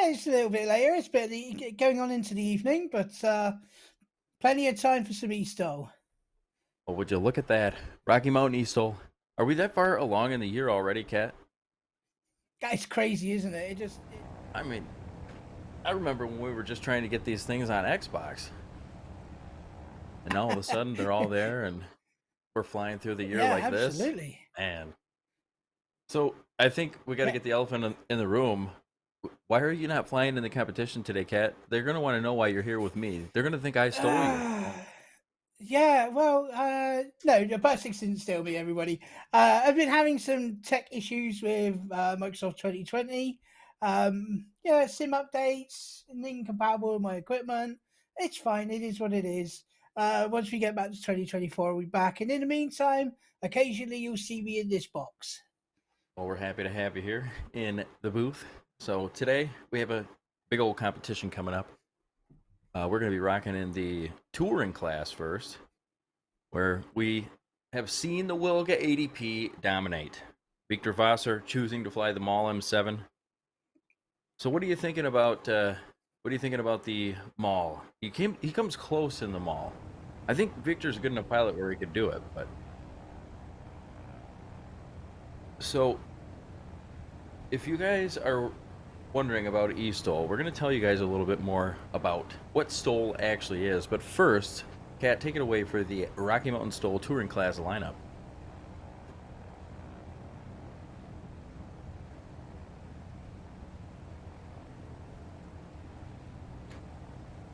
Yeah, it's a little bit later. It's a bit going on into the evening, but plenty of time for some eSTOL. Oh, would you look at that? Rocky Mountain eSTOL. Are we that far along in the year already, Kat? That's crazy, isn't it? It just, I mean, I remember when we were just trying to get these things on Xbox, and now all of a sudden they're all there, and we're flying through the year yeah, like this. absolutely. And so I think we got to Yeah. get the elephant in the room. Why are you not flying in the competition today, Kat? They're gonna want to know why you're here with me. They're gonna think I stole you. Yeah, well, no, the Bugsix didn't steal me, everybody. I've been having some tech issues with Microsoft 2020. Yeah, sim updates, incompatible with my equipment. It's fine, it is what it is. Once we get back to 2024, we'll be back. And in the meantime, occasionally you'll see me in this box. Well, we're happy to have you here in the booth. So today we have a big old competition coming up. We're going to be rocking in the touring class first, where we have seen the Wilga ADP dominate. Victor Vassar choosing to fly the Maul M7. So, what are you thinking about? What are you thinking about the Maul? He comes close in the Maul. I think Victor's a good enough pilot where he could do it. But so, if you guys are wondering about eSTOL, we're going to tell you guys a little bit more about what STOL actually is. But first, Kat, take it away for the Rocky Mountain STOL touring class lineup.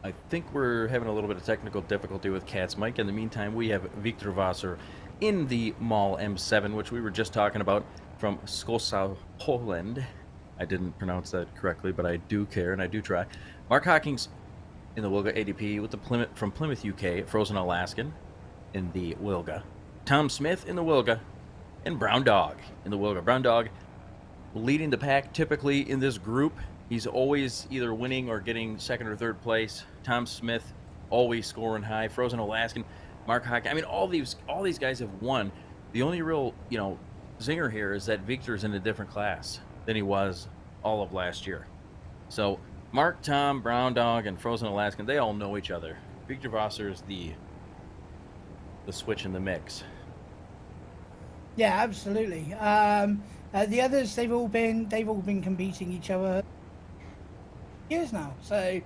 I think we're having a little bit of technical difficulty with Kat's mic. In the meantime, we have Victor Vassar in the Maul M7, which we were just talking about from Skosau, Poland. I didn't pronounce that correctly, but I do care and I do try. Mark Hawkins in the Wilga ADP with the Plymouth from Plymouth, UK, Frozen Alaskan in the Wilga. Tom Smith in the Wilga, and Brown Dog in the Wilga. Brown Dog leading the pack typically in this group. He's always either winning or getting second or third place. Tom Smith always scoring high. Frozen Alaskan, Mark Hawkins. I mean, all these guys have won. The only real zinger here is that Victor's in a different class than he was all of last year. So Mark, Tom, Brown Dog, and Frozen Alaskan, they all know each other. Victor Vassar is the switch in the mix. Yeah, absolutely. The others, they've all been competing each other years now, so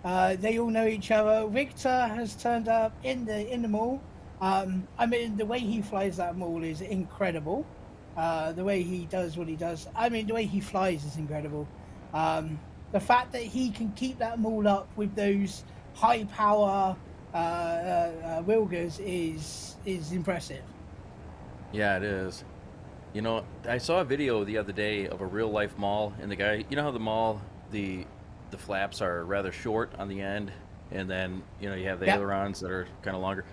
they all know each other. Victor has turned up in the mall. I mean, the way he flies that mall is incredible. The way he does what he does, I mean, the way he flies is incredible. The fact that he can keep that mall up with those high power Wilgers is impressive. Yeah, it is. I saw a video the other day of a real life mall, and the guy, you know how the mall, the flaps are rather short on the end, and then you have the Yep. ailerons that are kind of longer.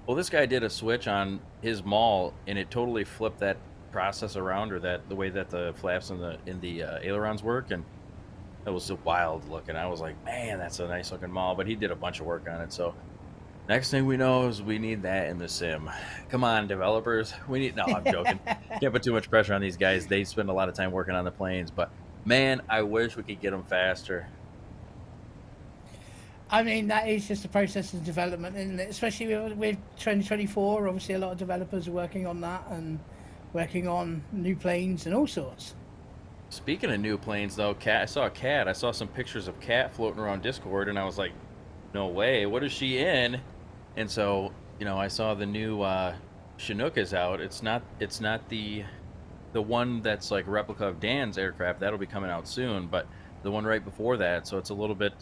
Well, this guy did a switch on his mall, and it totally flipped that process around, or that the way that the flaps and the ailerons work, and it was so wild looking. I was like, man, that's a nice looking mall. But he did a bunch of work on it, so next thing we know is we need that in the sim. Come on, developers. We need. No, I'm joking. Can't put too much pressure on these guys. They spend a lot of time working on the planes, but man, I wish we could get them faster. I mean, that is just a process of development, isn't it? Especially with 2024. Obviously, a lot of developers are working on that and working on new planes and all sorts. Speaking of new planes, though, Cat, I saw a Cat. I saw some pictures of Cat floating around Discord, and I was like, "No way! What is she in?" And so, I saw the new Chinook is out. It's not the one that's like a replica of Dan's aircraft. That'll be coming out soon, but the one right before that. So it's a little bit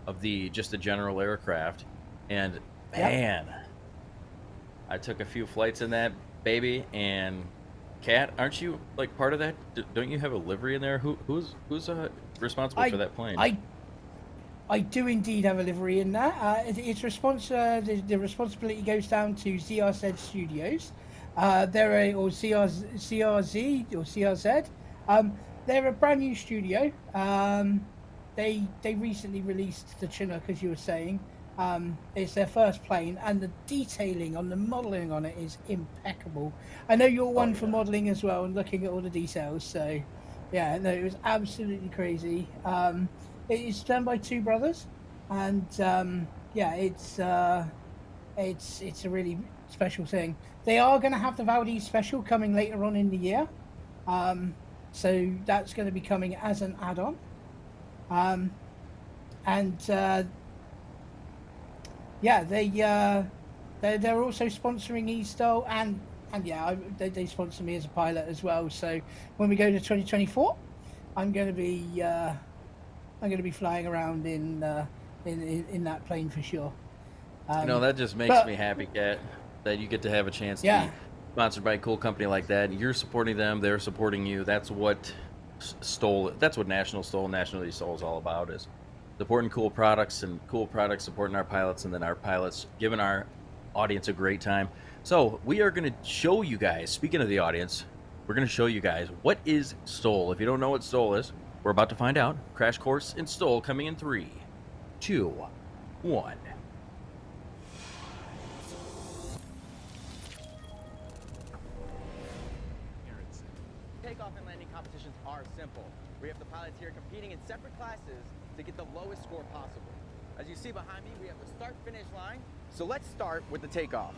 of the general aircraft. And Yep. man, I took a few flights in that baby. And Kat, aren't you like part of that? Don't you have a livery in there? Who's responsible for I that plane? I I do indeed have a livery in that. The responsibility goes down to ZRZ Studios. Or CRZ or CRZ. They're a brand new studio. They recently released the Chinook, as you were saying. It's their first plane, and the detailing on the modelling on it is impeccable. I know you're Oh one for yeah. modelling as well and looking at all the details. So, yeah, no, it was absolutely crazy. It's done by two brothers, and yeah, it's a really special thing. They are going to have the Valdez special coming later on in the year, so that's going to be coming as an add-on, and yeah, they're also sponsoring eSTOL, and yeah, they sponsor me as a pilot as well. So when we go to 2024, I'm going to be flying around in that plane for sure. That just makes me happy, Kat, that you get to have a chance to be Yeah, sponsored by a cool company like that. You're supporting them, they're supporting you. That's what STOL, that's what National STOL, National eSTOL is all about, is supporting cool products, and cool products supporting our pilots, and then our pilots giving our audience a great time. So we are going to show you guys, speaking of the audience, we're going to show you guys what is STOL. If you don't know what STOL is, we're about to find out. Crash course in STOL coming in 3, 2, 1. Takeoff and landing competitions are simple. We have the pilots here competing in separate classes to get the lowest score possible. As you see behind me, we have the start-finish line. So let's start with the takeoff.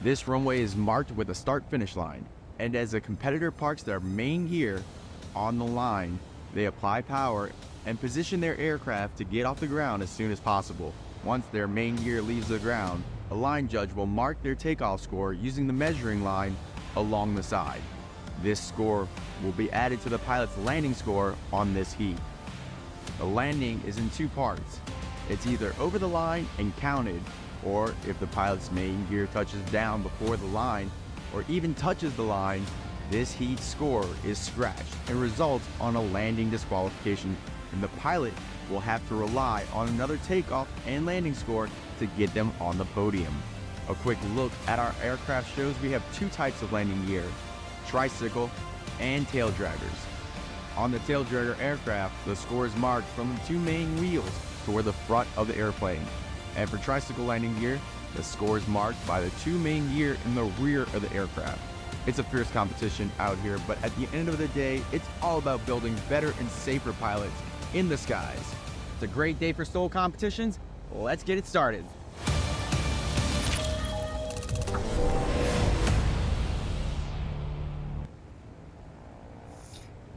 This runway is marked with a start-finish line, and as a competitor parks their main gear on the line, they apply power and position their aircraft to get off the ground as soon as possible. Once their main gear leaves the ground, a line judge will mark their takeoff score using the measuring line along the side. This score will be added to the pilot's landing score on this heat. The landing is in two parts. It's either over the line and counted, or if the pilot's main gear touches down before the line, or even touches the line, this heat score is scratched and results on a landing disqualification, and the pilot will have to rely on another takeoff and landing score to get them on the podium. A quick look at our aircraft shows we have two types of landing gear: tricycle and tail draggers. On the tail dragger aircraft, the score is marked from the two main wheels toward the front of the airplane. And for tricycle landing gear, the score is marked by the two main gear in the rear of the aircraft. It's a fierce competition out here, but at the end of the day, it's all about building better and safer pilots in the skies. It's a great day for STOL competitions. Let's get it started.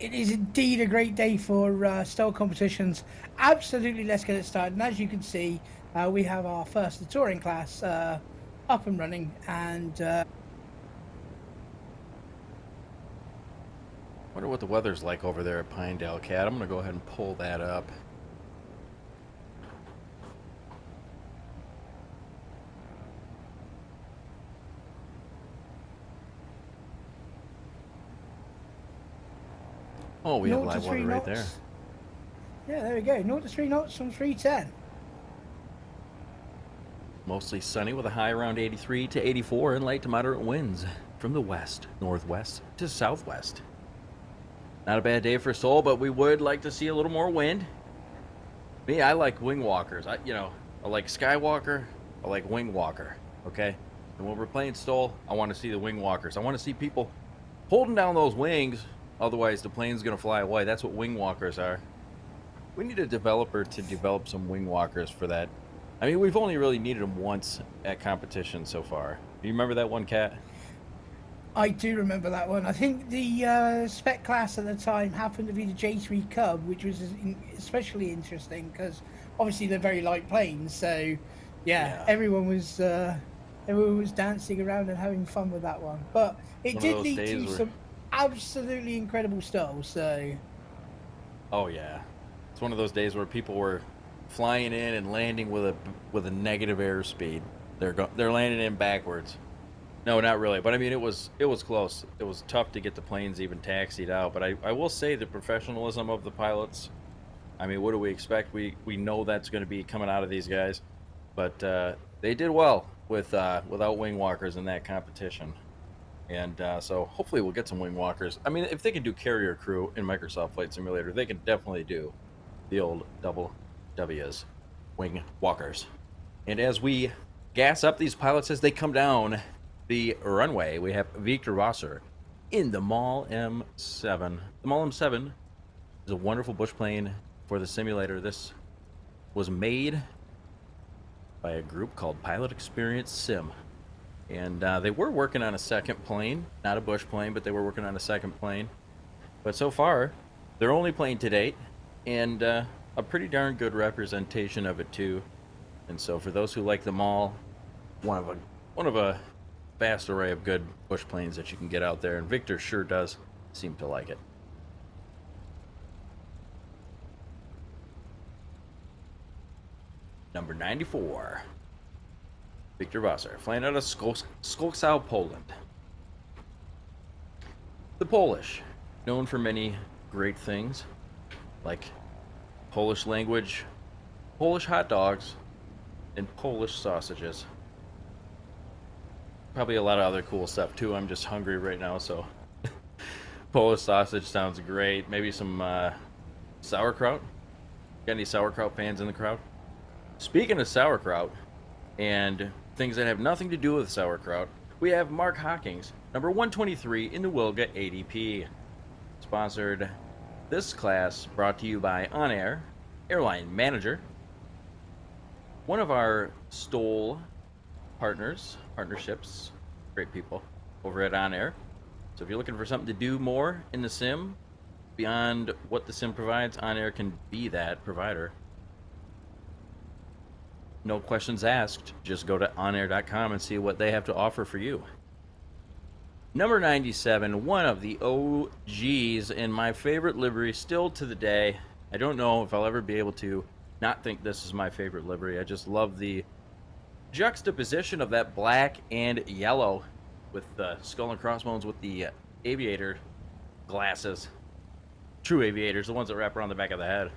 it is indeed a great day for STOL competitions. Absolutely, let's get it started. And as you can see, we have our first touring class up and running, and Wonder what the weather's like over there at Pinedale, Cat. I'm going to go ahead and pull that up. Oh, we have 0 to live 3 weather right knots. there. Yeah, there we go. 0 to 3 knots from 310. Mostly sunny with a high around 83 to 84 and light to moderate winds from the west, northwest to southwest. Not a bad day for STOL, but we would like to see a little more wind. Me, I like wing walkers. I like Skywalker. I like wing walker. Okay, and when we're playing STOL, I want to see the wing walkers. I want to see people holding down those wings. Otherwise, the plane's gonna fly away. That's what wing walkers are. We need a developer to develop some wing walkers for that. I mean, we've only really needed them once at competition so far. Do you remember that one, Cat? I do remember that one. I think the spec class at the time happened to be the J3 Cub, which was especially interesting because obviously they're very light planes. So, yeah. everyone was dancing around and having fun with that one. But it did lead to some absolutely incredible STOL. So, oh yeah, it's one of those days where people were flying in and landing with a negative airspeed. They're landing in backwards. No, not really. But I mean, it was close. It was tough to get the planes even taxied out. But I will say the professionalism of the pilots. I mean, what do we expect? We know that's going to be coming out of these guys. But they did well without wing walkers in that competition. And so hopefully we'll get some wing walkers. I mean, if they can do carrier crew in Microsoft Flight Simulator, they can definitely do the old double W's, wing walkers. And as we gas up these pilots as they come down the runway, we have Victor Rosser in the Mall M7. The Mall M7 is a wonderful bush plane for the simulator. This was made by a group called Pilot Experience Sim. And they were working on a second plane, not a bush plane, but they were working on a second plane. But so far, their only plane to date, and a pretty darn good representation of it too. And so for those who like them all, one of a vast array of good bush planes that you can get out there, and Victor sure does seem to like it. Number 94, Victor Wasser, flying out of Skolkow, Poland. The Polish, known for many great things, like Polish language, Polish hot dogs, and Polish sausages. Probably a lot of other cool stuff too. I'm just hungry right now, so Polish sausage sounds great. Maybe some sauerkraut. Got any sauerkraut fans in the crowd? Speaking of sauerkraut and things that have nothing to do with sauerkraut, we have Mark Hawkins, number 123 in the Wilga ADP. Sponsored this class brought to you by On Air, Airline Manager, one of our STOL partnerships, great people over at On Air. So if you're looking for something to do more in the sim, beyond what the sim provides, On Air can be that provider. No questions asked. Just go to onair.com and see what they have to offer for you. Number 97, one of the OGs in my favorite livery still to the day. I don't know if I'll ever be able to not think this is my favorite livery. I just love the juxtaposition of that black and yellow with the skull and crossbones with the aviator glasses. True aviators, the ones that wrap around the back of the head.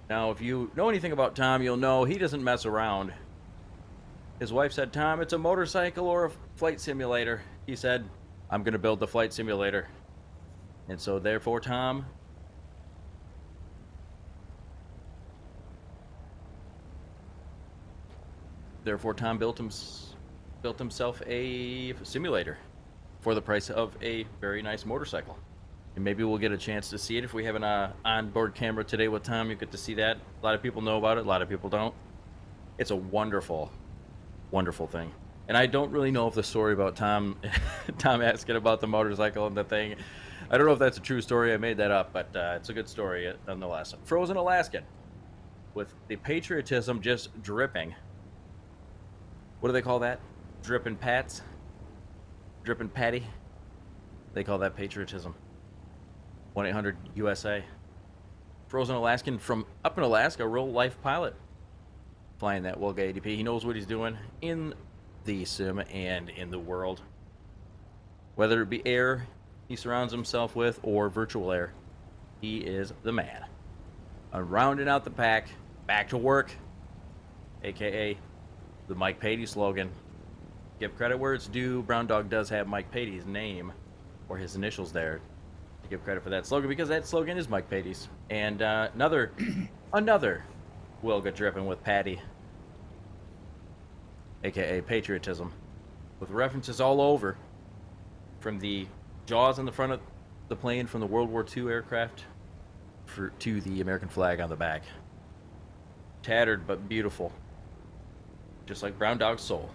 Now, if you know anything about Tom, you'll know he doesn't mess around. His wife said, Tom, it's a motorcycle or a flight simulator. He said, I'm going to build the flight simulator. And so, therefore, Tom built himself a simulator for the price of a very nice motorcycle. And maybe we'll get a chance to see it if we have an onboard camera today with Tom. You get to see that. A lot of people know about it. A lot of people don't. It's a wonderful, wonderful thing. And I don't really know if the story about Tom asking about the motorcycle and the thing, I don't know if that's a true story. I made that up, but it's a good story nonetheless. Frozen Alaskan, with the patriotism just dripping. What do they call that? Drippin' Pats? Drippin' Patty? They call that patriotism. 1-800-USA. Frozen Alaskan from up in Alaska, real life pilot. Flying that Wilga ADP. He knows what he's doing in the sim and in the world. Whether it be air he surrounds himself with or virtual air, he is the man. Rounding out the pack, back to work, aka the Mike Patey slogan. Give credit where it's due. Brown Dog does have Mike Patey's name or his initials there to give credit for that slogan, because that slogan is Mike Patey's. And another Wilga dripping with Patty, aka patriotism, with references all over, from the jaws on the front of the plane from the World War II aircraft to the American flag on the back. Tattered but beautiful, just like Brown Dog's soul.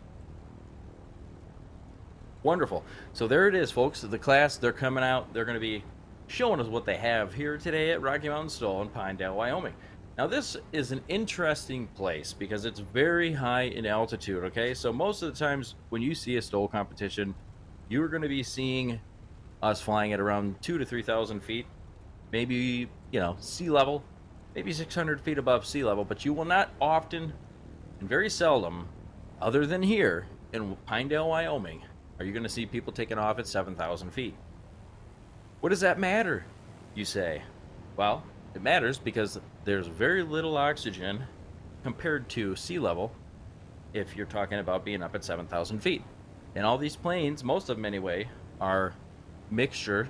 Wonderful. So there it is, folks. The class, they're coming out. They're going to be showing us what they have here today at Rocky Mountain STOL in Pinedale, Wyoming. Now, this is an interesting place because it's very high in altitude, okay? So most of the times when you see a STOL competition, you're going to be seeing us flying at around 2,000 to 3,000 feet, maybe, sea level, maybe 600 feet above sea level, but you will not often, and very seldom, other than here in Pinedale, Wyoming, are you going to see people taking off at 7,000 feet. What does that matter, you say? Well, it matters because there's very little oxygen compared to sea level if you're talking about being up at 7,000 feet. And all these planes, most of them anyway, are mixture,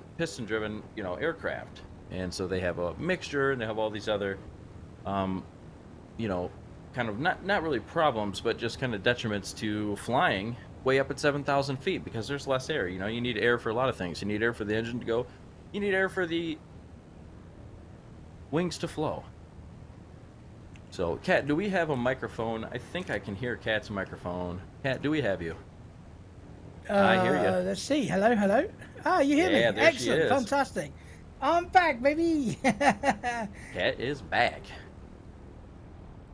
piston-driven, aircraft. And so they have a mixture, and they have all these other, kind of not really problems, but just kind of detriments to flying way up at 7,000 feet because there's less air. You need air for a lot of things. You need air for the engine to go. You need air for the wings to flow. So, Kat, do we have a microphone? I think I can hear Kat's microphone. Kat, do we have you? I hear you. Let's see. Hello, hello. Ah, you hear me? Yeah, there she Excellent, is. fantastic. I'm back, baby. Kat is back.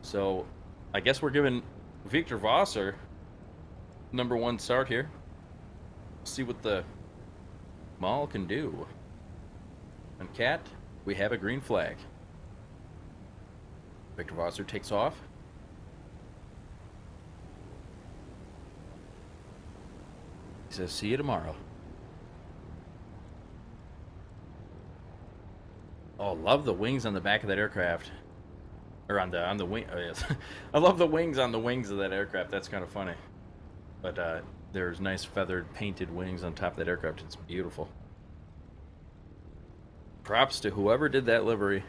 So, I guess we're giving Victor Vasser #1 start here. See what the Mall can do. And Kat, we have a green flag. Victor Vasser takes off. He says, "See you tomorrow." Oh, love the wings on the back of that aircraft. Or on the wing. Oh, yes. I love the wings on the wings of that aircraft. That's kind of funny. But there's nice feathered painted wings on top of that aircraft. It's beautiful. Props to whoever did that livery.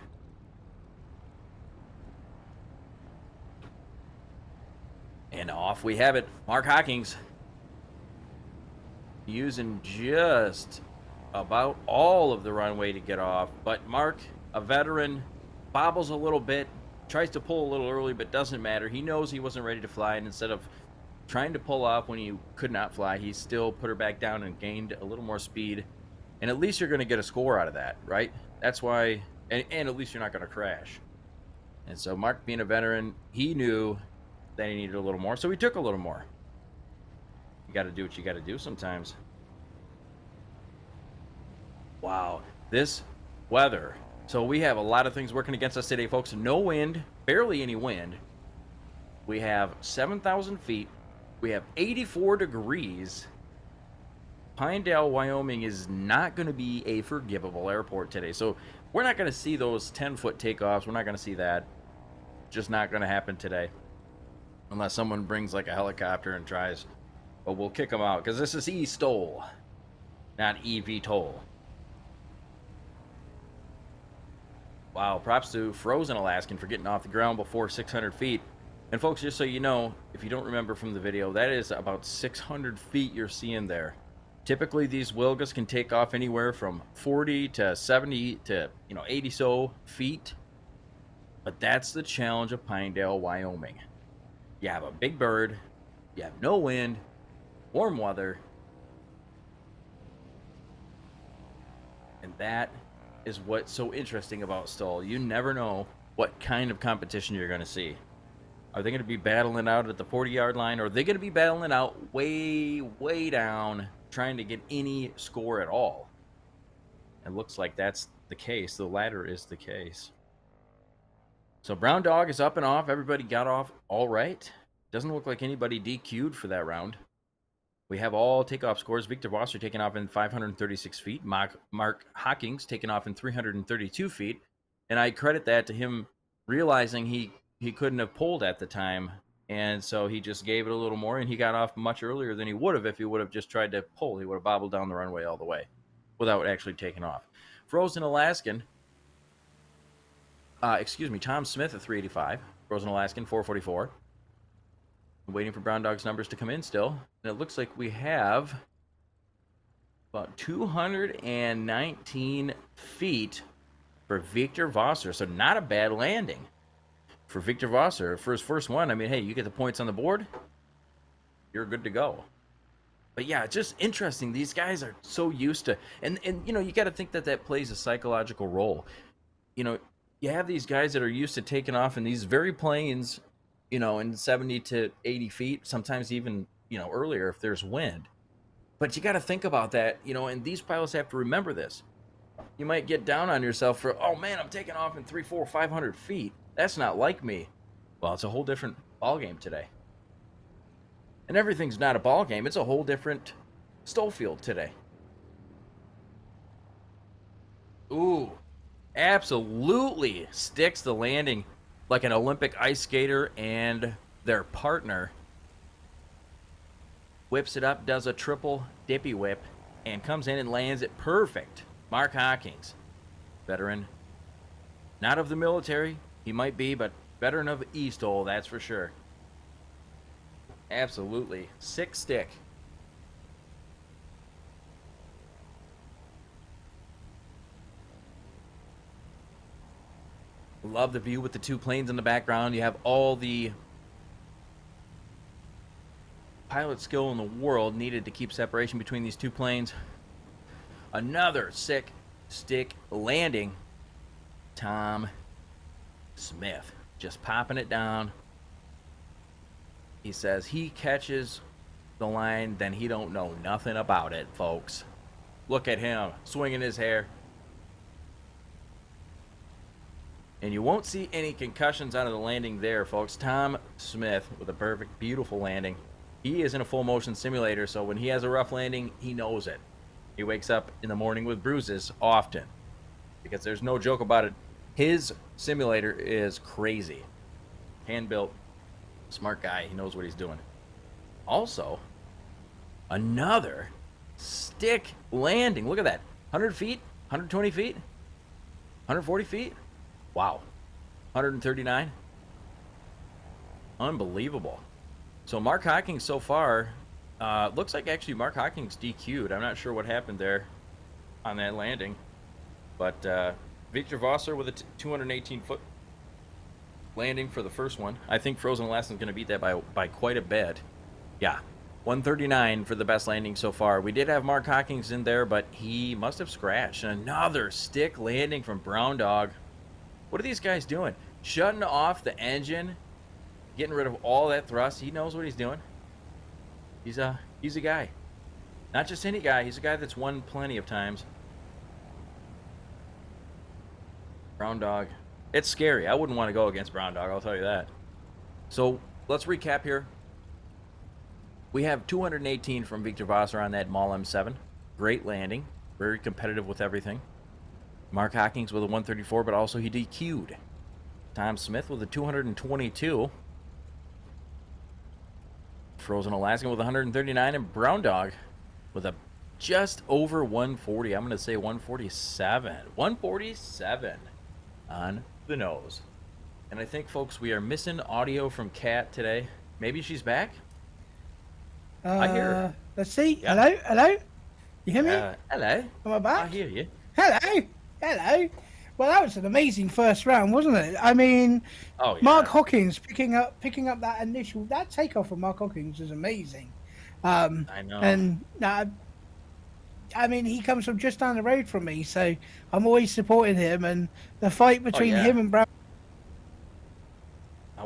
And off we have it. Mark Hawkins using just about all of the runway to get off. But Mark, a veteran, bobbles a little bit, tries to pull a little early, but doesn't matter. He knows he wasn't ready to fly, and instead of trying to pull off when he could not fly, he still put her back down and gained a little more speed. And at least you're going to get a score out of that, right? That's why, and at least you're not going to crash. And so Mark, being a veteran, he knew that he needed a little more, so he took a little more. You got to do what you got to do sometimes. Wow, this weather. So we have a lot of things working against us today, folks. No wind, barely any wind. We have 7,000 feet. We have 84 degrees. Pinedale, Wyoming is not going to be a forgivable airport today. So we're not going to see those 10-foot takeoffs. We're not going to see that. Just not going to happen today. Unless someone brings like a helicopter and tries. But we'll kick them out because this is eSTOL, not eVTOL. Wow, props to Frozen Alaskan for getting off the ground before 600 feet. And folks, just so you know, if you don't remember from the video, that is about 600 feet you're seeing there. Typically, these Wilgas can take off anywhere from 40 to 70 to 80 so feet. But that's the challenge of Pinedale, Wyoming. You have a big bird, you have no wind, warm weather, and that is what's so interesting about STOL. You never know what kind of competition you're going to see. Are they going to be battling out at the 40-yard line, or are they going to be battling out way, way down, trying to get any score at all? It looks like that's the case. The latter is the case. So Brown Dog is up and off. Everybody got off all right. Doesn't look like anybody DQ'd for that round. We have all takeoff scores. Victor Vasser taking off in 536 feet. Mark Hawkins taking off in 332 feet. And I credit that to him realizing he couldn't have pulled at the time. And so he just gave it a little more, and he got off much earlier than he would have if he would have just tried to pull. He would have bobbled down the runway all the way without actually taking off. Frozen Alaskan, Tom Smith at 385. Frozen Alaskan, 444. Waiting for Brown Dog's numbers to come in still. And it looks like we have about 219 feet for Victor Vasser. So not a bad landing for Victor Vasser. For his first one, I mean, hey, you get the points on the board, you're good to go. But yeah, it's just interesting. These guys are so used to, and you got to think that plays a psychological role. You have these guys that are used to taking off in these very planes, in 70 to 80 feet, sometimes even, earlier if there's wind. But you got to think about that, and these pilots have to remember this. You might get down on yourself for, oh man, I'm taking off in 300, 400, 500 feet. That's not like me. Well, it's a whole different ball game today. And everything's not a ball game. It's a whole different STOL field today. Ooh, absolutely sticks the landing like an Olympic ice skater, and their partner whips it up, does a triple dippy whip, and comes in and lands it perfect. Mark Hawkins, veteran, not of the military, he might be, but veteran of eSTOL, that's for sure. Absolutely. Sick stick. Love the view with the two planes in the background. You have all the pilot skill in the world needed to keep separation between these two planes. Another sick stick landing. Tom Smith just popping it down. He says he catches the line, then he don't know nothing about it, folks. Look at him swinging his hair. And you won't see any concussions out of the landing there, folks. Tom Smith with a perfect, beautiful landing. He is in a full motion simulator, so when he has a rough landing, he knows it. He wakes up in the morning with bruises often, because there's no joke about it. His simulator is crazy. Hand-built, smart guy. He knows what he's doing. Also, another stick landing. Look at that. 100 feet, 120 feet, 140 feet. Wow. 139. Unbelievable. So Mark Hawkins so far, looks like actually Mark Hawkins DQ'd. I'm not sure what happened there on that landing. But Victor Vosser with a 218-foot landing for the first one. I think Frozen Alaskan's going to beat that by quite a bit. Yeah. 139 for the best landing so far. We did have Mark Hawkins in there, but he must have scratched. Another stick landing from Brown Dog. What are these guys doing? Shutting off the engine, getting rid of all that thrust. He knows what he's doing. He's a guy. Not just any guy. He's a guy that's won plenty of times. Brown Dog. It's scary. I wouldn't want to go against Brown Dog, I'll tell you that. So let's recap here. We have 218 from Victor Vosser on that Maul M7. Great landing. Very competitive with everything. Mark Hawkins with a 134, but also he DQ'd. Tom Smith with a 222. Frozen Alaskan with 139, and Brown Dog with a just over 140. I'm going to say 147. 147 on the nose. And I think, folks, we are missing audio from Kat today. Maybe she's back? I hear her. Let's see. Yeah. Hello? Hello? You hear me? Hello. Am I back? I hear you. Hello? Hello? Well, that was an amazing first round, wasn't it? I mean, Oh, yeah. Mark Hawkins picking up that takeoff of Mark Hawkins was amazing. I know. And I mean, he comes from just down the road from me, so I'm always supporting him. And the fight between him and Brown.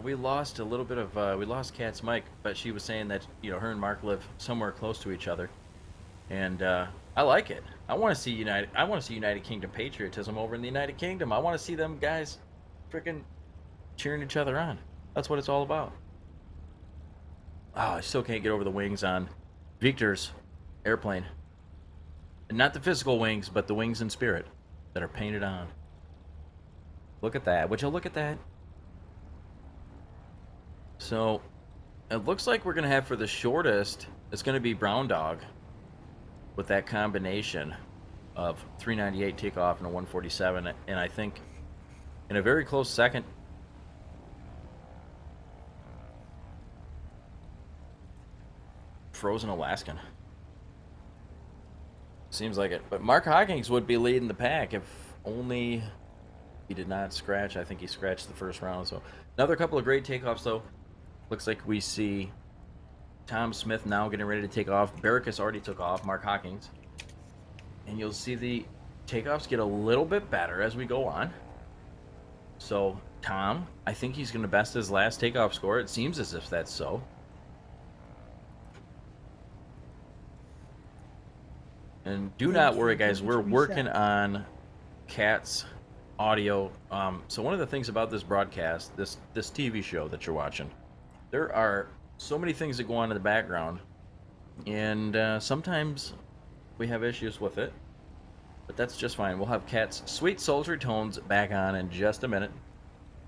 We lost a little bit of, we lost Kat's mic, but she was saying that, her and Mark live somewhere close to each other. And I like it. I want to see United Kingdom patriotism over in the United Kingdom. I want to see them guys freaking cheering each other on. That's what it's all about. Oh, I still can't get over the wings on Victor's airplane. And not the physical wings, but the wings in spirit that are painted on. Look at that. Would you look at that? So, it looks like we're going to have for the shortest, it's going to be Brown Dog with that combination of 398 takeoff and a 147. And I think in a very close second, Frozen Alaskan. Seems like it. But Mark Hawkins would be leading the pack if only he did not scratch. I think he scratched the first round. So another couple of great takeoffs, though. Looks like we see Tom Smith now getting ready to take off. Barricus already took off. Mark Hawkins. And you'll see the takeoffs get a little bit better as we go on. So Tom, I think he's going to best his last takeoff score. It seems as if that's so. And do not worry, guys. We're working on Kat's audio. So one of the things about this broadcast, this TV show that you're watching, there are so many things that go on in the background, and sometimes we have issues with it, but that's just fine. We'll have Kat's sweet sultry tones back on in just a minute,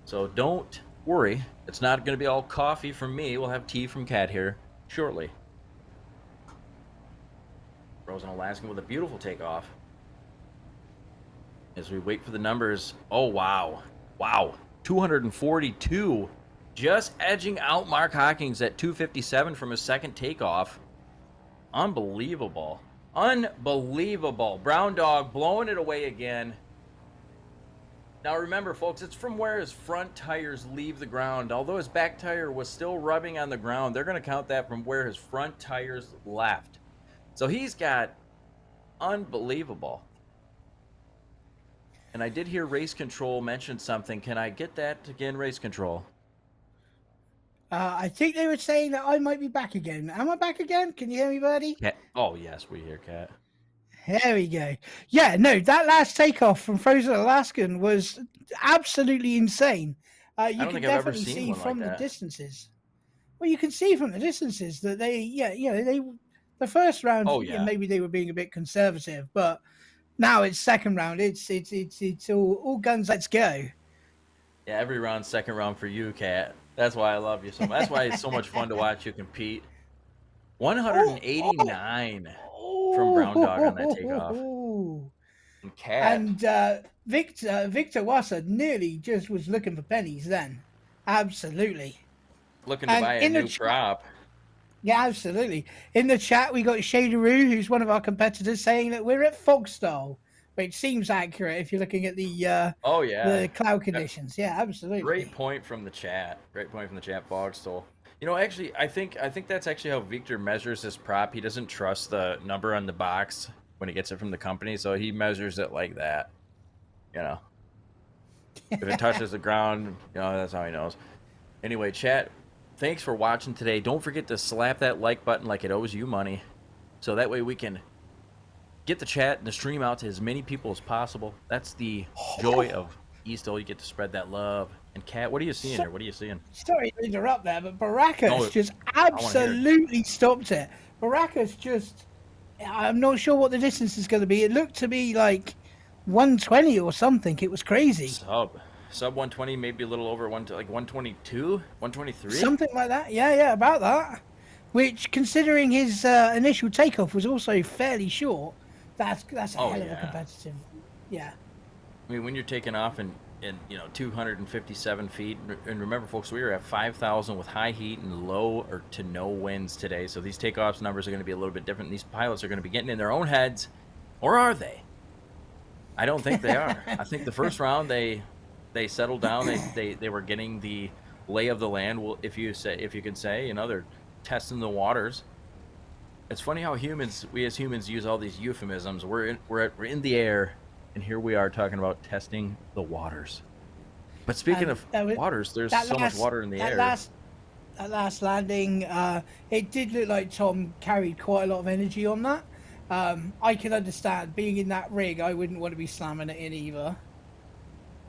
so don't worry. It's not going to be all coffee from me. We'll have tea from Kat here shortly. Frozen Alaskan with a beautiful takeoff. As we wait for the numbers. Oh, wow. Wow. 242. Just edging out Mark Hawkins at 257 from his second takeoff. Unbelievable. Unbelievable. Brown Dog blowing it away again. Now remember, folks, it's from where his front tires leave the ground. Although his back tire was still rubbing on the ground, they're going to count that from where his front tires left. So he's got unbelievable. And I did hear Race Control mention something. Can I get that again, Race Control? I think they were saying that I might be back again. Am I back again? Can you hear me, buddy? Cat. Oh, yes, we hear Cat. There we go. Yeah, no, that last takeoff from Frozen Alaskan was absolutely insane. You don't can think I've ever definitely seen see one like from the that. distances. Well, you can see from the distances that the first round, Oh, yeah, yeah. maybe they were being a bit conservative, but now it's second round. It's all guns. Let's go. Yeah, every round, second round for you, Cat. That's why I love you so much. That's why it's so much fun to watch you compete. Oh, 189 from Brown Dog on that takeoff. oh. And Cat And Victor Wassa nearly just was looking for pennies then. Absolutely. looking to And buy a in the new chat, prop. yeah, absolutely. In the chat, we got Shaderoo, who's one of our competitors, saying that we're at Fogstall, which seems accurate if you're looking at Oh, yeah. the cloud conditions. Yeah, Great absolutely. point from the chat. Great point from the chat, Fogstole. You know, actually, I think that's actually how Victor measures his prop. He doesn't trust the number on the box when he gets it from the company, so he measures it like that. You know, if it touches the ground, that's how he knows. Anyway, chat, thanks for watching today. Don't forget to slap that like button like it owes you money, so that way we can get the chat and the stream out to as many people as possible. That's the joy of eSTOL. You get to spread that love. And Kat, what are you seeing So, here? What are you seeing? sorry to interrupt there, but Baracus No, just I want to hear it. absolutely stopped it. Baracus just, I'm not sure what the distance is going to be. It looked to be like 120 or something. It was crazy. Sub 120, maybe a little over 122, 123. Something like that. Yeah, about that. Which, considering his initial takeoff was also fairly short, that's a hell of a competitive. Yeah. I mean, when you're taking off in 257 feet, and remember, folks, we were at 5,000 with high heat and low or to no winds today. So these takeoffs numbers are going to be a little bit different. These pilots are going to be getting in their own heads, or are they? I don't think they are. I think the first round they settled down. They were getting the lay of the land. Well, if you can say, they're testing the waters. It's funny how we as humans use all these euphemisms. We're in the air, and here we are talking about testing the waters. But speaking of waters, there's so much water in the air. That last landing, it did look like Tom carried quite a lot of energy on that. I can understand being in that rig. I wouldn't want to be slamming it in either.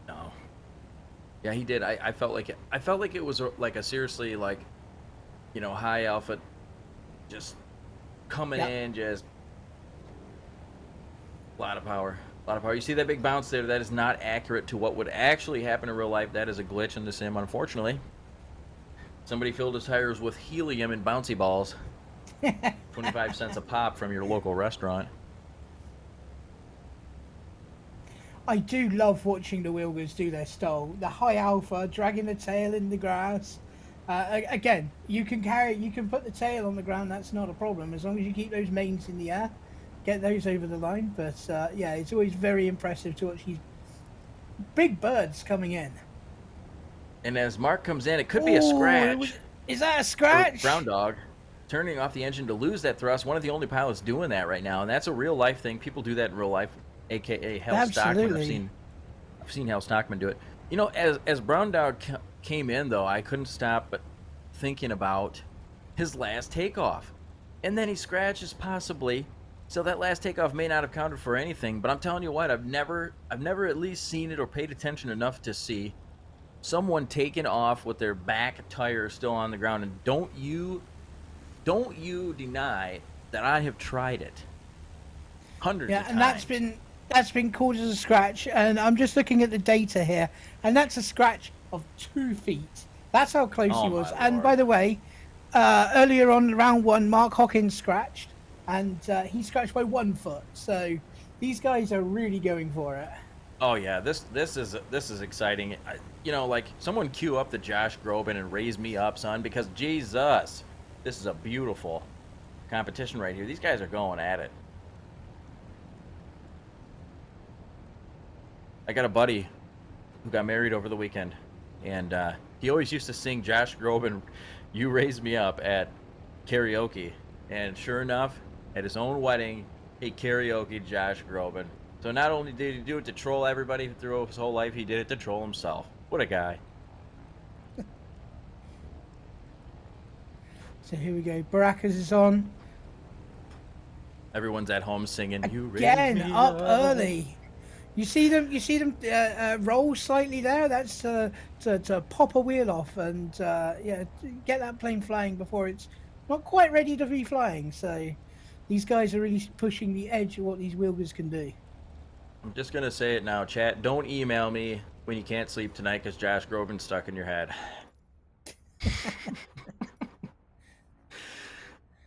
No. Yeah, he did. I felt like it was like a seriously high alpha, just coming in, just a lot of power. You see that big bounce there? That is not accurate to what would actually happen in real life. That is a glitch in the sim, unfortunately. Somebody filled his tires with helium and bouncy balls. 25 cents a pop from your local restaurant. I do love watching the Wilgers do their style. The high alpha, dragging the tail in the grass. Again, you can put the tail on the ground. That's not a problem as long as you keep those mains in the air, get those over the line. But yeah, it's always very impressive to watch these big birds coming in. And as Mark comes in, it could be a scratch. Is that a scratch? Brown Dog turning off the engine to lose that thrust. One of the only pilots doing that right now, and that's a real life thing. People do that in real life, aka Hal Stockman. I've seen Hal Stockman do it. As Brown Dog came in, though, I couldn't stop but thinking about his last takeoff, and then he scratches possibly. So that last takeoff may not have counted for anything, but I'm telling you what, I've never at least seen it or paid attention enough to see someone taking off with their back tire still on the ground. And don't you deny that I have tried it hundreds of times. Yeah, and that's been called as a scratch. And I'm just looking at the data here, and that's a scratch of 2 feet. That's how close he was. And by the way, earlier on round 1, Mark Hawkins scratched, and he scratched by 1 foot. So these guys are really going for it. Oh yeah, this is exciting. Someone cue up the Josh Groban and raise me up, son, because Jesus, this is a beautiful competition right here. These guys are going at it. I got a buddy who got married over the weekend, and he always used to sing Josh Groban, "You Raised Me Up" at karaoke, and sure enough, at his own wedding, he karaoke Josh Groban. So not only did he do it to troll everybody through his whole life, he did it to troll himself. What a guy. So here we go. Baracus is on. Everyone's at home singing, "You Raised Again, Me up Up." early. You see them roll slightly there. That's to pop a wheel off and yeah, get that plane flying before it's not quite ready to be flying. So these guys are really pushing the edge of what these wheelers can do. I'm just gonna say it now, chat. Don't email me when you can't sleep tonight because Josh Groban's stuck in your head.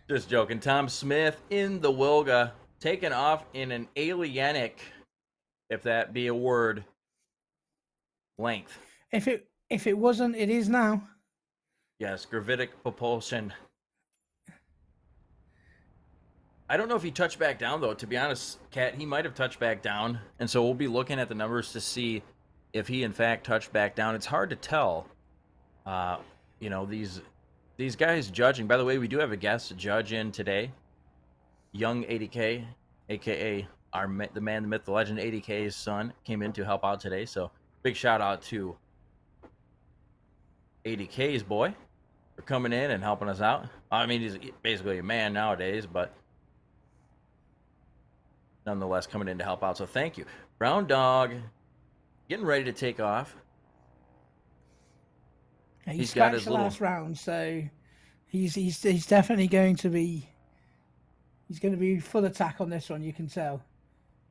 Just joking. Tom Smith in the Wilga, taking off in an alienic, if that be a word, length. If it wasn't, it is now. Yes, gravitic propulsion. I don't know if he touched back down, though. To be honest, Kat, he might have touched back down. And so we'll be looking at the numbers to see if he, in fact, touched back down. It's hard to tell. You know, these guys judging. By the way, we do have a guest judge in today. Young 80K, a.k.a. the man, the myth, the legend, 80K's son, came in to help out today. So big shout out to 80K's boy for coming in and helping us out. I mean, he's basically a man nowadays, but nonetheless coming in to help out. So thank you. Brown Dog getting ready to take off. Yeah, he's got his last round, so he's definitely going to be full attack on this one. You can tell.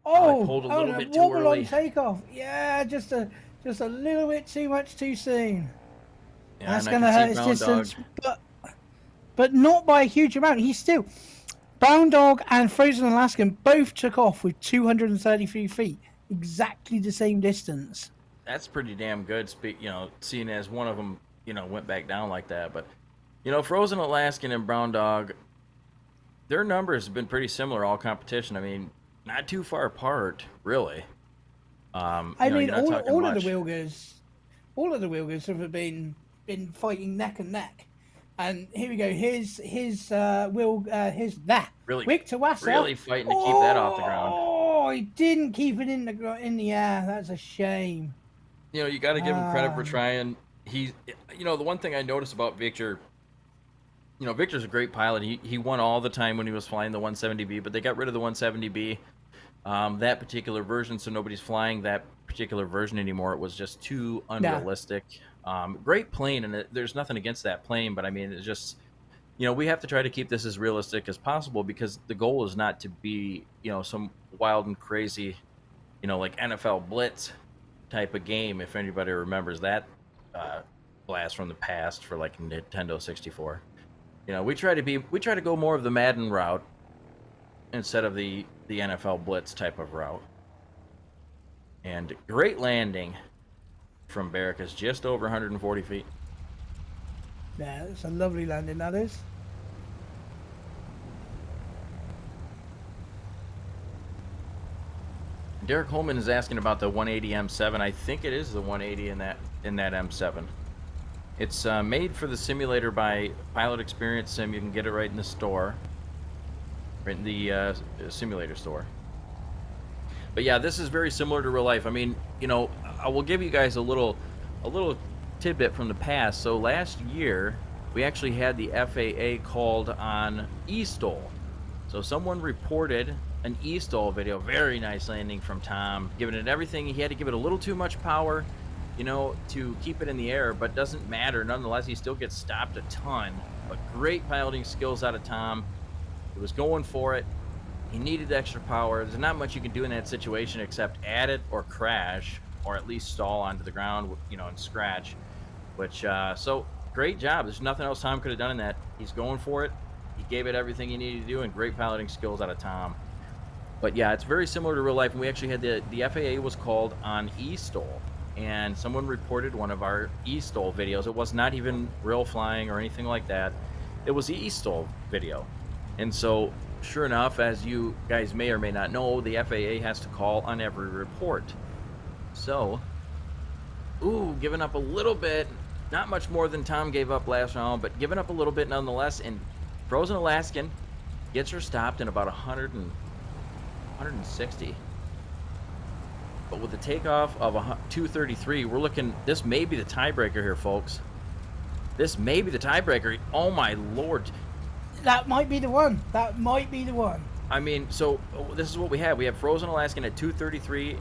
Oh, pulled a little bit too early. On takeoff. Yeah, just a little bit too much too soon. Yeah, that's going to hurt his distance, but not by a huge amount. He's still Brown Dog and Frozen Alaskan both took off with 233 feet, exactly the same distance. That's pretty damn good. You know, seeing as one of them, you know, went back down like that. But you know, Frozen Alaskan and Brown Dog, their numbers have been pretty similar all competition. I mean, not too far apart, really. I mean, all of the Wilgers have been fighting neck and neck. And here we go. Here's that. Really, Victor Wasser. Really fighting to keep that off the ground. Oh, he didn't keep it in the air. That's a shame. You know, you got to give him credit for trying. You know, the one thing I noticed about Victor, you know, Victor's a great pilot. He won all the time when he was flying the 170B, but they got rid of the 170B, that particular version, so nobody's flying that particular version anymore. It was just too unrealistic. Great plane, and there's nothing against that plane, but I mean, it's just, you know, we have to try to keep this as realistic as possible because the goal is not to be, you know, some wild and crazy, you know, like NFL Blitz type of game, if anybody remembers that blast from the past for like Nintendo 64. You know, we try to go more of the Madden route instead of the NFL Blitz type of route. And great landing from Barracus, just over 140 feet. Yeah, it's a lovely landing, that is. Derek Holman is asking about the 180 M7. I think it is the 180 in that M7. It's made for the simulator by Pilot Experience Sim. You can get it right in the store, right in the simulator store. But yeah, this is very similar to real life. I mean, you know, I will give you guys a little tidbit from the past. So last year, we actually had the FAA called on eSTOL. So someone reported an eSTOL video, very nice landing from Tom, giving it everything. He had to give it a little too much power, you know, to keep it in the air, but doesn't matter. Nonetheless, he still gets stopped a ton. But great piloting skills out of Tom. He was going for it. He needed extra power. There's not much you can do in that situation except add it or crash, or at least stall onto the ground, you know, and scratch. Which, so great job. There's nothing else Tom could have done in that. He's going for it. He gave it everything he needed to do, and great piloting skills out of Tom. But yeah, it's very similar to real life. And we actually had the FAA was called on eSTOL, and someone reported one of our eSTOL videos. It was not even real flying or anything like that. It was the eSTOL video. And so, sure enough, as you guys may or may not know, the FAA has to call on every report. So, Ooh, giving up a little bit. Not much more than Tom gave up last round, but giving up a little bit nonetheless. And Frozen Alaskan gets her stopped in about 160. But with the takeoff of 233, we're looking. This may be the tiebreaker here, folks. This may be the tiebreaker. Oh my lord! That might be the one. That might be the one. I mean, so this is what we have. We have Frozen Alaskan at 233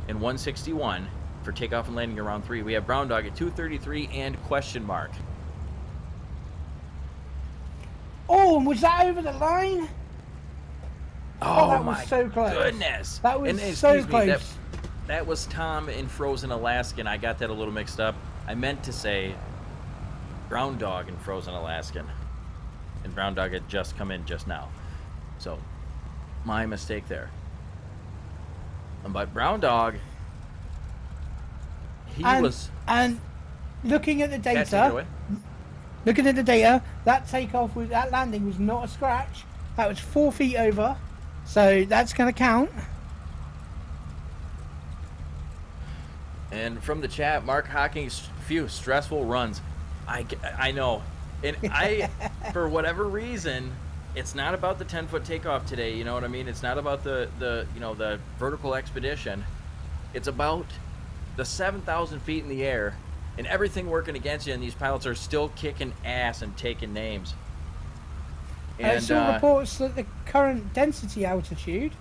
and 161 for takeoff and landing around 3. We have Brown Dog at 233 and question mark. Oh, and was that over the line? Oh, that my was so close. goodness! That was And so excuse me, close. that was Tom in Frozen Alaskan. I got that a little mixed up. I meant to say Brown Dog in Frozen Alaskan. And Brown Dog had just come in just now. So, my mistake there. But Brown Dog, And looking at the Yeah, take it away. that landing was not a scratch. That was 4 feet over, so that's going to count. And from the chat, Mark Hawking's few stressful runs. I know. And for whatever reason, it's not about the 10-foot takeoff today. You know what I mean? It's not about the vertical expedition. It's about the 7,000 feet in the air and everything working against you. And these pilots are still kicking ass and taking names. I And saw reports that the current density altitude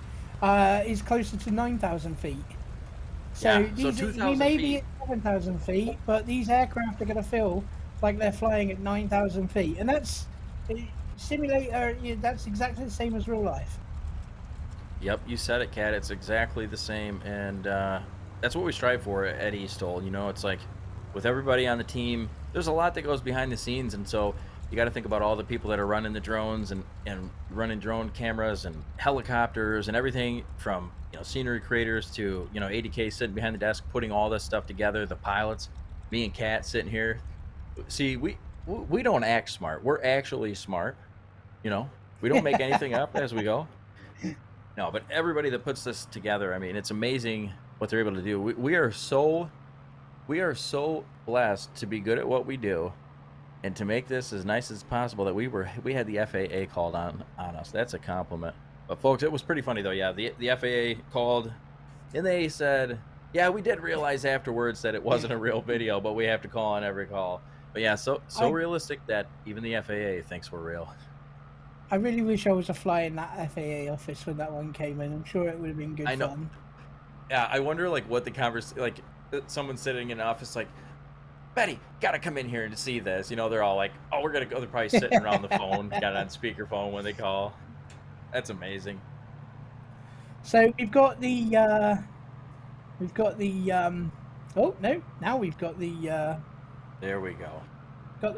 is closer to 9,000 feet. So, so we 2,000 may feet. be at 7,000 feet, but these aircraft are going to feel like they're flying at 9,000 feet. And that's simulator, that's exactly the same as real life. Yep, you said it, Kat. It's exactly the same, and that's what we strive for at eSTOL. You know, it's like with everybody on the team, there's a lot that goes behind the scenes, and so you got to think about all the people that are running the drones and running drone cameras and helicopters and everything from scenery creators to ADK sitting behind the desk putting all this stuff together. The pilots, me and Kat sitting here. See, we don't act smart. We're actually smart. We don't make anything up as we go. No, but everybody that puts this together, I mean, it's amazing what they're able to do. We are so blessed to be good at what we do, and to make this as nice as possible. That we had the FAA called on us. That's a compliment. But folks, it was pretty funny though. Yeah, the FAA called, and they said, yeah, we did realize afterwards that it wasn't a real video, but we have to call on every call. But yeah, so realistic that even the FAA thinks we're real. I really wish I was a fly in that FAA office when that one came in. I'm sure it would have been good fun. Yeah, I wonder what the conversation, like someone sitting in an office like, Betty, gotta come in here and see this. They're all like, oh, we're gonna go. They're probably sitting around the phone, got it on speakerphone when they call. That's amazing. So we've got the oh no, now we've got the There we go. got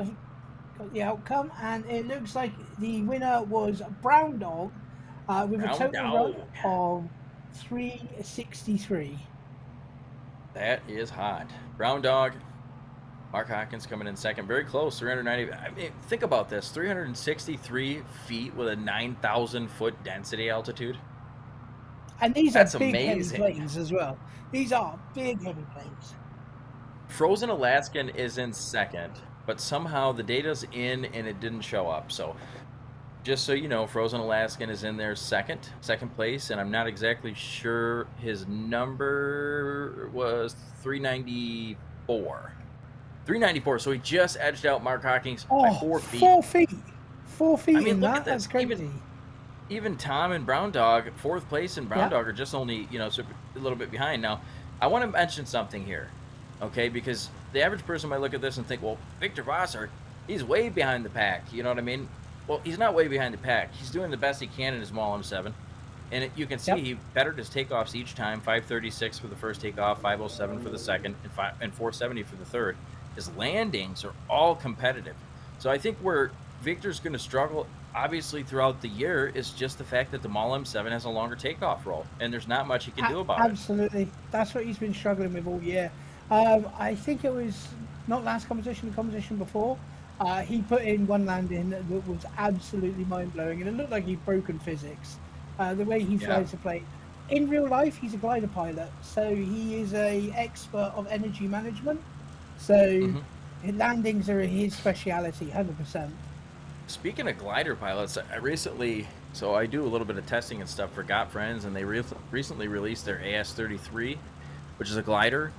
the outcome, and it looks like the winner was Brown Dog with a total run of 363. That is hot. Brown Dog, Mark Hawkins coming in second, very close, 390. I mean, think about this: 363 feet with a 9,000 foot density altitude. And these are big amazing. heavy planes as well. These are big heavy planes. Frozen Alaskan is in second, but somehow the data's in and it didn't show up. So just so you know, Frozen Alaskan is in there second place, and I'm not exactly sure his number was 394. 394, so he just edged out Mark Hawkings by 4 feet. 4 feet. 4 feet. I mean, in look that. at this. That's crazy. Even Tom and Brown Dog, fourth place, and Brown Dog are just only, a little bit behind. Now, I want to mention something here, okay? Because the average person might look at this and think, well, Victor Vassar, he's way behind the pack. You know what I mean? Well, he's not way behind the pack. He's doing the best he can in his Mall M7. And you can see he bettered his takeoffs each time, 536 for the first takeoff, 507 for the second, and 470 for the third. His landings are all competitive. So I think where Victor's going to struggle, obviously, throughout the year is just the fact that the Mall M7 has a longer takeoff roll, and there's not much he can do about it. Absolutely. That's what he's been struggling with all year. I think it was not last competition, the competition before. He put in one landing that was absolutely mind-blowing, and it looked like he'd broken physics. The way he flies the plane. In real life, he's a glider pilot, so he is an expert of energy management. So Hmm. landings are his speciality, 100%. Speaking of glider pilots, I recently, so I do a little bit of testing and stuff for Got Friends, and they recently released their AS-33, which is a glider.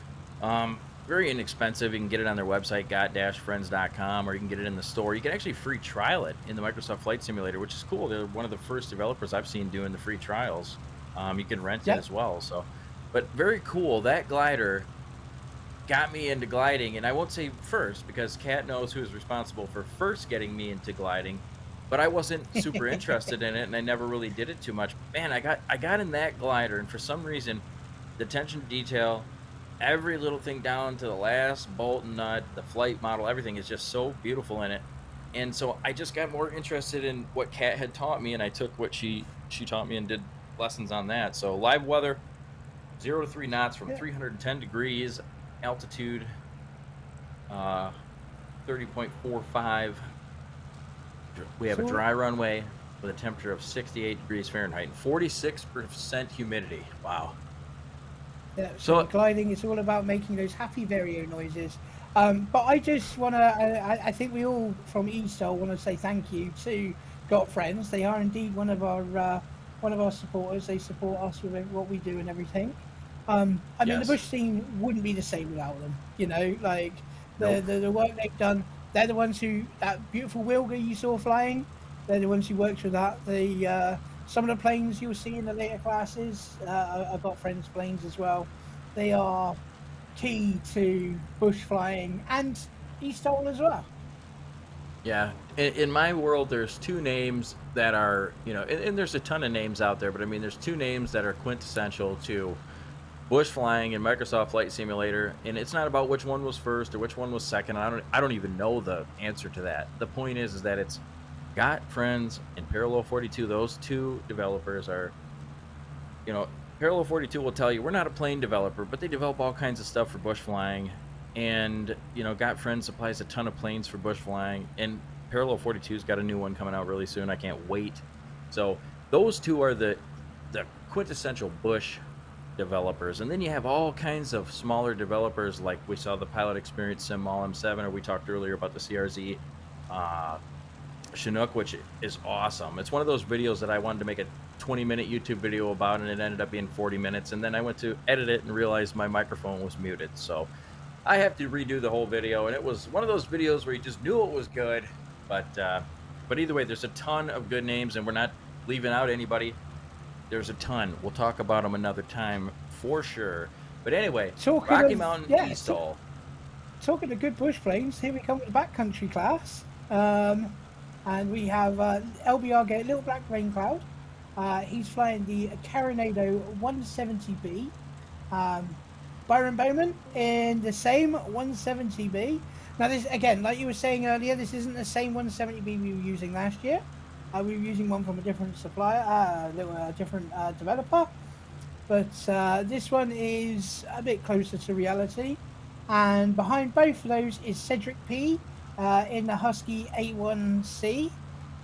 Very inexpensive. You can get it on their website, got-friends.com, or you can get it in the store. You can actually free trial it in the Microsoft Flight Simulator, which is cool. They're one of the first developers I've seen doing the free trials. You can rent it Yep. as well. So, but very cool. That glider got me into gliding, and I won't say first because Kat knows who's responsible for first getting me into gliding, but I wasn't super interested in it and I never really did it too much. Man, I got in that glider, and for some reason the attention to detail, every little thing down to the last bolt and nut, the flight model, everything is just so beautiful in it. And so I just got more interested in what Kat had taught me, and I took what she taught me and did lessons on that. So live weather, 0 to 3 knots from Yeah. 310 degrees altitude, uh 30.45. We have a So dry runway with a temperature of 68 degrees Fahrenheit and 46% humidity. Wow. yeah, so So gliding is all about making those happy vario noises. But I just want to, I think we all from eSTOL want to say thank you to Got Friends. They are indeed one of our supporters. They support us with what we do and everything. I mean, the yes. bush scene wouldn't be the same without them. You know, like Nope. the work they've done. They're the ones who that beautiful Wilga you saw flying. They're the ones who worked with that. The some of the planes you'll see in the later classes, I've got friends planes as well. They are key to bush flying and eSTOL as well. Yeah. In my world, there's two names that are, and there's a ton of names out there, but I mean, there's two names that are quintessential to bush flying and Microsoft Flight Simulator, and it's not about which one was first or which one was second. I don't even know the answer to that. The point is that it's Got Friends and Parallel 42. Those two developers are, Parallel 42 will tell you we're not a plane developer, but they develop all kinds of stuff for bush flying. And, Got Friends supplies a ton of planes for bush flying, and Parallel 42's got a new one coming out really soon. I can't wait. So those two are the quintessential bush developers. And then you have all kinds of smaller developers, like we saw the Pilot Experience Sim All M7, or we talked earlier about the CRZ Chinook, which is awesome. It's one of those videos that I wanted to make a 20-minute YouTube video about, and it ended up being 40 minutes. And then I went to edit it and realized my microphone was muted. So I have to redo the whole video. And it was one of those videos where you just knew it was good. But either way, there's a ton of good names, and we're not leaving out anybody. There's a ton. We'll talk about them another time for sure. But anyway, Talking Rocky of Mountain yeah, eSTOL. talking of good bush planes, here we come with the backcountry class, and we have LBR Gate, Little Black Rain Cloud. He's flying the Carinado 170B. Byron Bowman in the same 170B. Now, this again, like you were saying earlier, this isn't the same 170B we were using last year. We were using one from a different supplier, a different developer. But this one is a bit closer to reality. And behind both of those is Cedric P in the Husky A1C.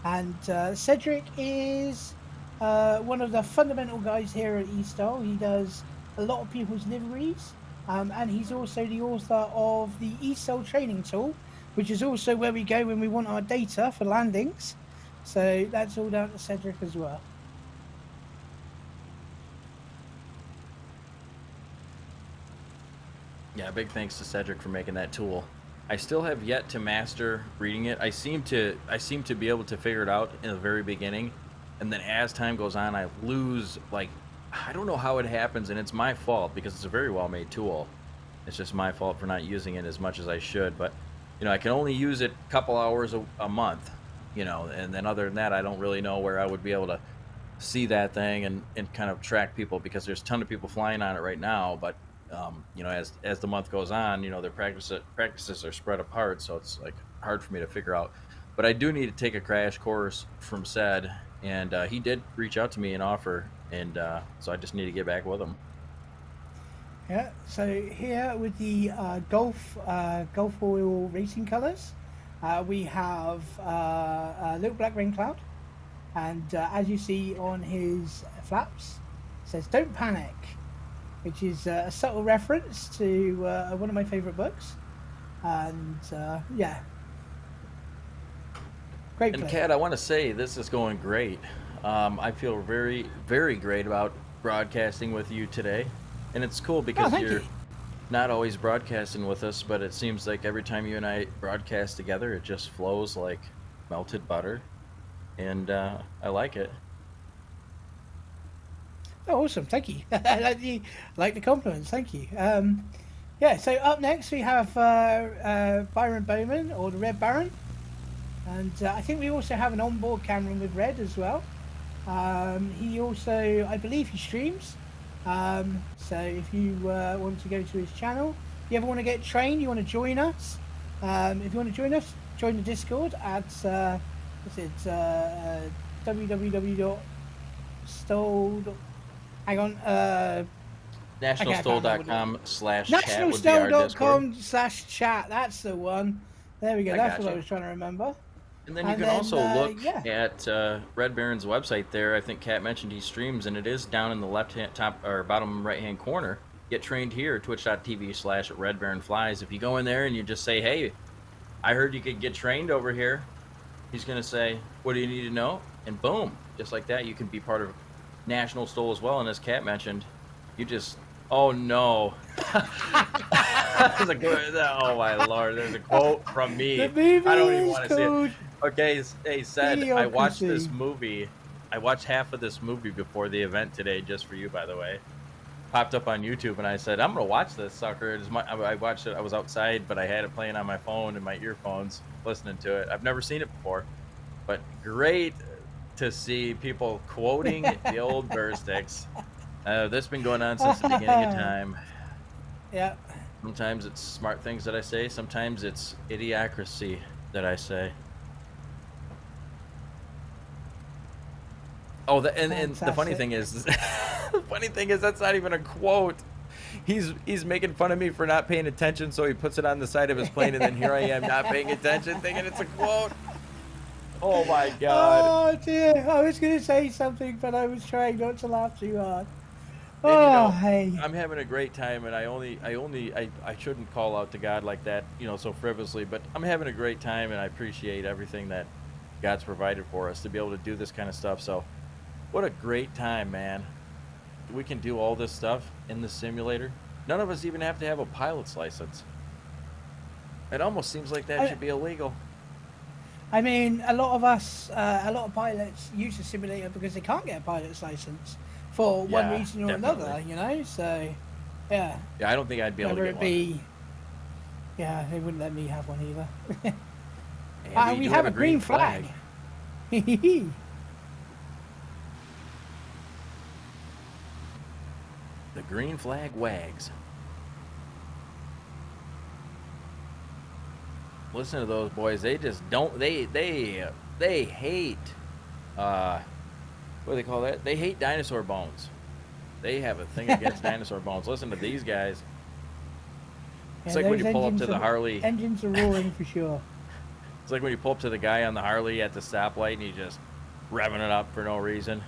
And Cedric is one of the fundamental guys here at eSTOL. He does a lot of people's liveries. And he's also the author of the eSTOL training tool, which is also where we go when we want our data for landings. So that's all down to Cedric as well. Yeah, big thanks to Cedric for making that tool. I still have yet to master reading it. I seem to be able to figure it out in the very beginning, and then as time goes on, I lose, like, I don't know how it happens, and it's my fault because it's a very well-made tool. It's just my fault for not using it as much as I should. But I can only use it a couple hours a month, and then other than that, I don't really know where I would be able to see that thing and kind of track people, because there's a ton of people flying on it right now. But as the month goes on, their practices are spread apart, so it's like hard for me to figure out. But I do need to take a crash course from Ced, and he did reach out to me and offer, and so I just need to get back with him. Yeah, so here with the Gulf Oil Racing colours, we have Little Black Rain Cloud, and as you see on his flaps, it says "Don't panic," which is a subtle reference to one of my favourite books. and yeah, great And place. Kat, I want to say this is going great. I feel very, very great about broadcasting with you today, and it's cool Oh, because thank you're you. not always broadcasting with us, but it seems like every time you and I broadcast together, it just flows like melted butter, and I like it. Oh, awesome. Thank you. I like the compliments. Thank you. Yeah. So up next we have Byron Bowman, or the Red Baron, and I think we also have an onboard camera with Red as well. He also, I believe, he streams. So if you want to go to his channel, if you ever want to get trained, you want to join us. If you want to join us, join the Discord at what's it? www.stol. Hang on. Okay, I can't remember what it is. nationalstol.com/chat would be our Discord. nationalstol.com/chat. That's the one. There we go. I That's got what I you. was trying to remember. And then you And can then, also look yeah. at Red Baron's website there. I think Kat mentioned he streams, and it is down in the left hand top or bottom right hand corner. Get trained here, twitch.tv/Red Baron Flies. If you go in there and you just say, "Hey, I heard you could get trained over here," he's gonna say, "What do you need to know?" And boom, just like that, you can be part of National STOL as well. And as Kat mentioned, you just, oh no. Oh my lord, there's a quote from The me. I movie don't even is want to see it. called Okay, hey, said I watched this Idiocracy. movie. I watched half of this movie before the event today, just for you, by the way. Popped up on YouTube, and I said, I'm gonna watch this sucker. I watched it. I was outside, but I had it playing on my phone and my earphones, listening to it. I've never seen it before, but great to see people quoting the old Burstix. That's been going on since the beginning of time. Yeah. Sometimes it's smart things that I say. Sometimes it's idiocracy that I say. Oh, and the funny Fantastic. thing is, the funny thing is that's not even a quote. He's making fun of me for not paying attention, so he puts it on the side of his plane, and then here I am not paying attention, thinking it's a quote. Oh my god! Oh dear, I was going to say something, but I was trying not to laugh too hard. And Oh, hey. I'm having a great time, and I shouldn't call out to God like that, so frivolously, but I'm having a great time, and I appreciate everything that God's provided for us to be able to do this kind of stuff. So, what a great time, man! We can do all this stuff in the simulator. None of us even have to have a pilot's license. It almost seems like that I, should be illegal. I mean, a lot of us, a lot of pilots use the simulator because they can't get a pilot's license for one Yeah, reason or definitely. another, So, yeah. Yeah, I don't think I'd be able to Whether get it one. be, yeah, they wouldn't let me have one either. And we We do have have a a green green flag. flag. The green flag wags. Listen to those boys. They just don't. They hate. What do they call that? They hate dinosaur bones. They have a thing against dinosaur bones. Listen to these guys. It's Yeah, like when those you pull up to the Harley. engines are roaring for sure. It's like when you pull up to the guy on the Harley at the stoplight and he's just revving it up for no reason.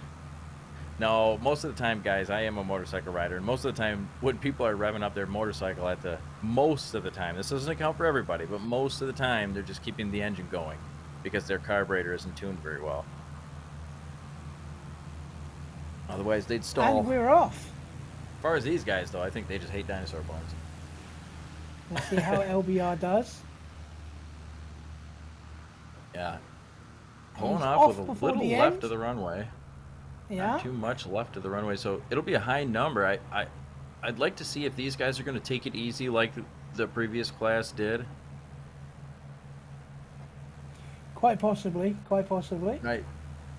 No, most of the time, guys, I am a motorcycle rider, and most of the time, when people are revving up their motorcycle most of the time, this doesn't account for everybody, but most of the time, they're just keeping the engine going because their carburetor isn't tuned very well. Otherwise, they'd stall. And we're off. As far as these guys, though, I think they just hate dinosaur bones. Let's see how LBR does. Yeah. And Pulling he's off with off a before little the left end. of the runway. Yeah. Not too much left of the runway, so it'll be a high number. I'd like to see if these guys are going to take it easy like the previous class did. Quite possibly. Quite possibly.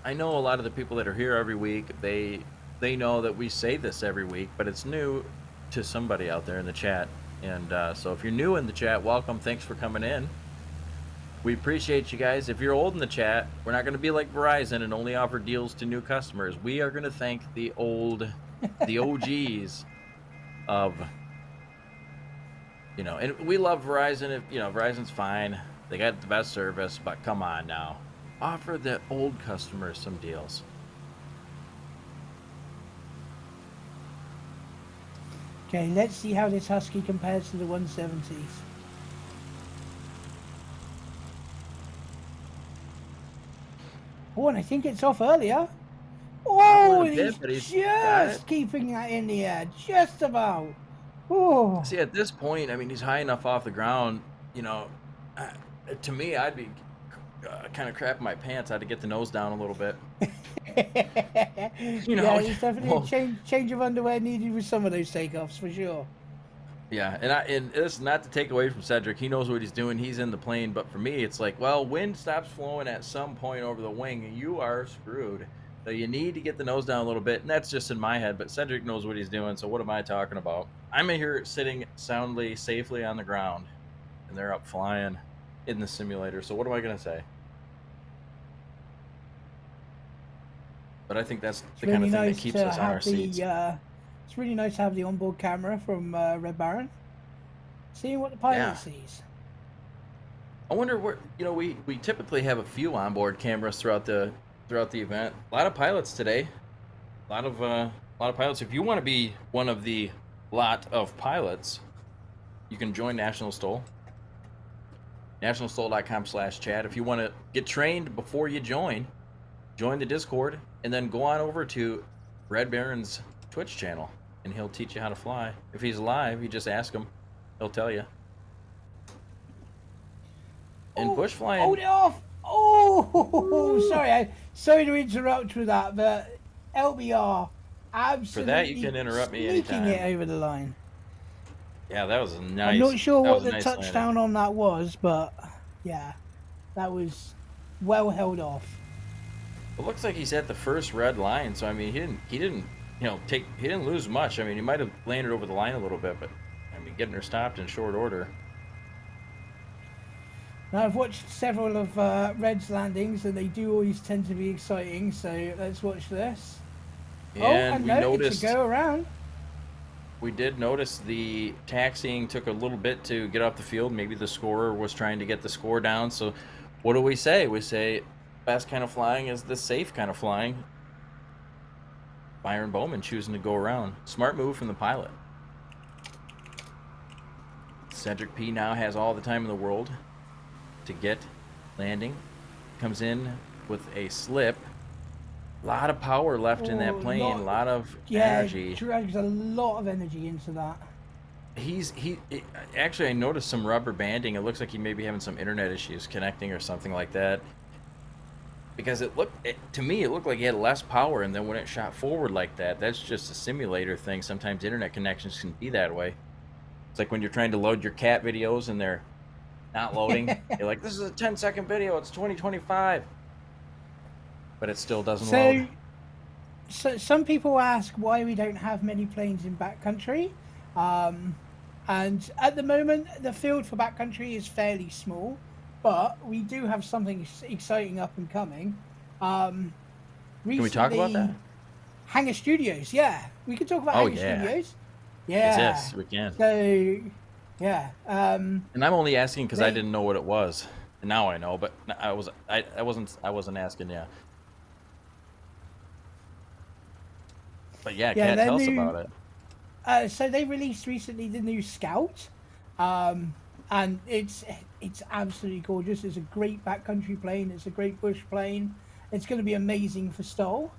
I know a lot of the people that are here every week, they know that we say this every week, but it's new to somebody out there in the chat. And so if you're new in the chat, welcome. Thanks for coming in. We appreciate you guys. If you're old in the chat, we're not going to be like Verizon and only offer deals to new customers. We are going to thank the OGs of, and we love Verizon. If Verizon's fine, they got the best service, but come on now, offer the old customers some deals. Okay, let's see how this Husky compares to the 170s. Oh, and I think it's off earlier. Wobbling Oh, a and he's bit, but he's got it. just keeping that in the air, just about. Oh, See, at this point, I mean, he's high enough off the ground. You know, uh, to me, I'd be kind of crapping my pants. I had to get the nose down a little bit. You yeah, know, there's definitely a well, change of underwear needed with some of those takeoffs for sure. yeah, and this is not to take away from Cedric. He knows what he's doing. He's in the plane, but for me, it's like, well, wind stops flowing at some point over the wing, and you are screwed. So you need to get the nose down a little bit, and that's just in my head. But Cedric knows what he's doing. So what am I talking about? I'm in here sitting soundly, safely on the ground, and they're up flying in the simulator. So what am I gonna say? But I think that's It's the kind really of thing that nice keeps to us on our have seats. it's really nice to have the onboard camera from Red Baron, seeing what the pilot Yeah. sees. I wonder where we typically have a few onboard cameras throughout the event. A lot of pilots today. A lot of pilots. If you want to be one of the lot of pilots, you can join National STOL. nationalstol.com/chat. If you want to get trained before you join the Discord and then go on over to Red Baron's Twitch channel and he'll teach you how to fly. If he's live, you just ask him. He'll tell you. And Oh, bush hold flying. it off! Oh, sorry to interrupt with that, but LBR For that, you absolutely can interrupt me sneaking it anytime. over the line. Yeah, that was a I'm nice. not sure That what was a the nice landing. touchdown on that was, but yeah, that was well held off. It looks like he's at the first red line, so I mean, he didn't he didn't lose much. I mean, he might have landed over the line a little bit, but I mean, getting her stopped in short order. Now, I've watched several of Red's landings, and they do always tend to be exciting. So let's watch this. Oh, And and no, it's a go around. we did notice the taxiing took a little bit to get off the field. Maybe the scorer was trying to get the score down. So, what do we say? We say best kind of flying is the safe kind of flying. Byron Bowman choosing to go around. Smart move from the pilot. Cedric P now has all the time in the world to get landing. Comes in with a slip. A lot of power left in that plane. A lot of energy. Drags a lot of energy into that. Actually, I noticed some rubber banding. It looks like he may be having some internet issues connecting or something like that. Because to me, it looked like he had less power, and then when it shot forward like that, that's just a simulator thing. Sometimes internet connections can be that way. It's like when you're trying to load your cat videos and they're not loading. You're like, this is a 10-second video. It's 2025. But it still doesn't load. So some people ask why we don't have many planes in backcountry. And at the moment, the field for backcountry is fairly small, but we do have something exciting up and coming. Can we talk about that? Hangar Studios, yeah. We can talk about Hangar Studios. Yeah. Yes, we can. So, yeah. And I'm only asking because I didn't know what it was. And now I know, but I wasn't asking, yeah. But yeah, Kat, tell us about it. So they released recently the new Scout, and it's absolutely gorgeous. It's a great backcountry plane. It's a great bush plane. It's going to be amazing for STOL.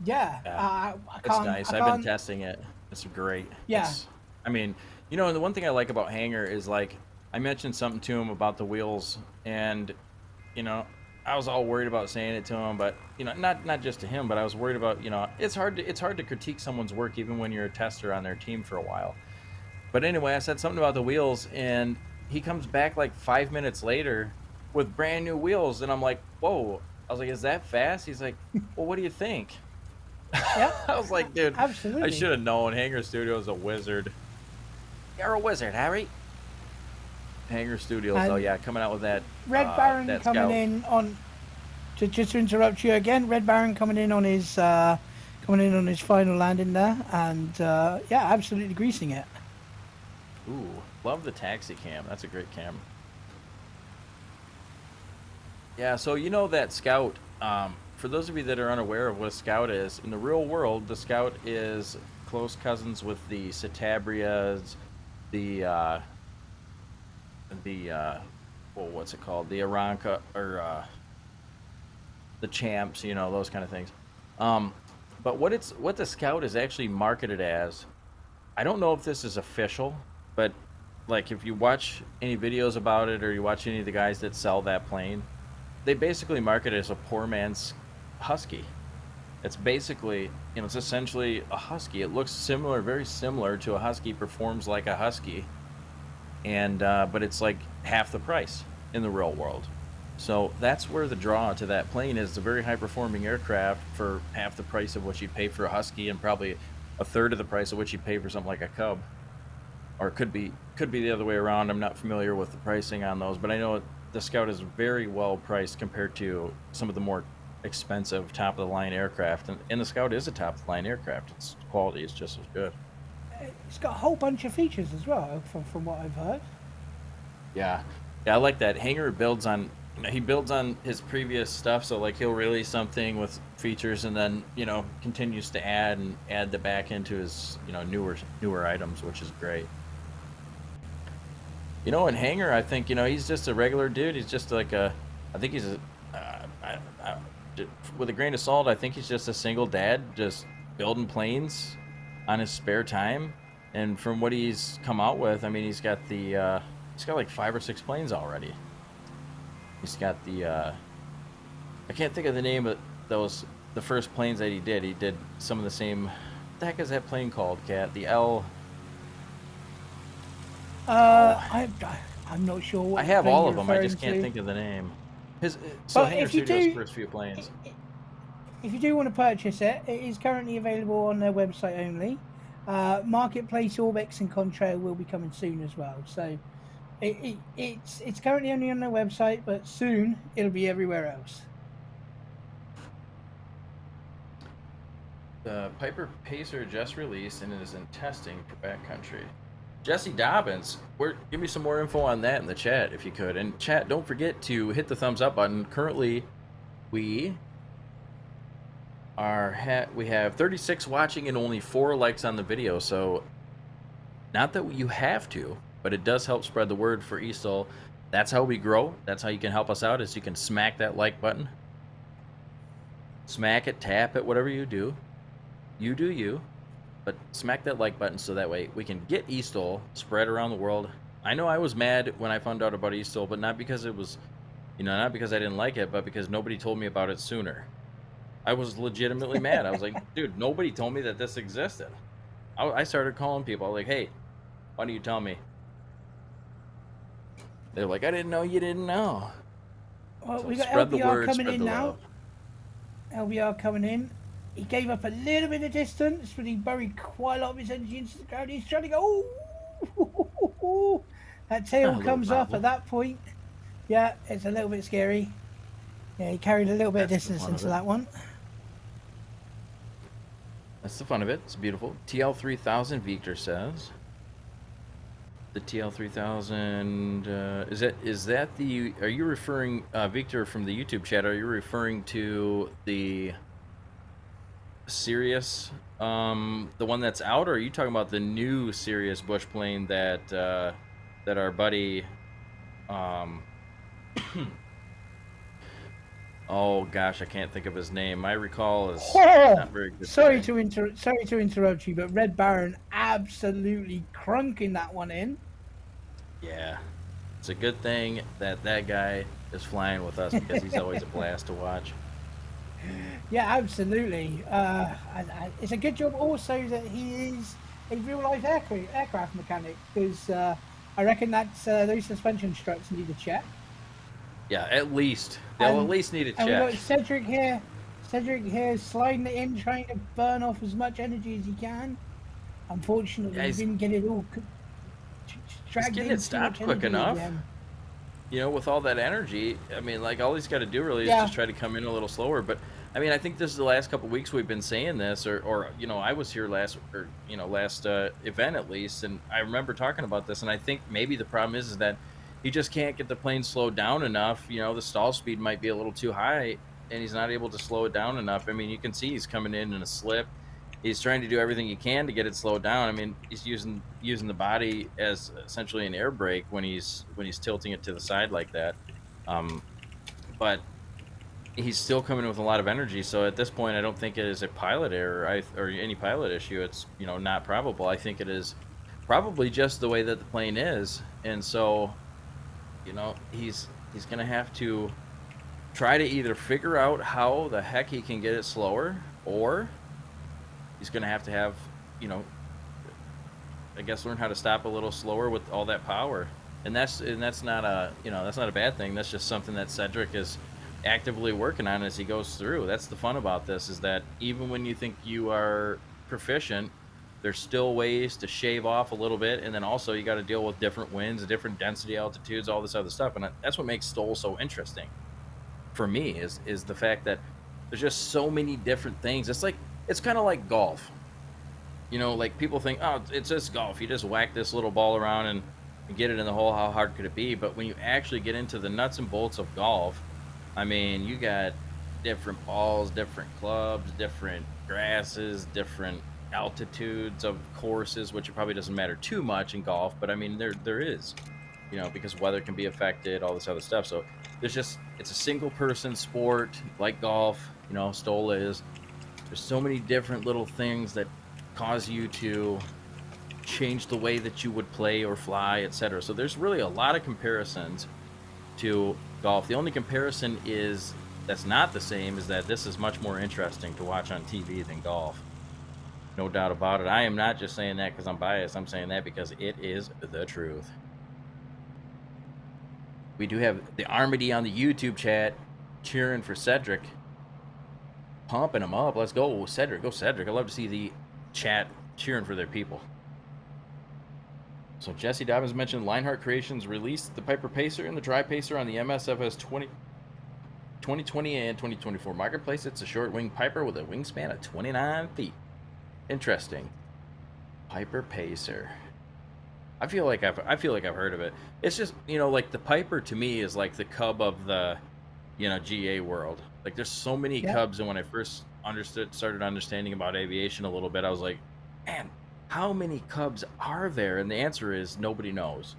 Yeah, it's nice. I've been testing it. It's great. Yeah. I mean, and the one thing I like about Hangar is, like, I mentioned something to him about the wheels, and I was all worried about saying it to him, but not just to him, but I was worried about it's hard to critique someone's work even when you're a tester on their team for a while. But anyway, I said something about the wheels, and he comes back like 5 minutes later with brand new wheels, and I'm like, whoa. I was like, is that fast? He's like, well, what do you think? Yeah. I was like, dude, absolutely. I should have known. Hangar Studio is a wizard. You're a wizard, Harry. Hangar Studios, though, yeah, coming out with that. Red Baron that coming Scout. in on. Just to interrupt you again, Red Baron coming in on his final landing there, and yeah, absolutely greasing it. Ooh, love the taxi cam. That's a great cam. Yeah, so that Scout. For those of you that are unaware of what a Scout is, in the real world, the Scout is close cousins with the Cetabrias, what's it called? The Aranca, or the champs, you know, those kind of things. Um, but what the Scout is actually marketed as, I don't know if this is official, but like if you watch any videos about it or you watch any of the guys that sell that plane, they basically market it as a poor man's Husky. It's basically, you know, it's essentially a Husky. It looks similar, very similar to a Husky, performs like a Husky, and but it's like half the price in the real world. So that's where the draw to that plane is. It's a very high performing aircraft for half the price of what you'd pay for a Husky, and probably a third of the price of what you'd pay for something like a Cub. Or it could be the other way around. I'm not familiar with the pricing on those, but I know the Scout is very well priced compared to some of the more expensive top of the line aircraft, and the Scout is a top of the line aircraft. Its quality is just as good. It's got a whole bunch of features as well, from what I've heard. Yeah, yeah, I like that. Hanger builds on, you know, he builds on his previous stuff, so like he'll release something with features and then, you know, continues to add the back into his, you know, newer items, which is great. You know, in Hanger, I think, you know, he's just a regular dude. He's just like I think he's a, with a grain of salt, I think he's just a single dad, just building planes on his spare time. And from what he's come out with, I mean, he's got like 5 or 6 planes already. He's got I can't think of the name of the first planes that he did. He did some of the same. What the heck is that plane called, Cat? The L. I'm not sure what I have plane all you're of them. I just referring can't to. think of the name. So But Hanger if you Studios' do, first few planes. if you do want to purchase it, it is currently available on their website only. Marketplace, Orbex, and Contrail will be coming soon as well. So it's currently only on their website, but soon it'll be everywhere else. The Piper Pacer just released and is in testing for backcountry. Jesse Dobbins, give me some more info on that in the chat if you could. And chat, don't forget to hit the thumbs up button. Currently, we have 36 watching and only 4 likes on the video. So, not that you have to, but it does help spread the word for eSTOL. That's how we grow. That's how you can help us out. Is you can smack that like button, smack it, tap it, whatever you do. You do you. But smack that like button so that way we can get eSTOL spread around the world. I know I was mad when I found out about eSTOL, but not because it was, you know, not because I didn't like it, but because nobody told me about it sooner. I was legitimately mad. I was like, dude, nobody told me that this existed. I started calling people like, hey, why don't you tell me? They're like, I didn't know you didn't know. Well, So we got spread the LBR word, coming spread in the now. love. LBR coming in. He gave up a little bit of distance, but he buried quite a lot of his energy into the ground. He's trying to go. Ooh, that tail comes up at that point. Yeah, it's a little bit scary. Yeah, he carried a little bit of distance into that one. That's the fun of it. It's beautiful. TL3000, Victor says. The TL3000, is that the, are you referring, Victor from the YouTube chat, are you referring to the Sirius, the one that's out, or are you talking about the new Sirius bush plane that that our buddy, oh gosh, I can't think of his name. My recall is not very good. Sorry to interrupt you, but Red Baron absolutely crunking that one in. Yeah, it's a good thing that that guy is flying with us because he's always a blast to watch. Yeah, absolutely. It's a good job also that he is a real life aircraft mechanic, because I reckon that those suspension struts need a check. Yeah, at least they'll at least need a check. And we got Cedric here. Cedric here sliding it in, trying to burn off as much energy as he can. Unfortunately, he didn't get it all dragged in. It stopped quick enough. You know, with all that energy, I mean, like, all he's got to do really is just try to come in a little slower. But I mean, I think this is the last couple of weeks we've been saying this, or you know, I was here last event at least, and I remember talking about this. And I think maybe the problem is that he just can't get the plane slowed down enough. You know, the stall speed might be a little too high, and he's not able to slow it down enough. I mean, you can see he's coming in a slip. He's trying to do everything he can to get it slowed down. I mean, he's using the body as essentially an air brake when he's tilting it to the side like that. But he's still coming in with a lot of energy. So at this point, I don't think it is a pilot error or any pilot issue. It's not probable. I think it is probably just the way that the plane is, and so he's gonna have to try to either figure out how the heck he can get it slower, or he's gonna have you know I guess learn how to stop a little slower with all that power. And that's not that's not a bad thing. That's just something that Cedric is actively working on as he goes through. That's the fun about this, is that even when you think you are proficient, there's still ways to shave off a little bit, and then also you got to deal with different winds, different density altitudes, all this other stuff, and that's what makes STOL so interesting for me, is the fact that there's just so many different things. It's kind of like golf. Like people think, oh, it's just golf. You just whack this little ball around and get it in the hole. How hard could it be? But when you actually get into the nuts and bolts of golf, I mean, you got different balls, different clubs, different grasses, different altitudes of courses, which it probably doesn't matter too much in golf. But I mean, there is, because weather can be affected, all this other stuff. So it's a single person sport like golf, STOL is. There's so many different little things that cause you to change the way that you would play or fly, etc. So there's really a lot of comparisons to golf. The only comparison that's not the same is that this is much more interesting to watch on TV than golf. No doubt about it. I am not just saying that because I'm biased. I'm saying that because it is the truth. We do have the Armady on the YouTube chat cheering for Cedric, pumping him up. Let's go, Cedric. Go, Cedric. I love to see the chat cheering for their people. So Jesse Dobbins mentioned Lionheart Creations released the Piper Pacer and the Dry Pacer on the MSFS 2020 and 2024 marketplace. It's a short wing Piper with a wingspan of 29 feet. Interesting. Piper Pacer. I feel like I've heard of it. It's just, like the Piper to me is like the Cub of the, GA world. Like there's so many Cubs, and when I first started understanding about aviation a little bit, I was like, man, how many Cubs are there? And the answer is nobody knows.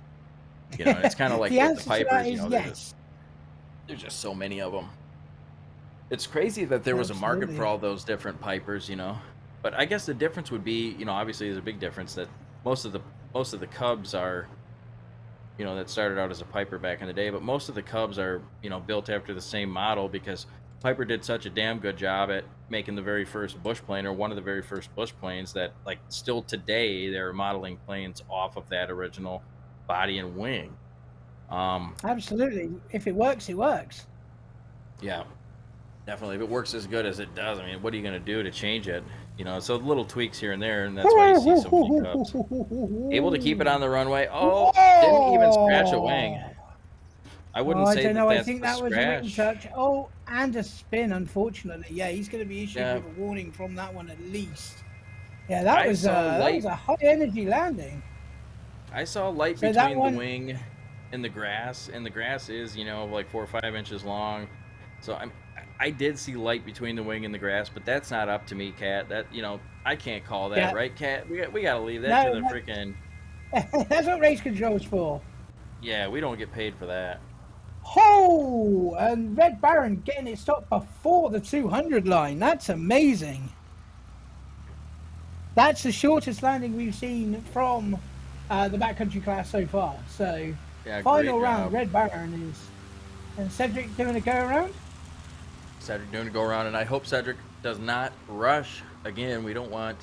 It's kind of like the with the answer Pipers. to that is yes. There's just so many of them. It's crazy that there was a market for all those different Pipers, But I guess the difference would be, obviously there's a big difference that most of the Cubs are, that started out as a Piper back in the day, but most of the Cubs are, built after the same model because Piper did such a damn good job at making the very first bush plane, or one of the very first bush planes, that like still today they're modeling planes off of that original body and wing. Absolutely. If it works, it works. Yeah, definitely. If it works as good as it does, I mean, what are you going to do to change it? So little tweaks here and there, and that's why you see so many Cubs. Able to keep it on the runway. Oh, didn't even scratch a wing. I wouldn't say I don't know. that's I think the that was a written scratch. touch. Oh, and a spin, unfortunately. Yeah, he's going to be issued with a warning from that one at least. Yeah, that was a high energy landing. I saw light between the wing and the grass, and the grass is, like 4 or 5 inches long. So I did see light between the wing and the grass, but that's not up to me, Kat. That I can't call that, right, Kat? We got to leave that to the freaking. That's what race control's for. Yeah, we don't get paid for that. Oh, and Red Baron getting it stopped before the 200 line. That's amazing. That's the shortest landing we've seen from the backcountry class so far. So, yeah, final round, Red Baron is. And Cedric doing a go around? Cedric doing a go around, and I hope Cedric does not rush. Again, we don't want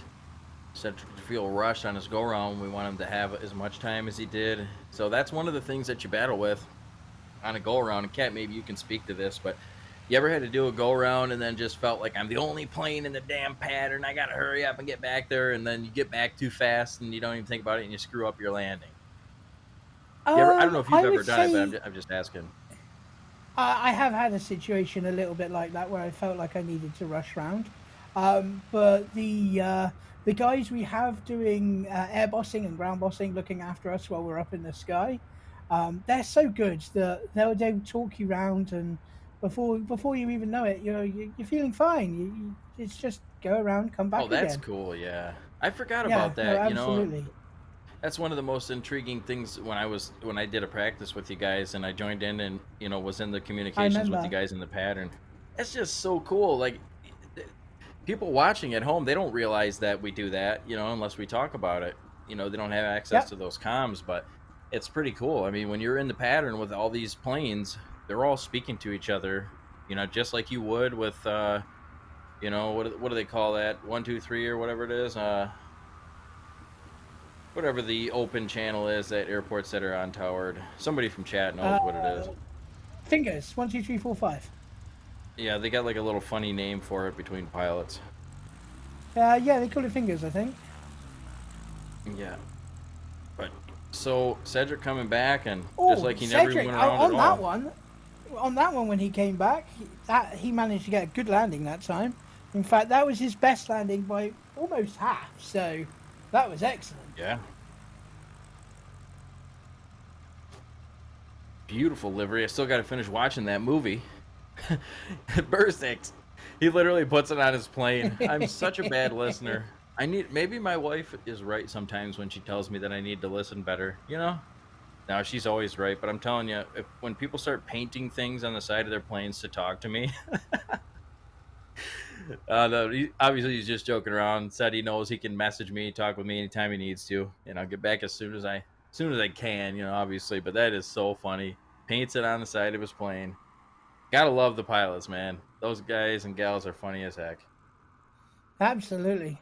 Cedric to feel rushed on his go around. We want him to have as much time as he did. So that's one of the things that you battle with on a go around. And Kat, maybe you can speak to this, but you ever had to do a go around and then just felt like I'm the only plane in the damn pattern, I gotta hurry up and get back there, and then you get back too fast and you don't even think about it and you screw up your landing? I don't know if you've ever done it, but I'm just asking. I have had a situation a little bit like that where I felt like I needed to rush round. But the guys we have doing air bossing and ground bossing, looking after us while we're up in the sky, they're so good that they'll talk you round, and before you even know it, you're feeling fine. It's just go around, come back. Oh, that's again. cool. Yeah, I forgot about that. No, absolutely. That's one of the most intriguing things when I did a practice with you guys and I joined in and was in the communications with you guys in the pattern. That's just so cool. Like people watching at home, they don't realize that we do that, unless we talk about it. They don't have access Yep. to those comms, but it's pretty cool. I mean, when you're in the pattern with all these planes, they're all speaking to each other, just like you would with what do they call that? 1, 2, 3 or whatever it is. Whatever the open channel is at airports that are untowered. Somebody from chat knows what it is. Fingers. 1, 2, 3, 4, 5. Yeah, they got like a little funny name for it between pilots. Yeah, they call it fingers, I think. Yeah. But so Cedric coming back, and just Oh, like he never Cedric, went around on at that all. one, when he came back, he managed to get a good landing that time. In fact, that was his best landing by almost half. So that was excellent. Yeah. Beautiful livery. I still got to finish watching that movie. Burstix. He literally puts it on his plane. I'm such a bad listener. Maybe my wife is right sometimes when she tells me that I need to listen better. Now she's always right, but I'm telling you, when people start painting things on the side of their planes to talk to me, no, obviously he's just joking around. Said he knows he can message me, talk with me anytime he needs to, and I'll get back as soon as I can. Obviously, but that is so funny. Paints it on the side of his plane. Gotta love the pilots, man. Those guys and gals are funny as heck. Absolutely.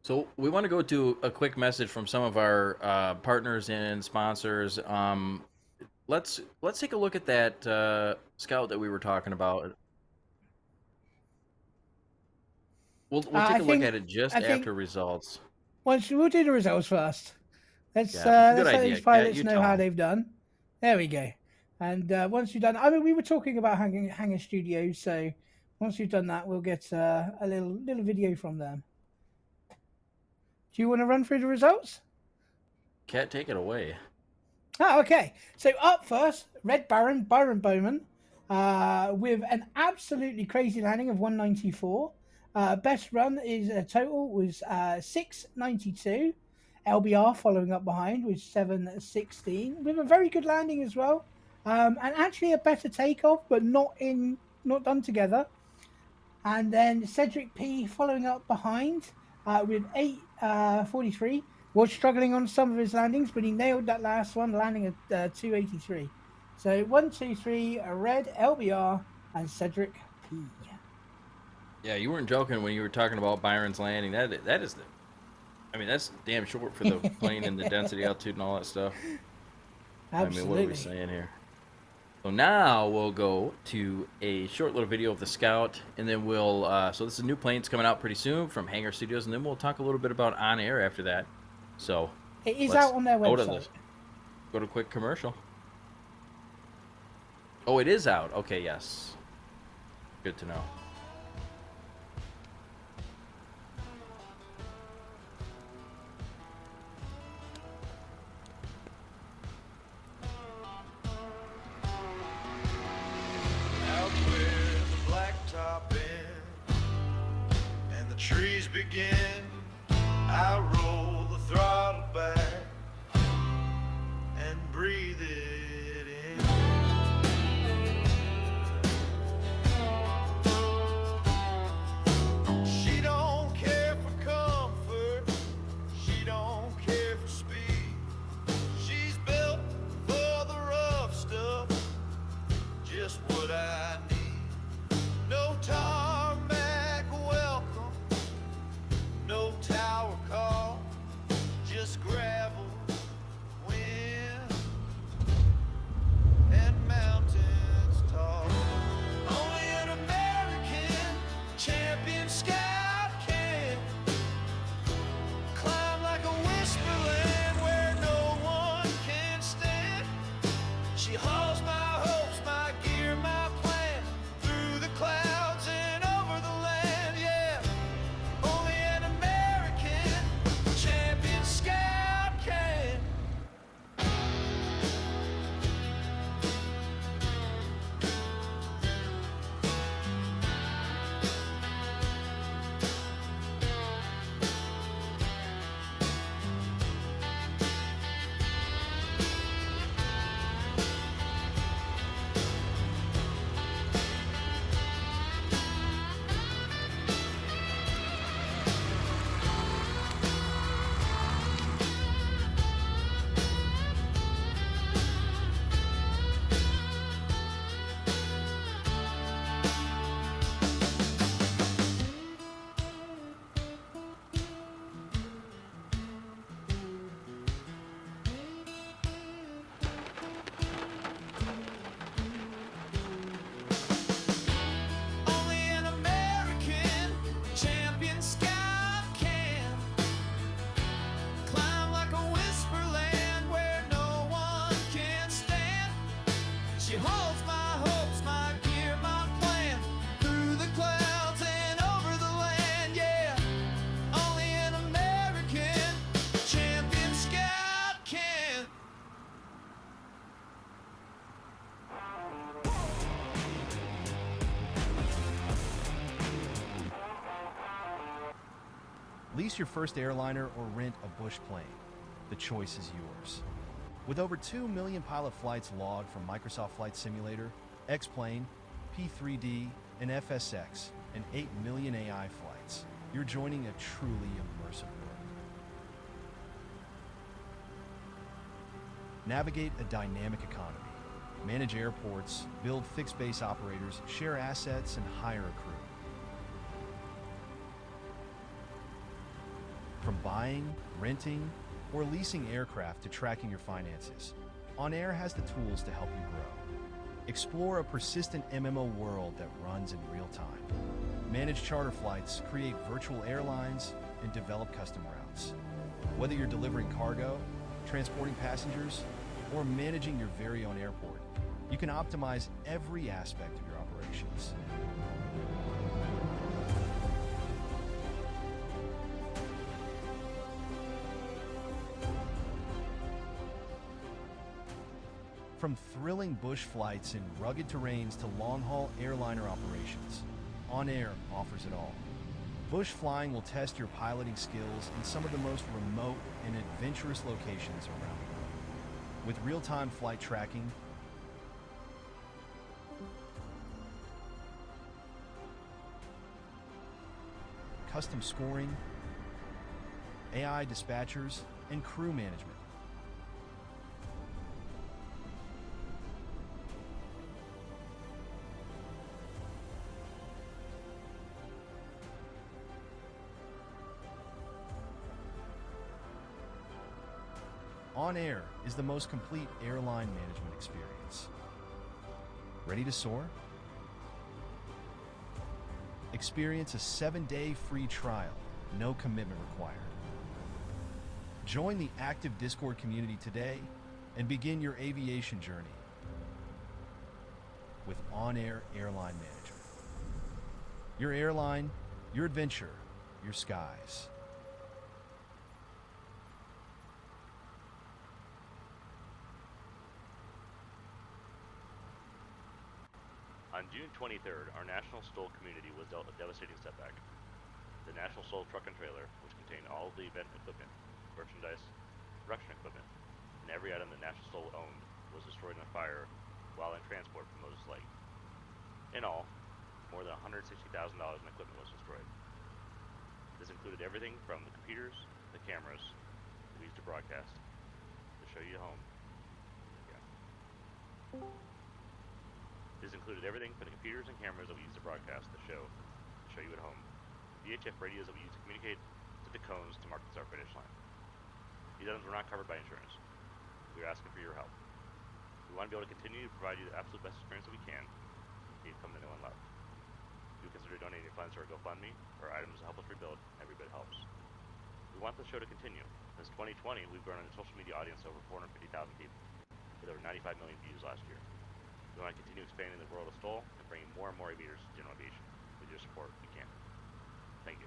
So we want to go to a quick message from some of our partners and sponsors. Let's take a look at that scout that we were talking about. We'll take I a look think at it just I think after results. once we'll do the results first. Let's Yeah, good let's let these idea. Yeah, pilots you know tell how 'em. they've done. There we go. And once you've done, I mean, we were talking about Hangar Studios, so once you've done that, we'll get a little video from them. Do you want to run through the results? Cat, take it away. Oh, okay. So up first, Red Baron, Byron Bowman, with an absolutely crazy landing of 194. Best run is total was 692. LBR following up behind with 716, with a very good landing as well, and actually a better takeoff, but not done together. And then Cedric P following up behind with 843. Was struggling on some of his landings, but he nailed that last one, landing at 283. So 1, 2, 3, a red LBR and Cedric P. Yeah, you weren't joking when you were talking about Byron's landing. That is I mean, that's damn short for the plane and the density, altitude, and all that stuff. I mean, what are we Absolutely. saying here? So now we'll go to a short little video of the Scout, and then we'll, so this is a new plane. It's coming out pretty soon from Hangar Studios, and then we'll talk a little bit about on air after that. So It is let's out on their go to website. this. Go to a quick commercial. Oh, it is out. Okay, yes. Good to know. Out where the blacktop ends and the trees begin, I roll the throttle back and breathe it in. She don't care for comfort, she don't care for speed. She's built for the rough stuff, just what I need. No tarmac welcome, no tower call, just gravel, wind, Lease your first airliner or rent a bush plane. The choice is yours. With over 2 million pilot flights logged from Microsoft Flight Simulator, X-Plane, P3D, and FSX, and 8 million AI flights, you're joining a truly immersive world. Navigate a dynamic economy. Manage airports, build fixed base operators, share assets, and hire a crew. From buying, renting, or leasing aircraft to tracking your finances, On Air has the tools to help you grow. Explore a persistent MMO world that runs in real time. Manage charter flights, create virtual airlines, and develop custom routes. Whether you're delivering cargo, transporting passengers, or managing your very own airport, you can optimize every aspect of your operations. From thrilling bush flights in rugged terrains to long-haul airliner operations, On Air offers it all. Bush flying will test your piloting skills in some of the most remote and adventurous locations around the world. With real-time flight tracking, custom scoring, AI dispatchers, and crew management, On Air is the most complete airline management experience. Ready to soar? Experience a 7-day free trial, no commitment required. Join the active Discord community today and begin your aviation journey with On Air Airline Manager. Your airline, your adventure, your skies. On June 23rd, our National STOL community was dealt a devastating setback. The National STOL truck and trailer, which contained all of the event equipment, merchandise, production equipment, and every item the National STOL owned, was destroyed in a fire while in transport from Moses Lake. In all, more than $160,000 in equipment was destroyed. This included everything from the computers, the cameras, we used to broadcast, to show you home. Yeah. This included everything from the computers and cameras that we use to broadcast the show you at home. VHF radios that we use to communicate, to the cones to mark the start finish line. These items were not covered by insurance. We are asking for your help. We want to be able to continue to provide you the absolute best experience that we can. You come to know and love. If you consider donating your funds to our GoFundMe or items to help us rebuild, every bit helps. We want the show to continue. Since 2020, we've grown a social media audience to over 450,000 people, with over 95 million views last year. We want to continue expanding the world of STOL and bringing more and more aviators to general aviation. With your support, we can. Thank you.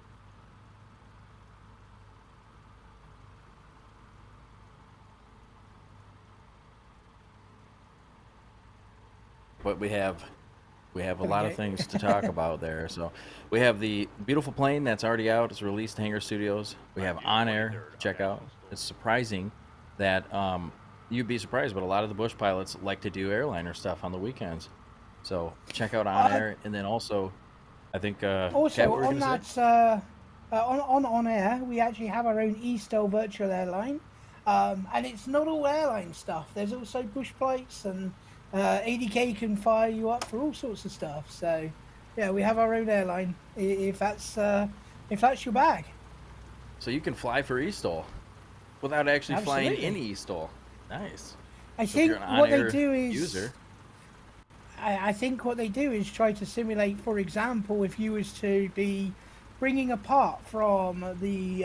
But we have a lot of things to talk about there. So we have the beautiful plane that's already out. It's released Hangar Studios. We have On Air to check out. It's surprising that you'd be surprised, but a lot of the bush pilots like to do airliner stuff on the weekends. So check out On Air, and then also, I think Also, Kat, what were you on gonna that, say? on Air, we actually have our own eSTOL virtual airline, and it's not all airline stuff. There's also bush flights, and ADK can fire you up for all sorts of stuff. So, yeah, we have our own airline if that's your bag. So you can fly for eSTOL without actually flying in Absolutely. eSTOL. Nice. I So if you're think an what they On-Air do is user, I think what they do is try to simulate, for example, if you was to be bringing a part from the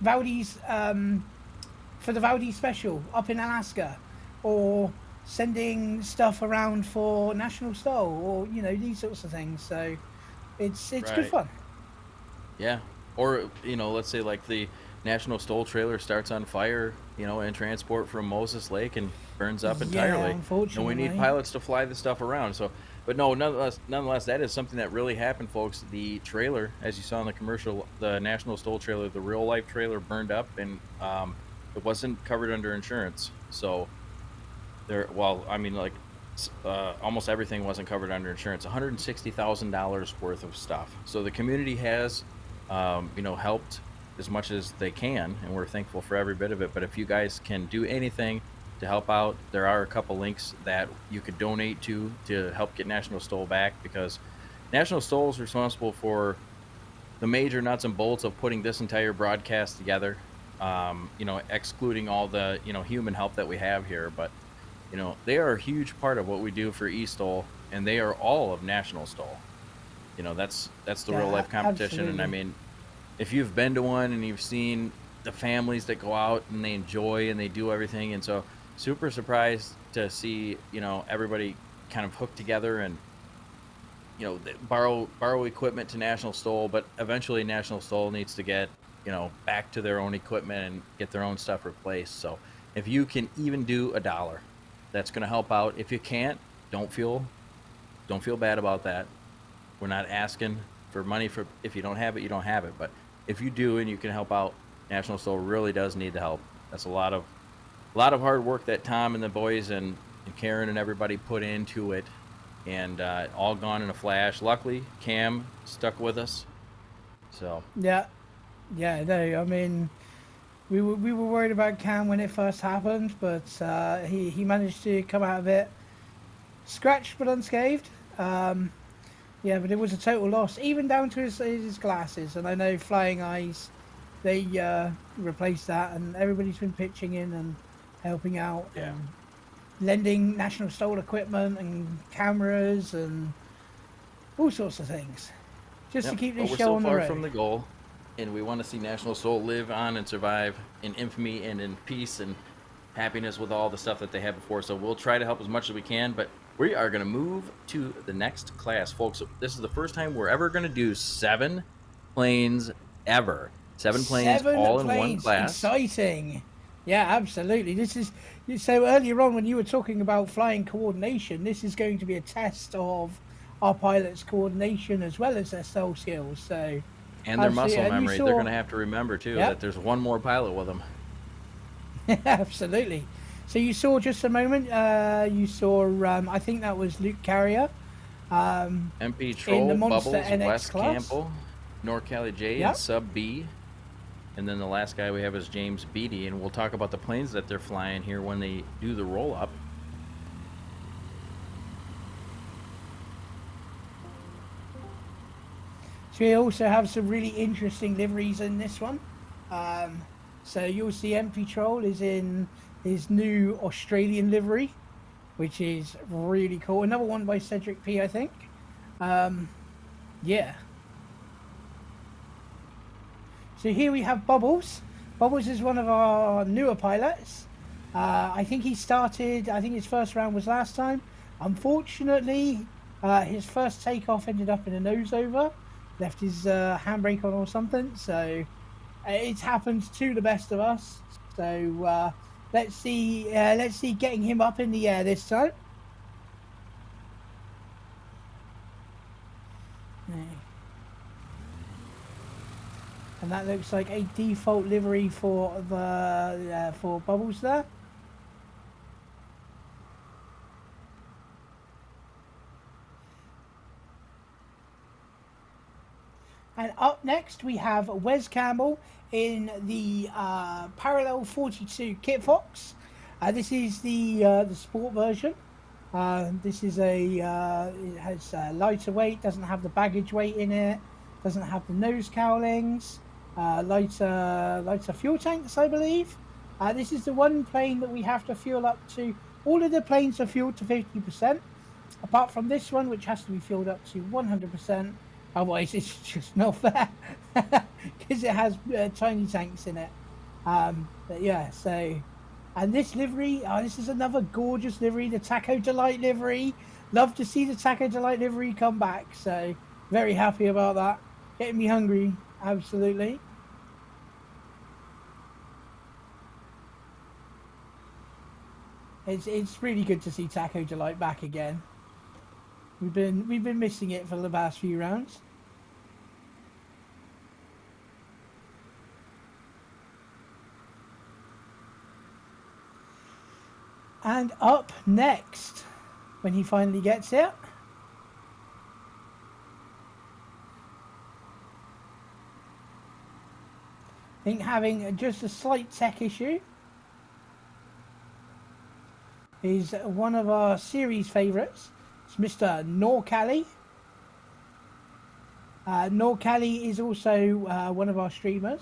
Valdez for the Valdez special up in Alaska, or sending stuff around for National STOL, or these sorts of things. So it's good Right. fun. yeah. Or let's say like the National STOL trailer starts on fire, in transport from Moses Lake and burns up Yeah, entirely. And we need unfortunately. pilots to fly the stuff around. So But no, nonetheless, that is something that really happened, folks. The trailer, as you saw in the commercial, the National STOL trailer, the real life trailer burned up, and it wasn't covered under insurance. So there, well, I mean, like almost everything wasn't covered under insurance. $160,000 worth of stuff. So the community has, helped as much as they can, and we're thankful for every bit of it. But if you guys can do anything to help out, there are a couple links that you could donate to help get National STOL back, because National STOL is responsible for the major nuts and bolts of putting this entire broadcast together. Excluding all the human help that we have here, but they are a huge part of what we do for eSTOL, and they are all of National STOL. That's the real Yeah, life competition, and I absolutely. mean, if you've been to one and you've seen the families that go out and they enjoy and they do everything, and so super surprised to see everybody kind of hooked together and borrow equipment to National STOL, but eventually National STOL needs to get back to their own equipment and get their own stuff replaced. So if you can even do $1, that's going to help out. If you can't, don't feel bad about that. We're not asking for money for, if you don't have it, you don't have it. But if you do and you can help out, National STOL really does need the help. That's a lot of hard work that Tom and the boys and Karen and everybody put into it, and all gone in a flash. Luckily, Cam stuck with us. So Yeah, yeah. No, I mean, we were worried about Cam when it first happened, but he managed to come out of it scratched but unscathed. Yeah, but it was a total loss, even down to his glasses. And I know Flying Eyes, they replaced that, and everybody's been pitching in and helping out yeah, and lending National STOL equipment and cameras and all sorts of things, just to yep. keep But this we're show so on the far from road. the goal, and we want to see National STOL live on and survive in infamy and in peace and happiness with all the stuff that they had before. So we'll try to help as much as we can, but we are going to move to the next class, folks. This is the first time we're ever going to do 7 planes ever. 7 planes 7 all in one planes, class. exciting. Yeah, absolutely. This is so earlier on when you were talking about flying coordination. This is going to be a test of our pilots' coordination as well as their STOL skills. So, And their absolutely, muscle and you memory. They're going saw, to have to remember, too, yeah, that there's one more pilot with them. absolutely. So you saw just a moment. You saw, I think that was Luke Carrier, MP in the Troll, Monster Bubbles, NX Wes class. Campbell, Norcali J, and Yeah. Sub B. And then the last guy we have is James Beatty, and we'll talk about the planes that they're flying here when they do the roll up. So we also have some really interesting liveries in this one. Um, so you'll see MP Troll is in his new Australian livery, which is really cool. Another one by Cedric P, I think. Yeah. So here we have Bubbles. Bubbles is one of our newer pilots. I think he started, I think his first round was last time. Unfortunately, his first takeoff ended up in a nose over, left his handbrake on or something. So it's happened to the best of us. So let's see getting him up in the air this time. And that looks like a default livery for the for Bubbles there. And up next we have Wes Campbell in the Parallel 42 Kit Fox. This is the sport version. This is it has lighter weight, doesn't have the baggage weight in it, doesn't have the nose cowlings, lighter fuel tanks, I believe. This is the one plane that we have to fuel up to. All of the planes are fueled to 50%, apart from this one, which has to be fueled up to 100%. Otherwise, it's just not fair because it has tiny tanks in it. But yeah, so. And this livery, this is another gorgeous livery, the Taco Delight livery. Love to see the Taco Delight livery come back. So very happy about that. Getting me hungry, absolutely. It's really good to see Taco Delight back again. We've been missing it for the past few rounds. And up next, when he finally gets here, I think having just a slight tech issue is one of our series favourites. It's Mr. Norcali. Norcali is also one of our streamers.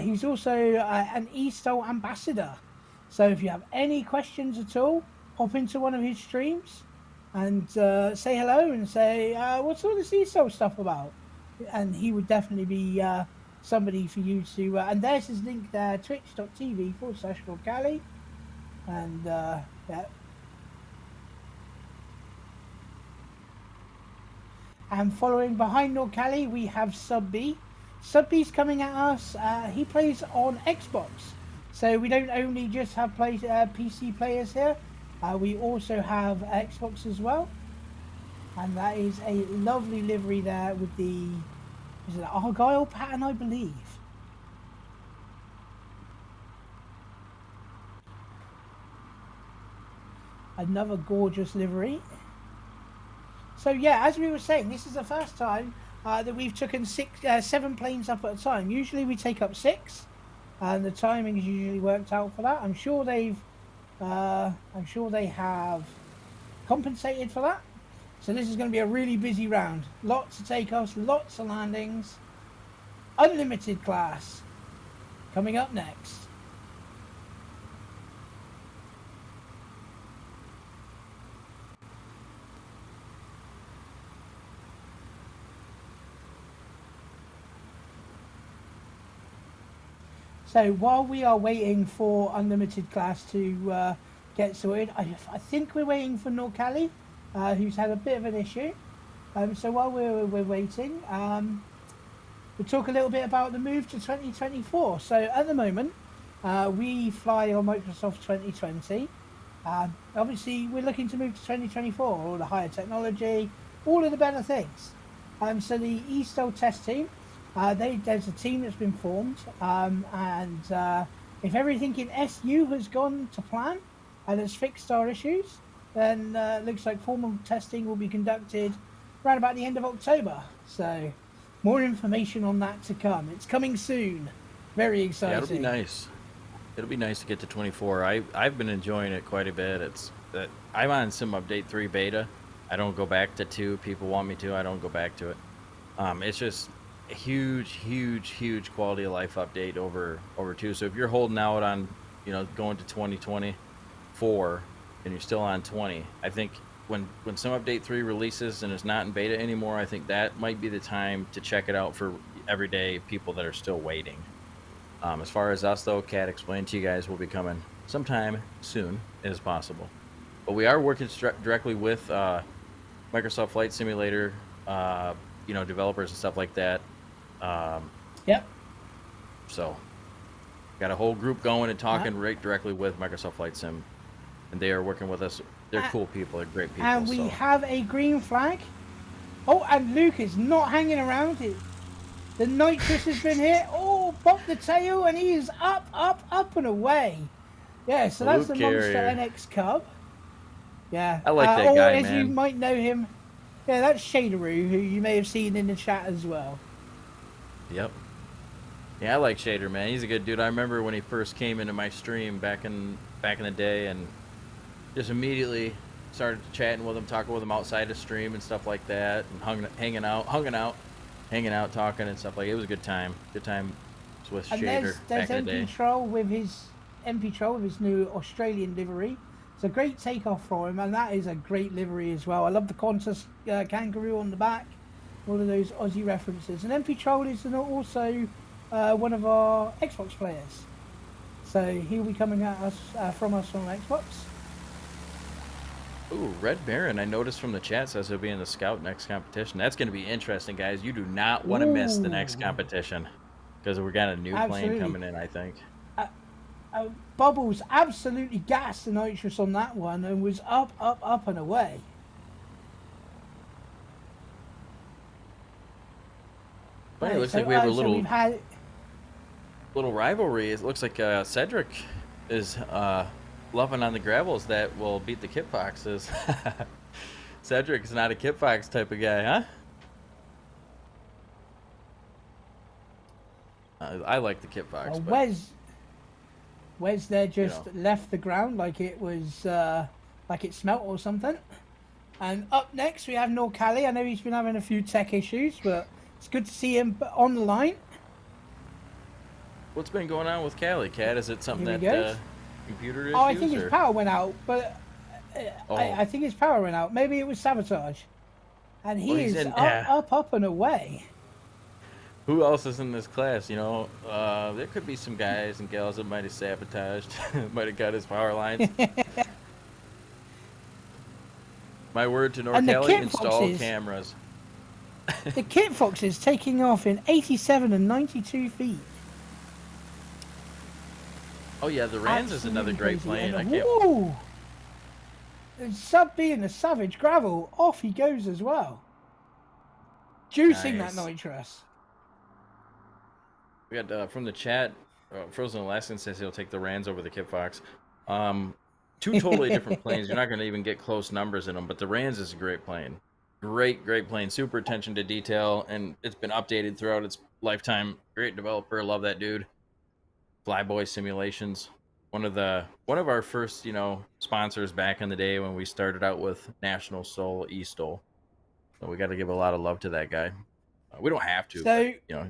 He's also an eSTOL ambassador. So if you have any questions at all, hop into one of his streams and say hello and say, what's all this eSTOL stuff about? And he would definitely be somebody for you to... and there's his link there, twitch.tv/Norcali. And yeah. And following behind Norcali, we have Sub B. Sub B's coming at us. He plays on Xbox. So we don't only just have PC players here, we also have Xbox as well. And that is a lovely livery there with the is it Argyle pattern, I believe. Another gorgeous livery. So yeah, as we were saying, this is the first time that we've taken 7 planes up at a time. Usually we take up 6. And the timing is usually worked out for that. I'm sure they have compensated for that. So this is going to be a really busy round. Lots of takeoffs, lots of landings. Unlimited class coming up next. So while we are waiting for Unlimited class to get sorted, I think we're waiting for Norcali, who's had a bit of an issue. So while we're waiting, we'll talk a little bit about the move to 2024. So at the moment, we fly on Microsoft 2020. Obviously, we're looking to move to 2024, all the higher technology, all of the better things. So the eSTOL test team, there's a team that's been formed, and if everything in SU has gone to plan and has fixed our issues, then looks like formal testing will be conducted around about the end of October. So more information on that to come. It's coming soon. Very exciting. Yeah, it'll be nice. It'll be nice to get to 24. I've been enjoying it quite a bit. I'm on Sim Update 3 beta. I don't go back to 2. People want me to. I don't go back to it. It's just a huge quality of life update over 2. So if you're holding out on, going to 2024 and you're still on 20, I think when Sim Update 3 releases and it's not in beta anymore, I think that might be the time to check it out for everyday people that are still waiting. As far as us though, Kat explained to you guys, will be coming sometime soon as possible. But we are working directly with Microsoft Flight Simulator, developers and stuff like that. Yep. So, got a whole group going and talking right directly with Microsoft Flight Sim, and they are working with us. They're cool people. They're great people. And we have a green flag. Oh, and Luke is not hanging around. The nitrous has been hit. Oh, pop the tail, and he is up and away. Yeah, so that's the Monster NX Cub. Yeah. I like that guy, as man. you might know him. Yeah, that's Shaderoo, who you may have seen in the chat as well. Yep. Yeah, I like Shader, man. He's a good dude. I remember when he first came into my stream back in the day, and just immediately started chatting with him, talking with him outside the stream and stuff like that, and hanging out, talking and stuff like that. It was a good time. Good time with and Shader there's back in the day. MP Troll with his new Australian livery. It's a great takeoff for him, and that is a great livery as well. I love the Qantas kangaroo on the back, all of those Aussie references. And MP Troll is also one of our Xbox players, so he'll be coming at us from Xbox. Ooh, Red Baron, I noticed from the chat says he'll be in the Scout next competition. That's going to be interesting, guys. You do not want to miss the next competition, because we got a new plane coming in, I think. Bubbles absolutely gassed the nitrous on that one and was up and away. Well, it Right, looks so, like we have a so we've had little rivalry. It looks like Cedric is loving on the gravels that will beat the Kit Foxes. Cedric is not a Kit Fox type of guy, huh? I like the Kit Fox, but Wes there you just know. left the ground like it was like it smelt or something. And up next we have Norcali. I know he's been having a few tech issues, but it's good to see him on the line. What's been going on with Callie, Cat? Is it something Here he that goes. computer issues Oh, I think his or? power went out, but Oh, I think his power went out. Maybe it was sabotage. And well, he he's is in. up and away. Who else is in this class? You know, there could be some guys and gals that might have sabotaged, might have cut his power lines. My word to And the NorCali, Kit install Foxes, cameras. the Kit Foxes taking off in 87 and 92 feet. Oh yeah, the Rans is another Absolutely great crazy. plane. I And can't. woo! And Sub being the Savage Gravel, off he goes as well. Juicing Nice. that nitrous. We got from the chat, Frozen Alaskan says he'll take the Rans over the Kit Fox. Two totally different planes. You're not going to even get close numbers in them, but the Rans is a great plane. Great plane. Super attention to detail, and it's been updated throughout its lifetime. Great developer. Love that dude. Flyboy Simulations. One of our first, sponsors back in the day when we started out with National STOL, eSTOL. So we got to give a lot of love to that guy. We don't have to, So, but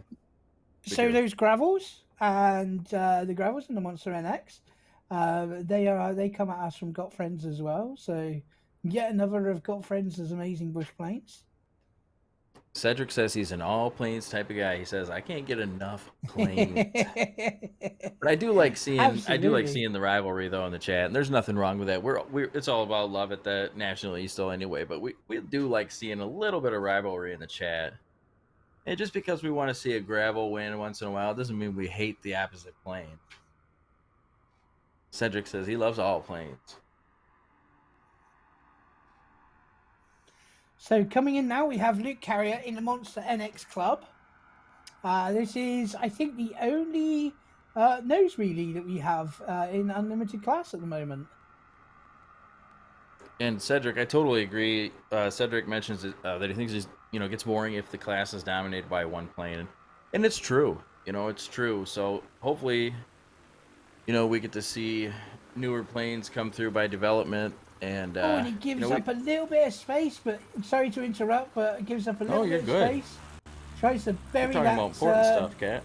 we so do. those gravels and the gravels and the Monster NX, they come at us from Got Friends as well. So yet another of Got Friends' amazing bush planes. Cedric says he's an all planes type of guy. He says I can't get enough planes. But I do like seeing Absolutely. the rivalry though in the chat. And there's nothing wrong with that. We're it's all about love at the National eSTOL anyway, but we do like seeing a little bit of rivalry in the chat. And just because we want to see a gravel win once in a while doesn't mean we hate the opposite plane. Cedric says he loves all planes. So coming in now, we have Luke Carrier in the Monster NX Club. This is, I think, the only nose wheelie that we have in unlimited class at the moment. And Cedric, I totally agree. Cedric mentions that he thinks it gets boring if the class is dominated by one plane, and it's true. It's true. So hopefully, we get to see newer planes come through by development, and And he gives up a little bit of spape, but sorry to interrupt, but it gives up a little you're bit good. of space. Tries to We're bury talking that. about important stuff, Cat.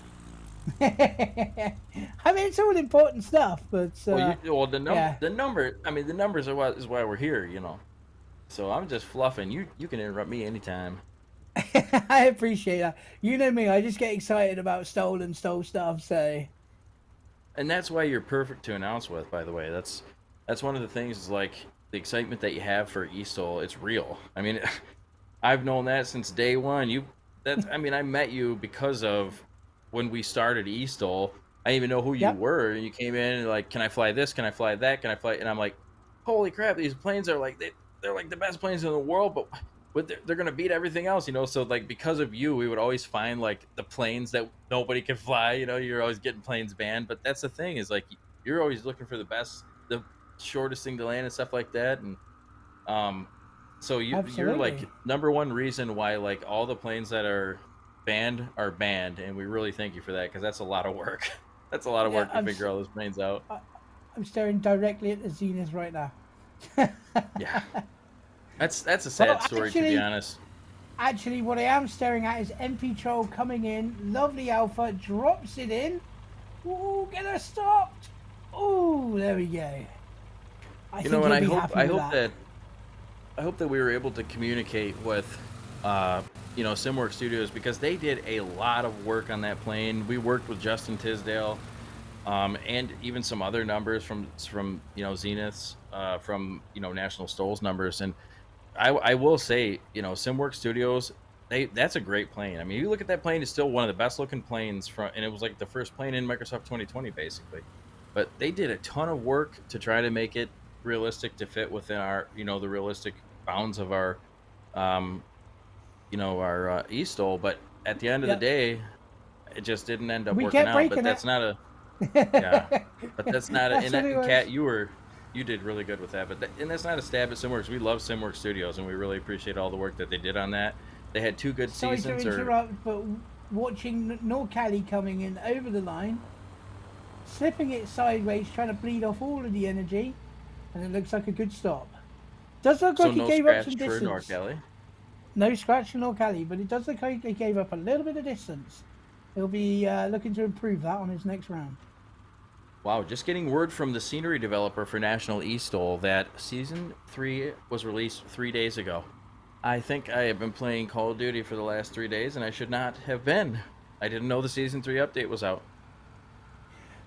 I mean, it's all important stuff, but The yeah. number. I mean, the numbers is why we're here. So I'm just fluffing. You can interrupt me anytime. I appreciate that. You know me, I just get excited about stole stuff, so. And that's why you're perfect to announce with, by the way. That's one of the things is like the excitement that you have for eSTOL. It's real. I mean, I've known that since day one. I met you because of when we started eSTOL. I didn't even know who you Yep. were, and you came in and like, can I fly this? Can I fly that? Can I fly? And I'm like, holy crap! These planes are like they're like the best planes in the world, but they're gonna beat everything else, So like because of you, we would always find like the planes that nobody could fly. You're always getting planes banned, but that's the thing is like you're always looking for the best, the shortest thing to land and stuff like that, and so you're like Absolutely. number one reason why like all the planes that are banned, and we really thank you for that because that's a lot of work. That's a lot of Yeah, work to figure all those planes out. I'm staring directly at the Zenith right now. Yeah, that's a sad story to be honest. Actually, what I am staring at is MP Troll coming in. Lovely Alpha drops it in. Ooh, get her stopped. Ooh, there we go. I think And he'll be happy with that. I hope that we were able to communicate with, SimWorks Studios because they did a lot of work on that plane. We worked with Justin Tisdale, and even some other numbers from Zenith's, from National STOL's numbers. And I will say, SimWorks Studios, that's a great plane. I mean, you look at that plane; it's still one of the best looking planes and it was like the first plane in Microsoft 2020, basically. But they did a ton of work to try to make it realistic to fit within our the realistic bounds of our eSTOL. But at the end of the Yep. day, it just didn't end up We working kept out. But breaking that's it. not a yeah. But that's not a That's what it and Kat, was. you did really good with that. But and that's not a stab at SimWorks. We love SimWorks Studios, and we really appreciate all the work that they did on that. They had 2 good Sorry to seasons, or interrupt, but watching Norcali coming in over the line, slipping it sideways, trying to bleed off all of the energy, and it looks like a good stop. Does look so like he no gave up some scratch for distance. Norcali. No scratch for Norcali, but it does look like he gave up a little bit of distance. He'll be looking to improve that on his next round. Wow, just getting word from the scenery developer for National STOL that Season 3 was released 3 days ago. I think I have been playing Call of Duty for the last 3 days, and I should not have been. I didn't know the Season 3 update was out.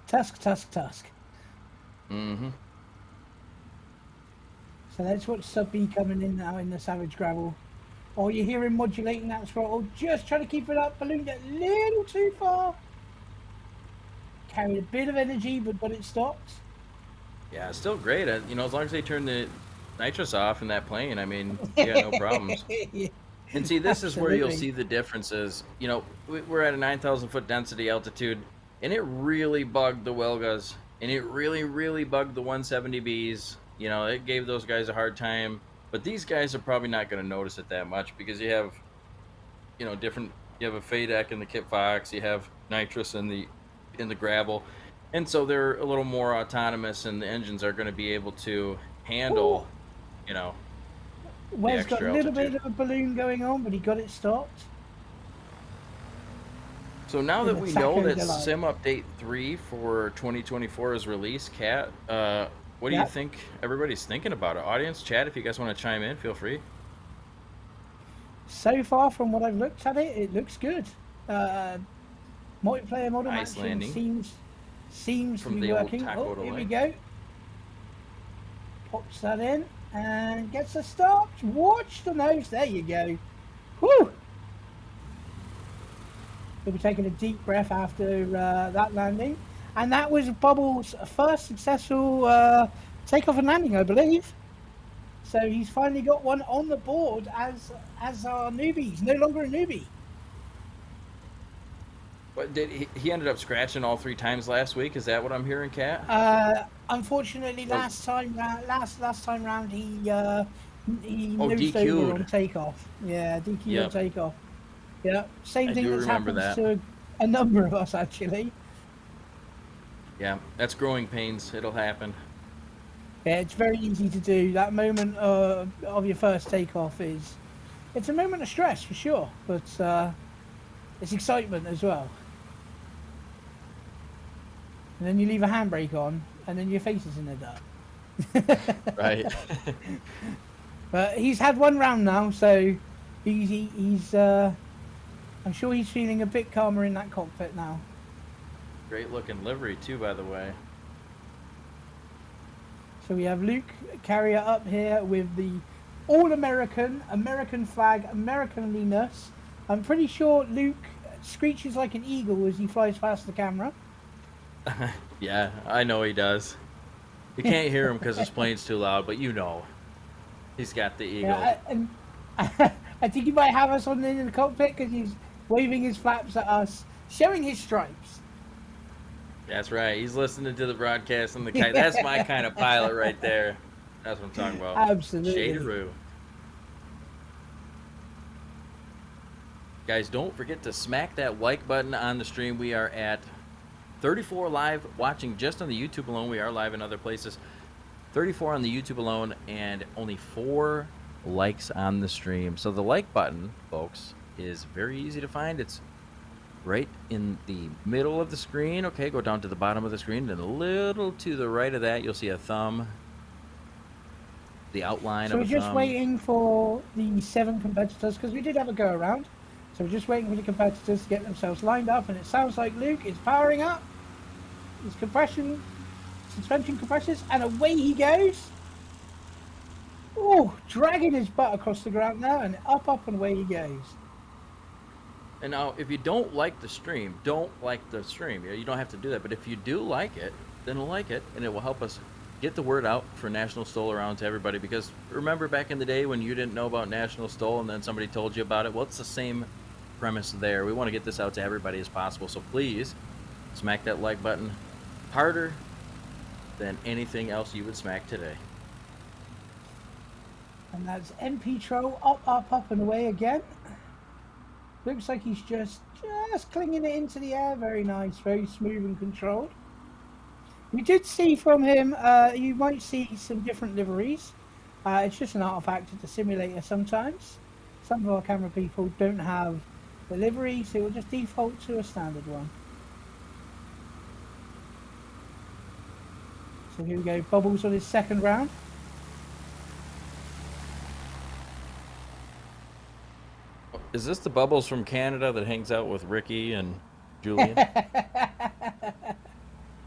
Tusk, tusk, tusk. Mm-hmm. So let's watch Sub B coming in now in the Savage Gravel. Oh, you hear him modulating that throttle, just trying to keep it up. Ballooned it a little too far. Carried a bit of energy, but got it stopped. Yeah, it's still great. You know, as long as they turn the nitrous off in that plane, I mean, you got no problems. And see, this is where you'll Absolutely. see the differences. You know, we're at a 9,000 foot density altitude, and it really bugged the Welgas, and it really, really bugged the 170Bs. You know, it gave those guys a hard time. But these guys are probably not going to notice it that much because you have, you know, different. You have a FADEC in the Kit Fox. You have nitrous in the gravel, and so they're a little more autonomous, and the engines are going to be able to handle, you know, the Wes got a extra little altitude. bit of a balloon going on, but he got it stopped. So now In that the we know Taco that Delight. Sim Update 3 for 2024 is released, Kat, what do you Yep. think everybody's thinking about it? Audience, chat, if you guys want to chime in, feel free. So far, from what I've looked at it, it looks good. Multiplayer model Nice matching landing. seems to From be the old working. Taco Oh, here we Delight. go. Pops that in and gets a stop. Watch the nose. There you go. Whew. He'll be taking a deep breath after that landing. And that was Bubble's first successful takeoff and landing, I believe. So he's finally got one on the board as our newbie. He's no longer a newbie. But did he ended up scratching all 3 times last week? Is that what I'm hearing, Kat? Unfortunately, last time round he Oh, nosed over on DQ'd. takeoff. Yeah, DQ'd on Yep, takeoff. Yeah, same I thing do that's remember happened that. to a number of us actually. Yeah, that's growing pains. It'll happen. Yeah, it's very easy to do. That moment of your first takeoff it's a moment of stress for sure, but it's excitement as well. And then you leave a handbrake on, and then your face is in the dirt. Right. But he's had one round now, so he's I'm sure he's feeling a bit calmer in that cockpit now. Great looking livery, too, by the way. So we have Luke Carrier up here with the American flag, Americanliness. I'm pretty sure Luke screeches like an eagle as he flies past the camera. Yeah, I know he does. You can't hear him because his plane's too loud, but you know. He's got the eagle. Yeah, and I think he might have us on in the cockpit because he's waving his flaps at us, showing his stripes. That's right. He's listening to the broadcast on the kite. That's my kind of pilot right there. That's what I'm talking about. Absolutely. Shaderoo. Guys, don't forget to smack that like button on the stream. We are at 34 live watching just on the YouTube alone. We are live in other places. 34 on the YouTube alone and only 4 likes on the stream. So the like button, folks, is very easy to find. It's right in the middle of the screen. Okay, go down to the bottom of the screen, and a little to the right of that, you'll see a thumb. The outline So of we're a just thumb. waiting for the 7 competitors because we did have a go around. So we're just waiting for the competitors to get themselves lined up, and it sounds like Luke is powering up his suspension compressors, and away he goes. Oh, dragging his butt across the ground now, and up and away he goes. And now, if you don't like the stream, don't like the stream. You don't have to do that. But if you do like it, then like it, and it will help us get the word out for National STOL around to everybody. Because remember back in the day when you didn't know about National STOL and then somebody told you about it? Well, it's the same premise there. We want to get this out to everybody as possible. So please smack that like button harder than anything else you would smack today. And that's MP Troll up and away again. Looks like he's just clinging it into the air. Very nice, very smooth and controlled. You did see from him, you might see some different liveries. It's just an artifact of the simulator sometimes. Some of our camera people don't have the livery, so it will just default to a standard one. So here we go, Bubbles on his second round. Is this the Bubbles from Canada that hangs out with Ricky and Julian?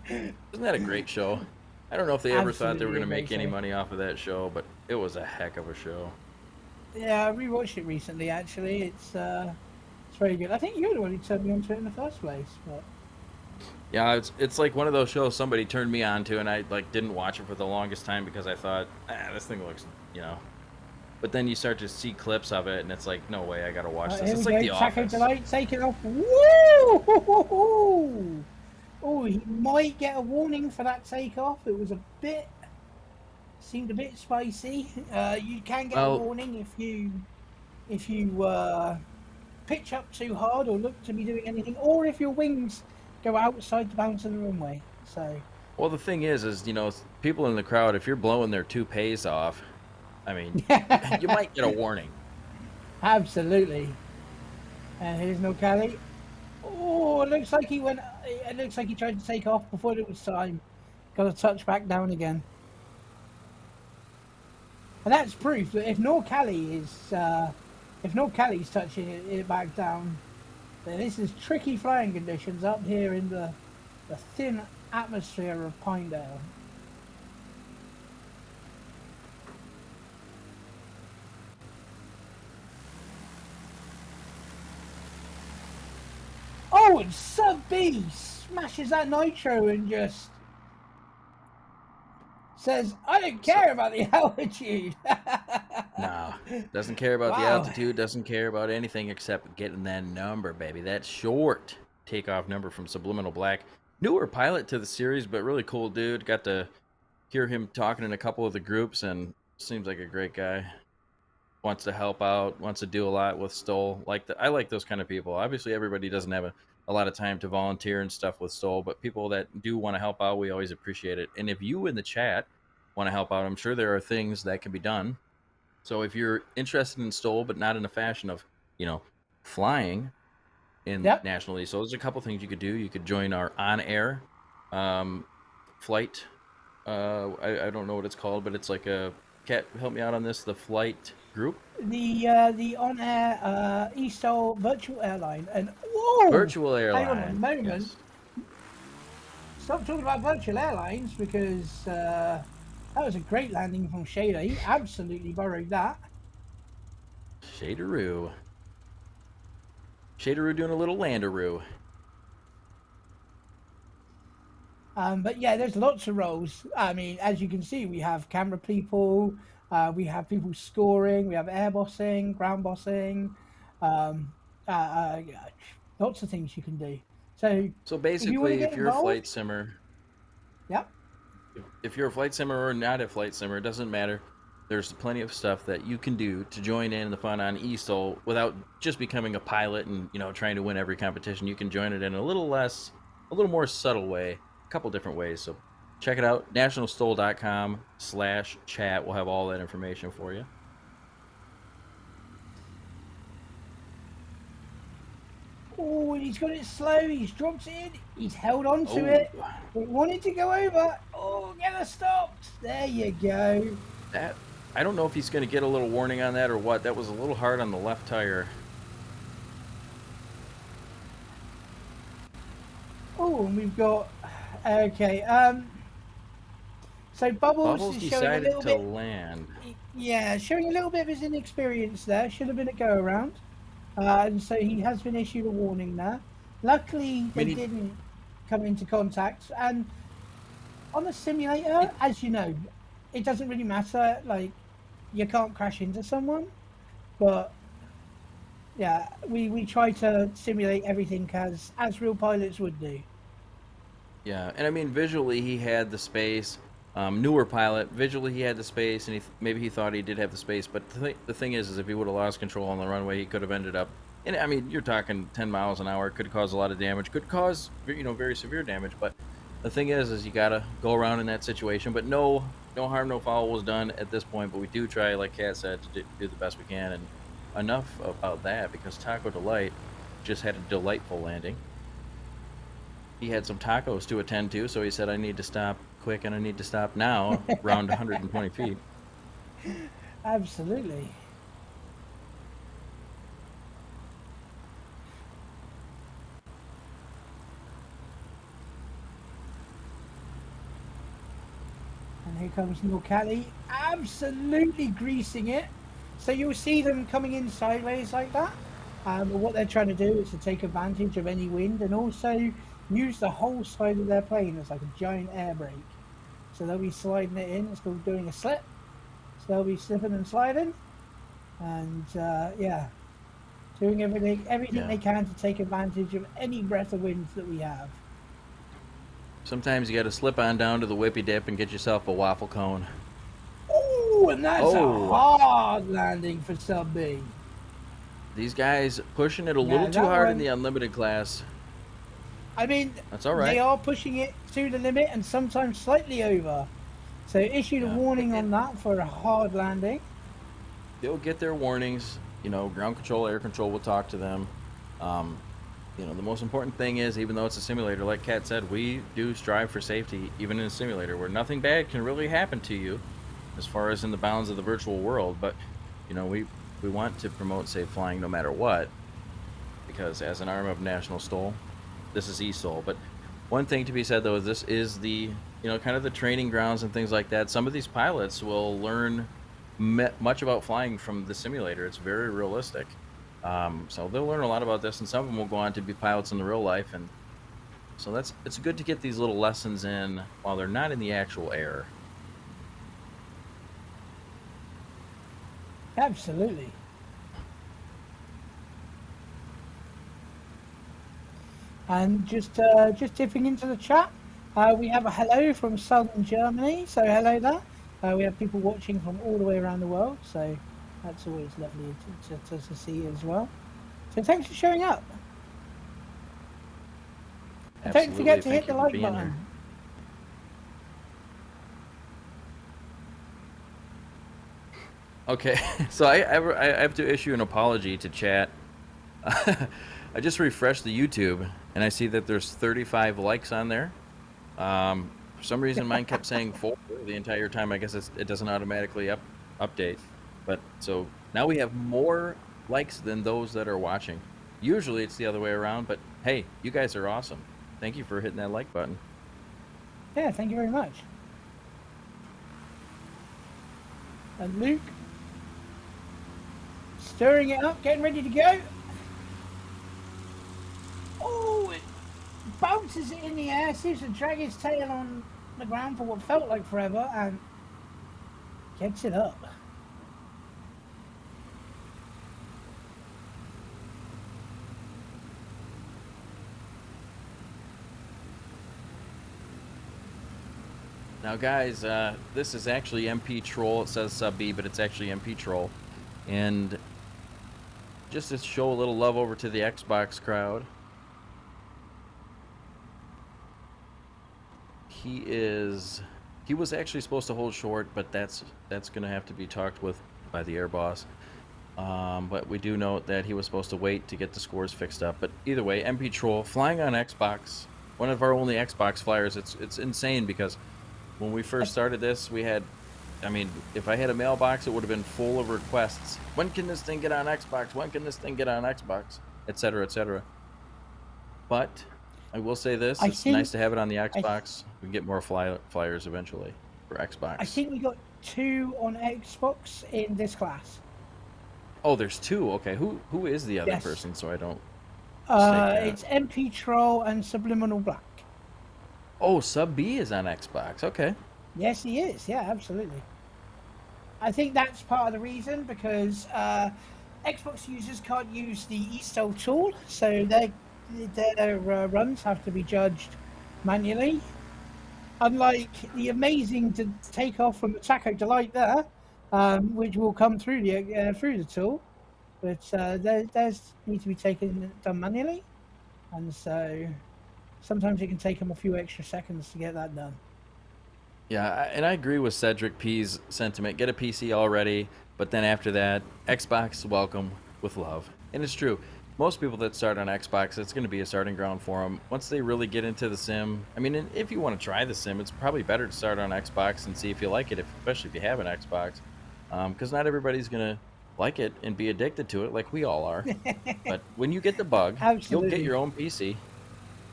Isn't that a great show? I don't know if they ever thought they were going to make any money off of that show, but it was a heck of a show. Yeah, I rewatched it recently. Actually, it's very good. I think you're the one who turned me onto it in the first place. But yeah, it's like one of those shows somebody turned me on to, and I like didn't watch it for the longest time because I thought, this thing looks, But then you start to see clips of it, and it's like, no way, I gotta watch this. It's like The Office. Delight, take it off. Woo! Oh, he might get a warning for that takeoff. It was seemed a bit spicy. You can get a warning if you pitch up too hard or look to be doing anything, or if your wings go outside the bounds of the runway. So. Well, the thing is, people in the crowd, if you're blowing their toupees off, I mean, you might get a warning. Absolutely. And here's no Cali. Oh, it looks like he went. It looks like he tried to take off before it was time. Got to touch back down again. And that's proof that if Norcali's touching it back down, then this is tricky flying conditions up here in the thin atmosphere of Pinedale. Oh, and Sub B smashes that nitro and just says, I don't care about the altitude. No, doesn't care about the altitude, doesn't care about anything except getting that number, baby. That short takeoff number from Subliminal Black. Newer pilot to the series, but really cool dude. Got to hear him talking in a couple of the groups, and seems like a great guy. Wants to help out, wants to do a lot with STOL. I like those kind of people. Obviously, everybody doesn't have a lot of time to volunteer and stuff with STOL, but people that do want to help out, we always appreciate it. And if you in the chat want to help out, I'm sure there are things that can be done. So if you're interested in STOL, but not in a fashion of, flying in National STOL, there's a couple things you could do. You could join our on-air flight. I don't know what it's called, but it's like a... Kat, help me out on this. The flight group. The on-air eSTOL virtual airline, and whoa! Virtual airline. Hang on a moment. Yes. Stop talking about virtual airlines because that was a great landing from Shader. He absolutely borrowed that. Shaderoo doing a little landaroo. But yeah, there's lots of roles. I mean, as you can see, we have camera people, we have people scoring, we have air bossing, ground bossing, lots of things you can do. So basically, if you're a flight simmer, yep. If you're a flight simmer or not a flight simmer, it doesn't matter. There's plenty of stuff that you can do to join in the fun on eSTOL without just becoming a pilot and trying to win every competition. You can join it in a little more subtle way. Couple different ways, so check it out. nationalstol.com/chat. We'll have all that information for you. Oh, and he's got it slow. He's dropped it in. He's held on to it. It wanted to go over. Oh, get it stopped. There you go. That I don't know if he's going to get a little warning on that or what. That was a little hard on the left tire. Oh, and we've got. Okay, so Bubbles is showing a little bit. Land. Yeah, showing a little bit of his inexperience there. Should have been a go around, and so he has been issued a warning there. Luckily, they didn't come into contact. And on the simulator, as you know, it doesn't really matter. Like, you can't crash into someone, but Yeah, we try to simulate everything as real pilots would do. Yeah, and I mean visually he had the space. Newer pilot, visually he had the space, and maybe he thought he did have the space. But the thing is if he would have lost control on the runway, he could have ended up. And I mean, you're talking 10 miles an hour. Could cause a lot of damage. Could cause very severe damage. But the thing is you gotta go around in that situation. But no harm, no foul was done at this point. But we do try, like Kat said, to do the best we can. And enough about that, because Taco Delight just had a delightful landing. He had some tacos to attend to, so he said, I need to stop quick and I need to stop now, around 120 feet. Absolutely. And here comes Norcali, absolutely greasing it. So you'll see them coming in sideways like that. But what they're trying to do is to take advantage of any wind and also use the whole side of their plane as like a giant air brake. So they'll be sliding it in. It's called doing a slip. So they'll be slipping and sliding, and yeah, doing everything Yeah. they can to take advantage of any breath of wind that we have. Sometimes you got to slip on down to the whippy dip and get yourself a waffle cone. Oh, and that's a Oh, hard landing for Sub B. these guys pushing it a Yeah, little too that hard in one- the unlimited class. I mean, That's all right. they are pushing it to the limit and sometimes slightly over. So issued a Yeah. warning on that for a hard landing. They'll get their warnings. Ground control, air control will talk to them. The most important thing is, even though it's a simulator, like Kat said, we do strive for safety, even in a simulator where nothing bad can really happen to you as far as in the bounds of the virtual world. But, we want to promote safe flying no matter what, because as an arm of National STOL, this is eSTOL. But one thing to be said, though, is this is the, kind of the training grounds and things like that. Some of these pilots will learn much about flying from the simulator. It's very realistic. So they'll learn a lot about this, and some of them will go on to be pilots in the real life. And so it's good to get these little lessons in while they're not in the actual air. Absolutely. And just dipping into the chat, we have a hello from southern Germany. So hello there. We have people watching from all the way around the world. So that's always lovely to see as well. So thanks for showing up. And don't forget to Absolutely. hit the Thank you for like being button. here. Okay, so I have to issue an apology to chat. I just refreshed the YouTube, and I see that there's 35 likes on there. For some reason, mine kept saying 4 the entire time. I guess it doesn't automatically update. But so now we have more likes than those that are watching. Usually it's the other way around, but hey, you guys are awesome. Thank you for hitting that like button. Yeah, thank you very much. And Luke, stirring it up, getting ready to go. Oh, it bounces it in the air, seems to drag his tail on the ground for what felt like forever, and gets it up. Now, guys, this is actually MP Troll. It says Sub B, but it's actually MP Troll. And just to show a little love over to the Xbox crowd, he was actually supposed to hold short, but that's going to have to be talked with by the air boss. But we do note that he was supposed to wait to get the scores fixed up. But either way, MP Troll flying on Xbox, one of our only Xbox flyers. It's insane because when we first started this, we had, I mean, if I had a mailbox, it would have been full of requests. When can this thing get on Xbox? When can this thing get on Xbox? Etc. Etc. But I will say this: it's nice to have it on the Xbox. We can get more flyers eventually for Xbox. I think we got 2 on Xbox in this class. Oh, there's 2. Okay, who is the other Yes. person? So I don't. It's MP Troll and Subliminal Black. Oh, Sub B is on Xbox. Okay. Yes, he is. Yeah, absolutely. I think that's part of the reason because Xbox users can't use the eSTOL tool, so their runs have to be judged manually. Unlike the amazing takeoff from the Taco Delight there, which will come through the tool, but theirs need to be done manually, and so sometimes it can take them a few extra seconds to get that done. Yeah, and I agree with Cedric P's sentiment. Get a PC already, but then after that, Xbox welcome with love. And it's true. Most people that start on Xbox, it's going to be a starting ground for them. Once they really get into the sim, I mean, if you want to try the sim, it's probably better to start on Xbox and see if you like it, especially if you have an Xbox, because not everybody's going to like it and be addicted to it like we all are. But when you get the bug, you'll get Absolutely. your own PC.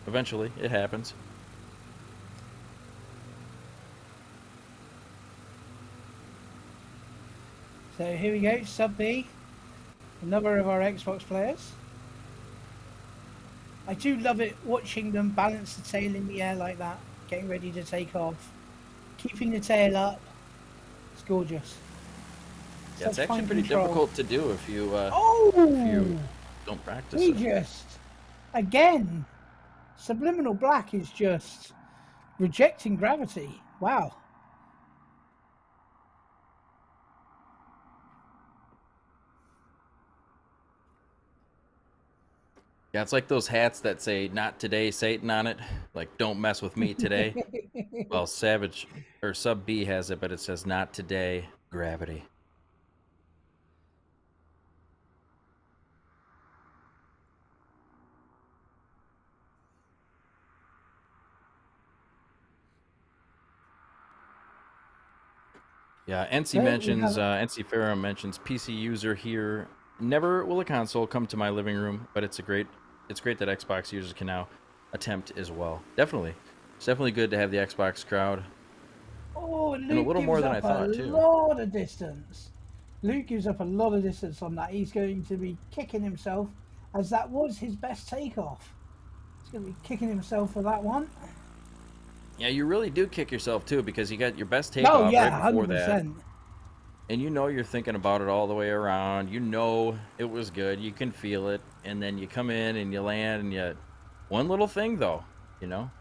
Eventually, it happens. So here we go, Sub B, another of our Xbox players. I do love it watching them balance the tail in the air like that, getting ready to take off, keeping the tail up. It's gorgeous. Yeah, it's Such actually fine pretty control. difficult to do if you Oh, don't practice we it. just again, subliminal black is just rejecting gravity. Wow. Yeah, it's like those hats that say "Not today, Satan" on it. Like, don't mess with me today. Well, Savage or Sub B has it, but it says "Not today, gravity." Yeah, NC So we mentions, have NC Ferrum mentions PC user here. Never will a console come to my living room, but it's great that Xbox users can now attempt as well. Definitely, it's definitely good to have the Xbox crowd, and a Luke little gives more than I up a thought too. lot of distance. Luke gives up a lot of distance on that. He's going to be kicking himself, as that was his best takeoff. He's going to be kicking himself for that one. Yeah, you really do kick yourself too, because you got your best Oh takeoff right yeah, before that, 100%. and you know you're thinking about it all the way around. You know it was good. You can feel it, and then you come in and you land, and you one little thing though,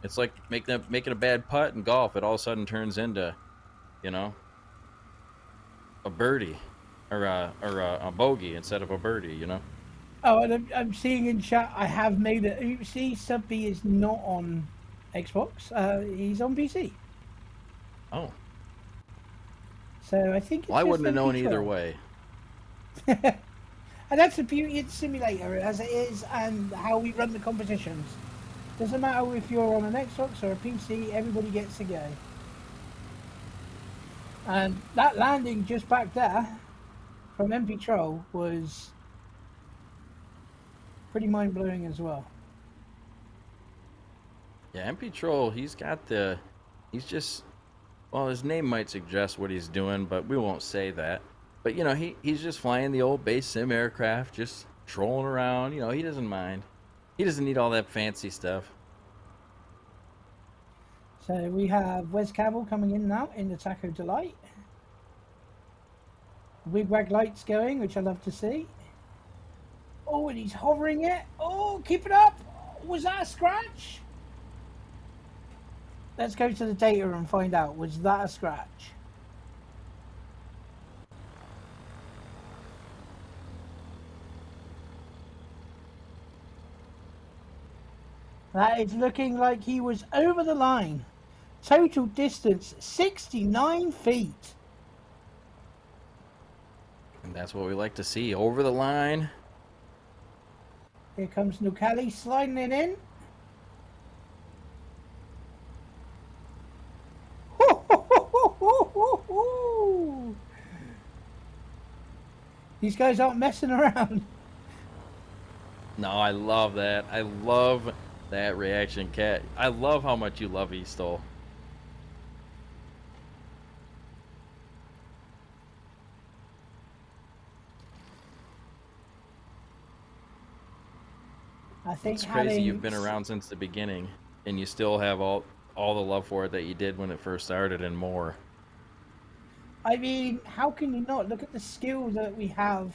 it's like making a bad putt in golf. It all of a sudden turns into, you know, a birdie or a bogey instead of a birdie. Oh, and I'm seeing in chat I have made it. You see, Sub B is not on Xbox. He's on PC. Oh, So I think well, it's I just wouldn't have known MP either Troll. way. And that's the beauty of the simulator as it is, and how we run the competitions. Doesn't matter if you're on an Xbox or a PC, everybody gets to go. And that landing just back there from MP Troll was pretty mind blowing as well. Yeah, MP Troll, he's just, well, his name might suggest what he's doing, but we won't say that. But he's just flying the old base sim aircraft, just trolling around. He doesn't mind. He doesn't need all that fancy stuff. So we have Wes Cavill coming in now in the Taco Delight. Wigwag lights going, which I love to see. Oh, and he's hovering it. Oh, keep it up. Was that a scratch? Let's go to the data and find out. Was that a scratch? That is looking like he was over the line. Total distance 69 feet. And that's what we like to see. Over the line. Here comes Nukali sliding it in. These guys aren't messing around. No, I love that. I love that reaction, Cat. I love how much you love eSTOL. I think It's crazy you've been around since the beginning, and you still have all the love for it that you did when it first started and more. I mean, how can you not? Look at the skill that we have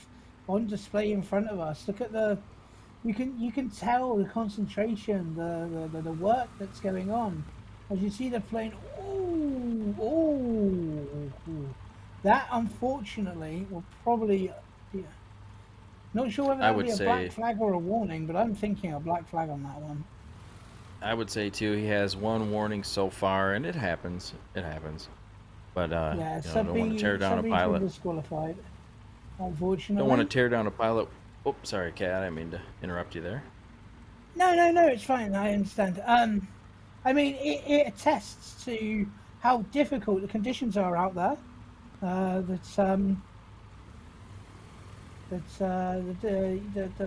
on display in front of us. Look at you can tell the concentration, the work that's going on. As you see the plane, that unfortunately will probably, yeah, not sure whether I that'll would be a say, black flag or a warning, but I'm thinking a black flag on that one. I would say too, he has one warning so far, and it happens. It happens. But Yeah, don't want to tear down a Subby's been pilot. disqualified, unfortunately. Don't want to tear down a pilot. Oh, sorry, Kat. I didn't mean to interrupt you there. No, it's fine. I understand. I mean, it attests to how difficult the conditions are out there. The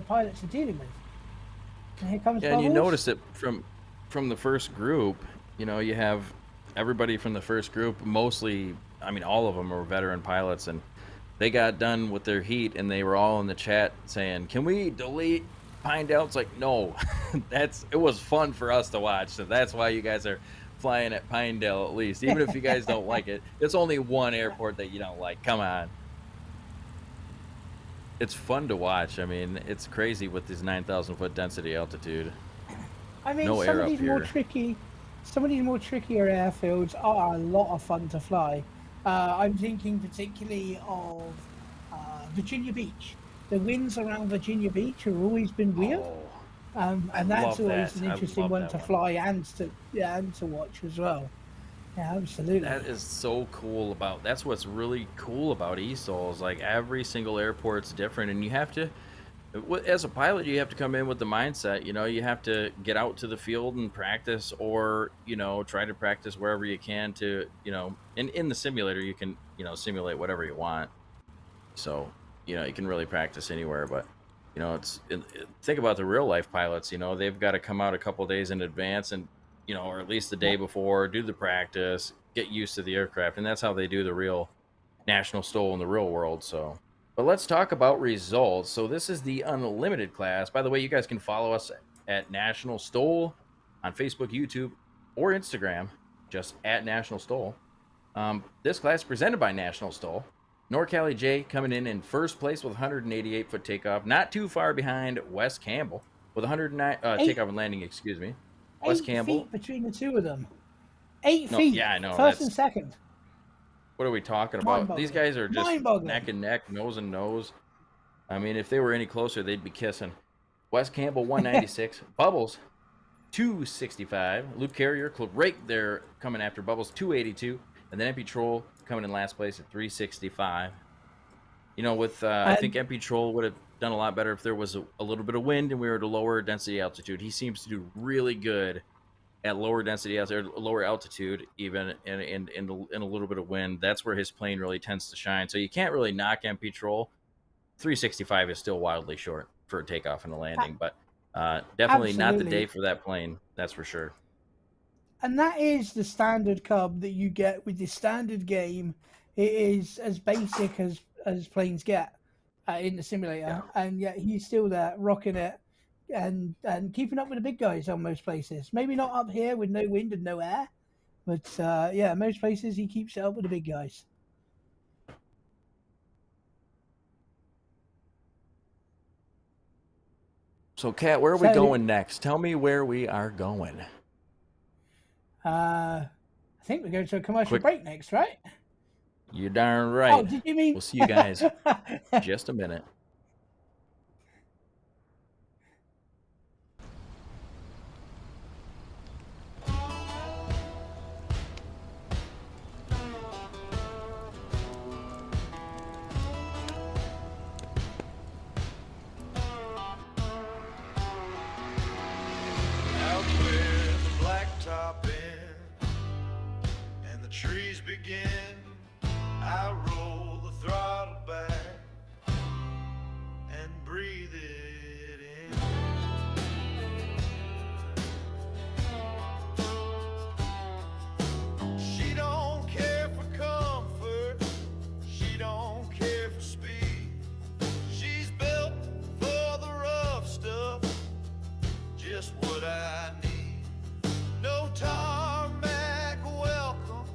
pilots are dealing with. And here comes Yeah, and you Bubbles. notice it from the first group. You have everybody from the first group. Mostly, I mean, all of them are veteran pilots, and they got done with their heat, and they were all in the chat saying, "Can we delete Pinedale?" It's like, no, it was fun for us to watch, so that's why you guys are flying at Pinedale at least, even if you guys don't like it. It's only one airport that you don't like. Come on. It's fun to watch. I mean, it's crazy with this 9,000 foot density altitude. I mean, No some air of up these here. some of these more trickier airfields are a lot of fun to fly. I'm thinking particularly of Virginia Beach. The winds around Virginia Beach have always been weird. Oh, And that's love always that. an I interesting love one that to one. fly and to watch as well. Yeah, absolutely. That is so cool that's what's really cool about eSTOL is like every single airport's different, and you have to, as a pilot, you have to come in with the mindset, you have to get out to the field and practice, or, try to practice wherever you can to, in the simulator, you can, simulate whatever you want. So, you can really practice anywhere, but, think about the real life pilots, they've got to come out a couple days in advance and, or at least the day before, do the practice, get used to the aircraft. And that's how they do the real National STOL in the real world. So, but let's talk about results. So this is the unlimited class. By the way, you guys can follow us at National STOL on Facebook, YouTube, or Instagram, just at National STOL. This class is presented by National STOL. NorCali J coming in first place with 188 foot takeoff, not too far behind Wes Campbell with 109 takeoff and landing. Excuse me, Wes 8 Campbell. feet between the two of them. 8 No, feet. yeah, I know. First and second. What are we talking about? These guys are just Mind-boggling. neck and neck, nose and nose. I mean, if they were any closer, they'd be kissing. Wes Campbell 196, Bubbles 265, Luke Carrier right there coming after Bubbles 282, and then MP Troll coming in last place at 365. I think MP Troll would have done a lot better if there was a little bit of wind and we were at a lower density altitude. He seems to do really good at lower density altitude, lower altitude, even in a little bit of wind. That's where his plane really tends to shine. So you can't really knock MP Troll. 365 is still wildly short for a takeoff and a landing, but definitely not the day for that plane. That's for sure. And that is the standard cub that you get with the standard game. It is as basic as planes get in the simulator, and yet he's still there rocking it and keeping up with the big guys on most places. Maybe not up here with no wind and no air, but yeah, most places he keeps it up with the big guys. So, Kat, where are we going next? Tell me where we are going. I think we're going to a commercial break next, right? You're darn right. Oh, did you mean? We'll see you guys in just a minute. Out where the blacktop ends and the trees begin, I roll the throttle back and breathe it in. She don't care for comfort, she don't care for speed. She's built for the rough stuff, just what I need. No tarmac welcome,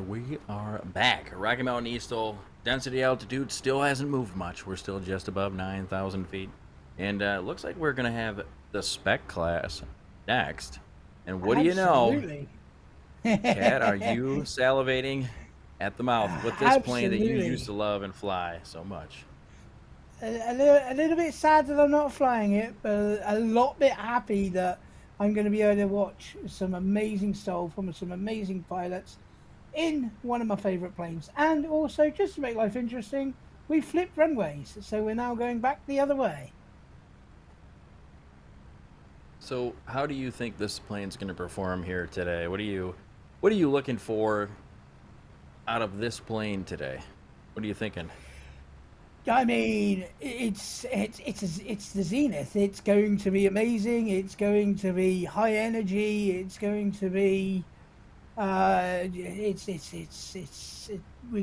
we are back. Rocky Mountain eSTOL density altitude still hasn't moved much. We're still just above 9,000 feet. And looks like we're going to have the spec class next. And what do you know, Absolutely. Kat, are you salivating at the mouth with this plane that you used to Absolutely. love and fly so much? A little bit sad that I'm not flying it, but a lot bit happy that I'm going to be able to watch some amazing STOL from some amazing pilots in one of my favorite planes. And also, just to make life interesting, we flipped runways, so we're now going back the other way. So, how do you think this plane's going to perform here today? What are you looking for out of this plane today? What are you thinking? I mean, it's the zenith. It's going to be amazing. It's going to be high energy. It's going to be we're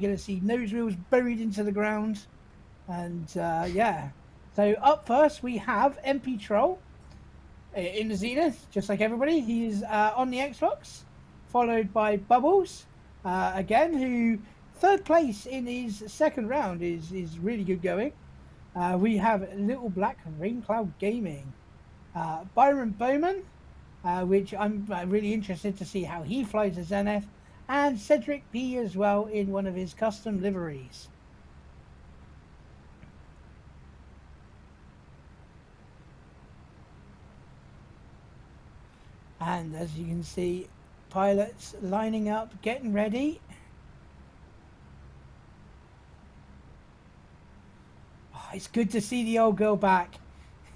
going to see nose wheels buried into the ground, and yeah. So up first we have MP Troll in the zenith, just like everybody. He's on the Xbox, followed by Bubbles, again, who third place in his second round is really good going. We have Little Black Rain Cloud Gaming, Byron Bowman, which I'm really interested to see how he flies a Zenith, and Cedric P as well in one of his custom liveries. And as you can see, pilots lining up, getting ready. Oh, it's good to see the old girl back.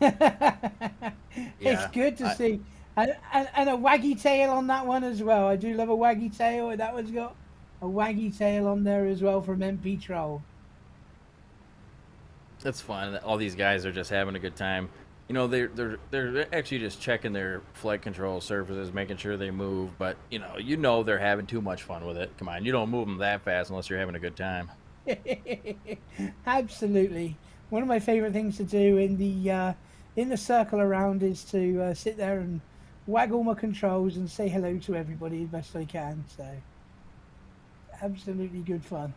It's good to see. And a waggy tail on that one as well. I do love a waggy tail, and that one's got a waggy tail on there as well from MP Troll. That's fun. All these guys are just having a good time. You know, they're actually just checking their flight control surfaces, making sure they move. But you know they're having too much fun with it. Come on, you don't move them that fast unless you're having a good time. Absolutely. One of my favorite things to do in the circle around is to sit there and waggle my controls and say hello to everybody as best I can. So, absolutely good fun.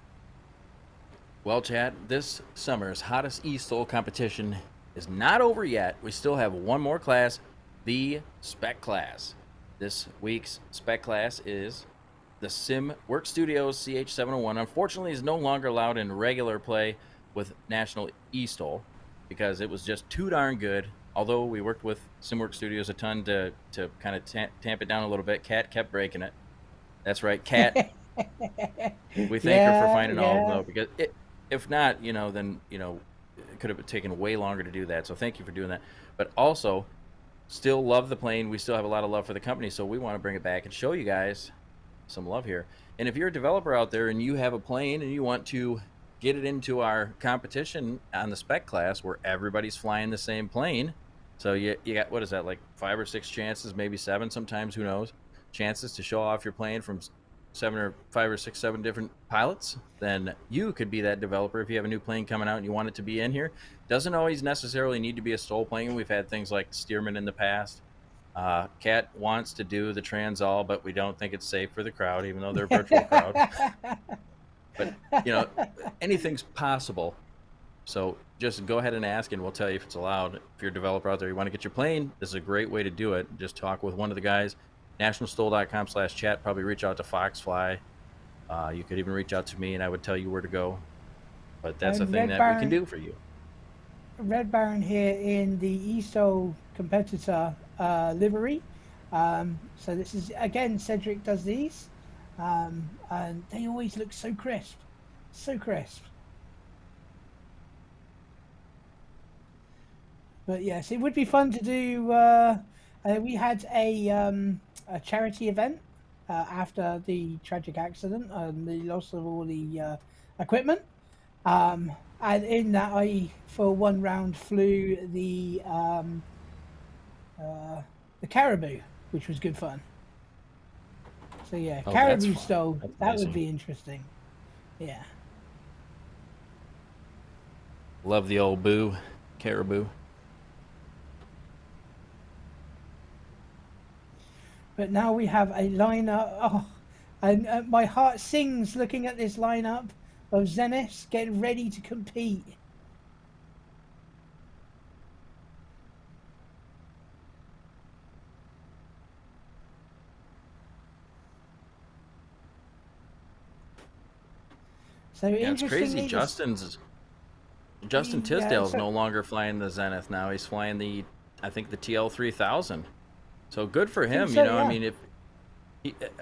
Well, Chad, this summer's hottest eSTOL competition is not over yet. We still have one more class, the spec class. This week's spec class is the Sim Work Studios CH701. Unfortunately, is no longer allowed in regular play with National STOL because it was just too darn good. Although we worked with SimWorks Studios a ton to kind of tamp it down a little bit, Kat kept breaking it. That's right, Kat. We thank her for finding all of them, though, because if not, then it could have taken way longer to do that. So thank you for doing that. But also, still love the plane. We still have a lot of love for the company, so we want to bring it back and show you guys some love here. And if you're a developer out there and you have a plane and you want to get it into our competition on the spec class where everybody's flying the same plane, so you got, what is that, like 5 or 6 chances, maybe 7 sometimes, who knows, chances to show off your plane from 5 or 6, 7 different pilots, then you could be that developer if you have a new plane coming out and you want it to be in here. Doesn't always necessarily need to be a STOL plane. We've had things like Stearman in the past. Kat wants to do the Transall, but we don't think it's safe for the crowd, even though they're a virtual crowd. But, anything's possible. So just go ahead and ask, and we'll tell you if it's allowed. If you're a developer out there, you want to get your plane, this is a great way to do it. Just talk with one of the guys. nationalstol.com/chat. Probably reach out to Foxfly. You could even reach out to me, and I would tell you where to go. But that's a thing that we can do for you. Red Baron here in the eSTOL competitor livery. So this is, again, Cedric does these. And they always look so crisp. So crisp. But yes, it would be fun to do. We had a charity event after the tragic accident and the loss of all the equipment. And in that, I for one round flew the Caribou, which was good fun. So yeah, Caribou STOL, that would be interesting. Yeah. Love the old Caribou. But now we have a lineup. Oh, And my heart sings looking at this lineup of Zeniths getting ready to compete. So Yeah, it's crazy. interestingly, Justin yeah, Tisdale's so no longer flying the Zenith now. He's flying I think the TL3000. So good for I think him. so, I yeah. mean, if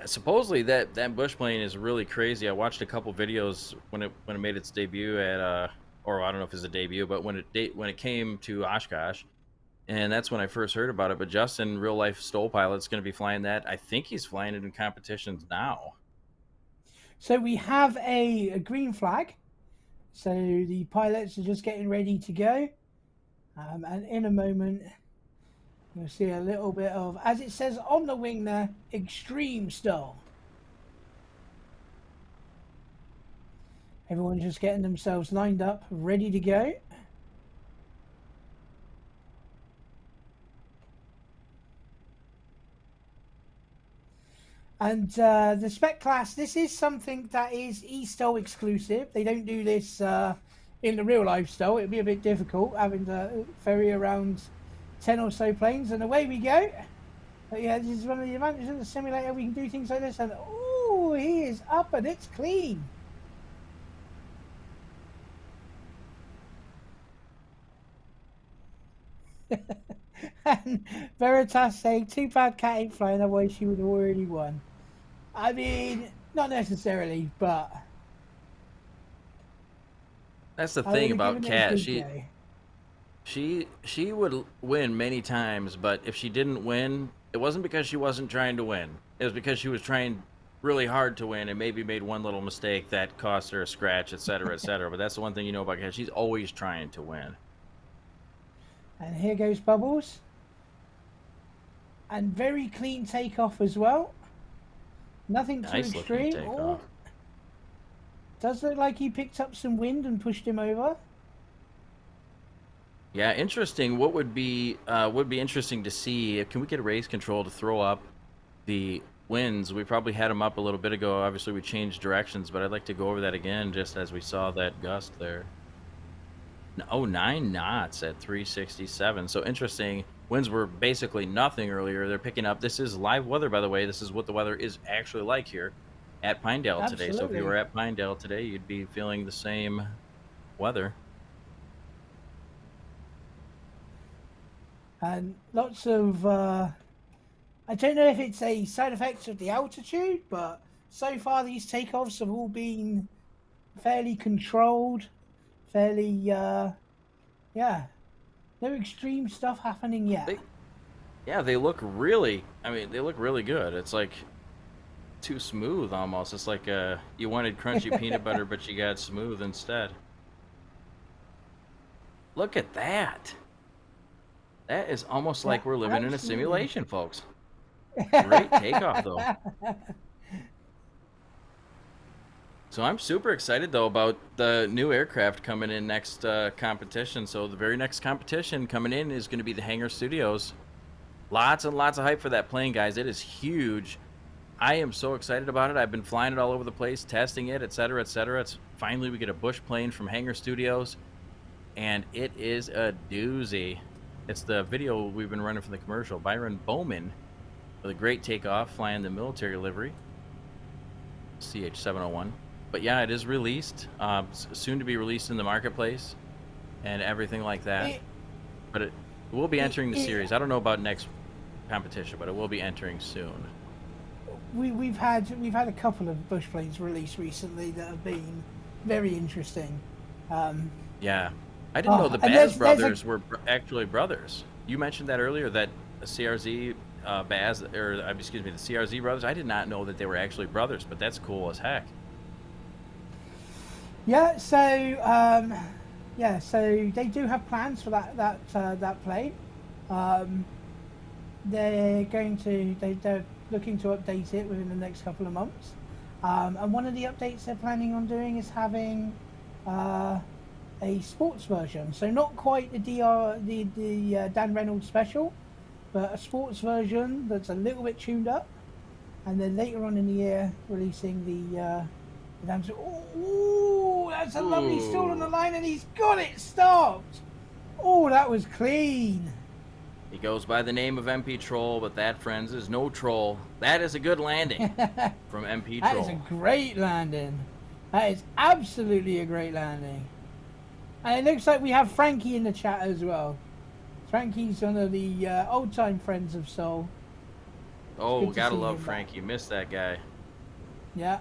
supposedly that bush plane is really crazy. I watched a couple videos when it made its debut at or I don't know if it's a debut, but when it came to Oshkosh, and that's when I first heard about it. But Justin, real life STOL pilot's going to be flying that. I think he's flying it in competitions now. So we have a green flag. So the pilots are just getting ready to go. And in a moment, you'll see a little bit of, as it says on the wing there, extreme style. Everyone's just getting themselves lined up, ready to go. And the spec class, this is something that is eSTOL exclusive. They don't do this in the real life STOL. It'd be a bit difficult having to ferry around 10 or so planes. And away we go. But yeah, this is one of the advantages of the simulator. We can do things like this. And oh, he is up and it's clean. And Veritas saying, too bad Cat ain't flying, otherwise she would have already won. I mean, not necessarily, but That's the I thing would have about given it a Kat. good go. She would win many times, but if she didn't win, it wasn't because she wasn't trying to win. It was because she was trying really hard to win and maybe made one little mistake that cost her a scratch, etc., etc. But that's the one thing you know about Kat. She's always trying to win. And here goes Bubbles. And very clean takeoff as well. Nothing too Nice looking extreme. takeoff. Oh, does look like he picked up some wind and pushed him over. Yeah, interesting. What would be interesting to see? Can we get a race control to throw up the winds? We probably had them up a little bit ago. Obviously, we changed directions, but I'd like to go over that again, just as we saw that gust there. Oh, 9 knots at 367. So interesting. Winds were basically nothing earlier. They're picking up. This is live weather, by the way. This is what the weather is actually like here at Pinedale today. So if you were Absolutely. at Pinedale today, you'd be feeling the same weather. And lots of, I don't know if it's a side effect of the altitude, but so far these takeoffs have all been fairly controlled, fairly, yeah, no extreme stuff happening yet. They look really, they look really good. It's like too smooth almost. It's like you wanted crunchy peanut butter, but you got smooth instead. Look at that. That is almost like we're living in a Absolutely. simulation, folks. Great takeoff, though. So I'm super excited, though, about the new aircraft coming in next competition. So the very next competition coming in is going to be the Hangar Studios. Lots and lots of hype for that plane, guys. It is huge. I am so excited about it. I've been flying it all over the place, testing it, etc., etc. It's finally we get a bush plane from Hangar Studios, and it is a doozy. It's the video we've been running from the commercial. Byron Bowman with a great takeoff flying the military livery, CH-701. But yeah, it is released, soon to be released in the marketplace and everything like that. But it will be entering the series. I don't know about next competition, but it will be entering soon. We've had a couple of bush planes released recently that have been very interesting. Yeah, I didn't know the Baz brothers were actually brothers. You mentioned that earlier, that CRZ Baz, or excuse me, the CRZ brothers. I did not know that they were actually brothers, but that's cool as heck. Yeah, so so they do have plans for that plane. They're looking to update it within the next couple of months. And one of the updates they're planning on doing is having a sports version. So not quite the Dan Reynolds special, but a sports version that's a little bit tuned up. and then later on in the year releasing the damsel. Oh, that's a lovely stall on the Ooh. line, and he's got it stopped. Oh, that was clean. He goes by the name of MP Troll, but that, friends, is no troll. That is a good landing from MP That Troll. is a great landing. That is absolutely a great landing. And it looks like we have Frankie in the chat as well. Frankie's one of the old-time friends of Soul. Oh, good to gotta see love him back. Frankie. Miss that guy. Yeah.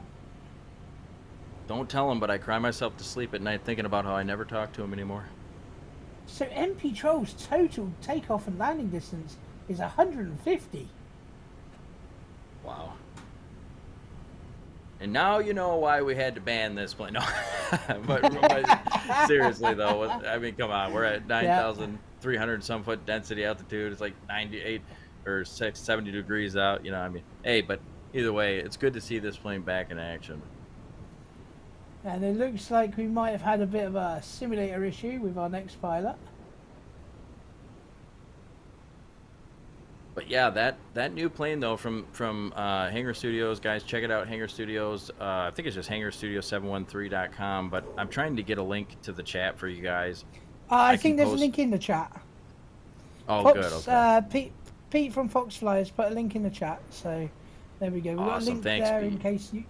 Don't tell him, but I cry myself to sleep at night thinking about how I never talk to him anymore. So MP Troll's total takeoff and landing distance is 150. Wow. And now you know why we had to ban this plane. No, but seriously though, I mean, come on, we're at 9,300 some foot density altitude. It's like 98 or 70 degrees out. You know, I mean, hey, but either way, it's good to see this plane back in action. And it looks like we might have had a bit of a simulator issue with our next pilot. But yeah, that new plane though from Hangar Studios, guys, check it out. Hangar Studios. I think it's just hangarstudio713.com. But I'm trying to get a link to the chat for you guys. I think there's a link in the chat. Oh, Fox, good. Okay. Pete from Fox Flyers put a link in the chat. So there we go. We've got a Awesome. link Thanks, there Pete. in case you.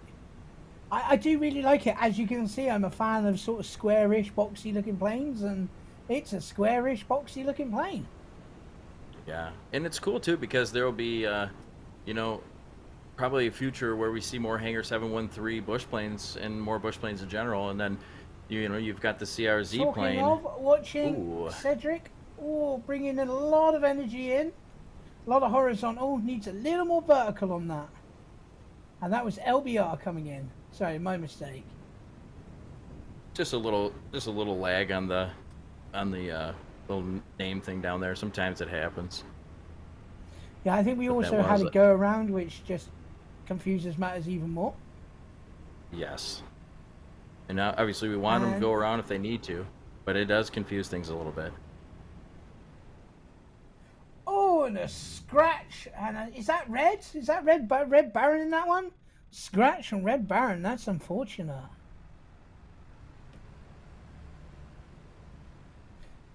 I do really like it. As you can see, I'm a fan of sort of squarish, boxy looking planes, and it's a squarish, boxy looking plane. Yeah, and it's cool too because there will be, you know, probably a future where we see more Hangar 713 bush planes and more bush planes in general, and then, you know, you've got the CRZ Talking plane. of watching Ooh. Cedric, bringing in a lot of energy in, a lot of horizontal. Needs a little more vertical on that, and that was LBR coming in. Sorry, my mistake. Just a little lag on the little name thing down there. Sometimes it happens. Yeah, I think we But also that had was a go around, which just confuses matters even more. Yes. And now, obviously, we want them to go around if they need to, but it does confuse things a little bit. Oh, and a scratch. And is that red? Is that red Baron in that one? Scratch and red Baron. That's unfortunate.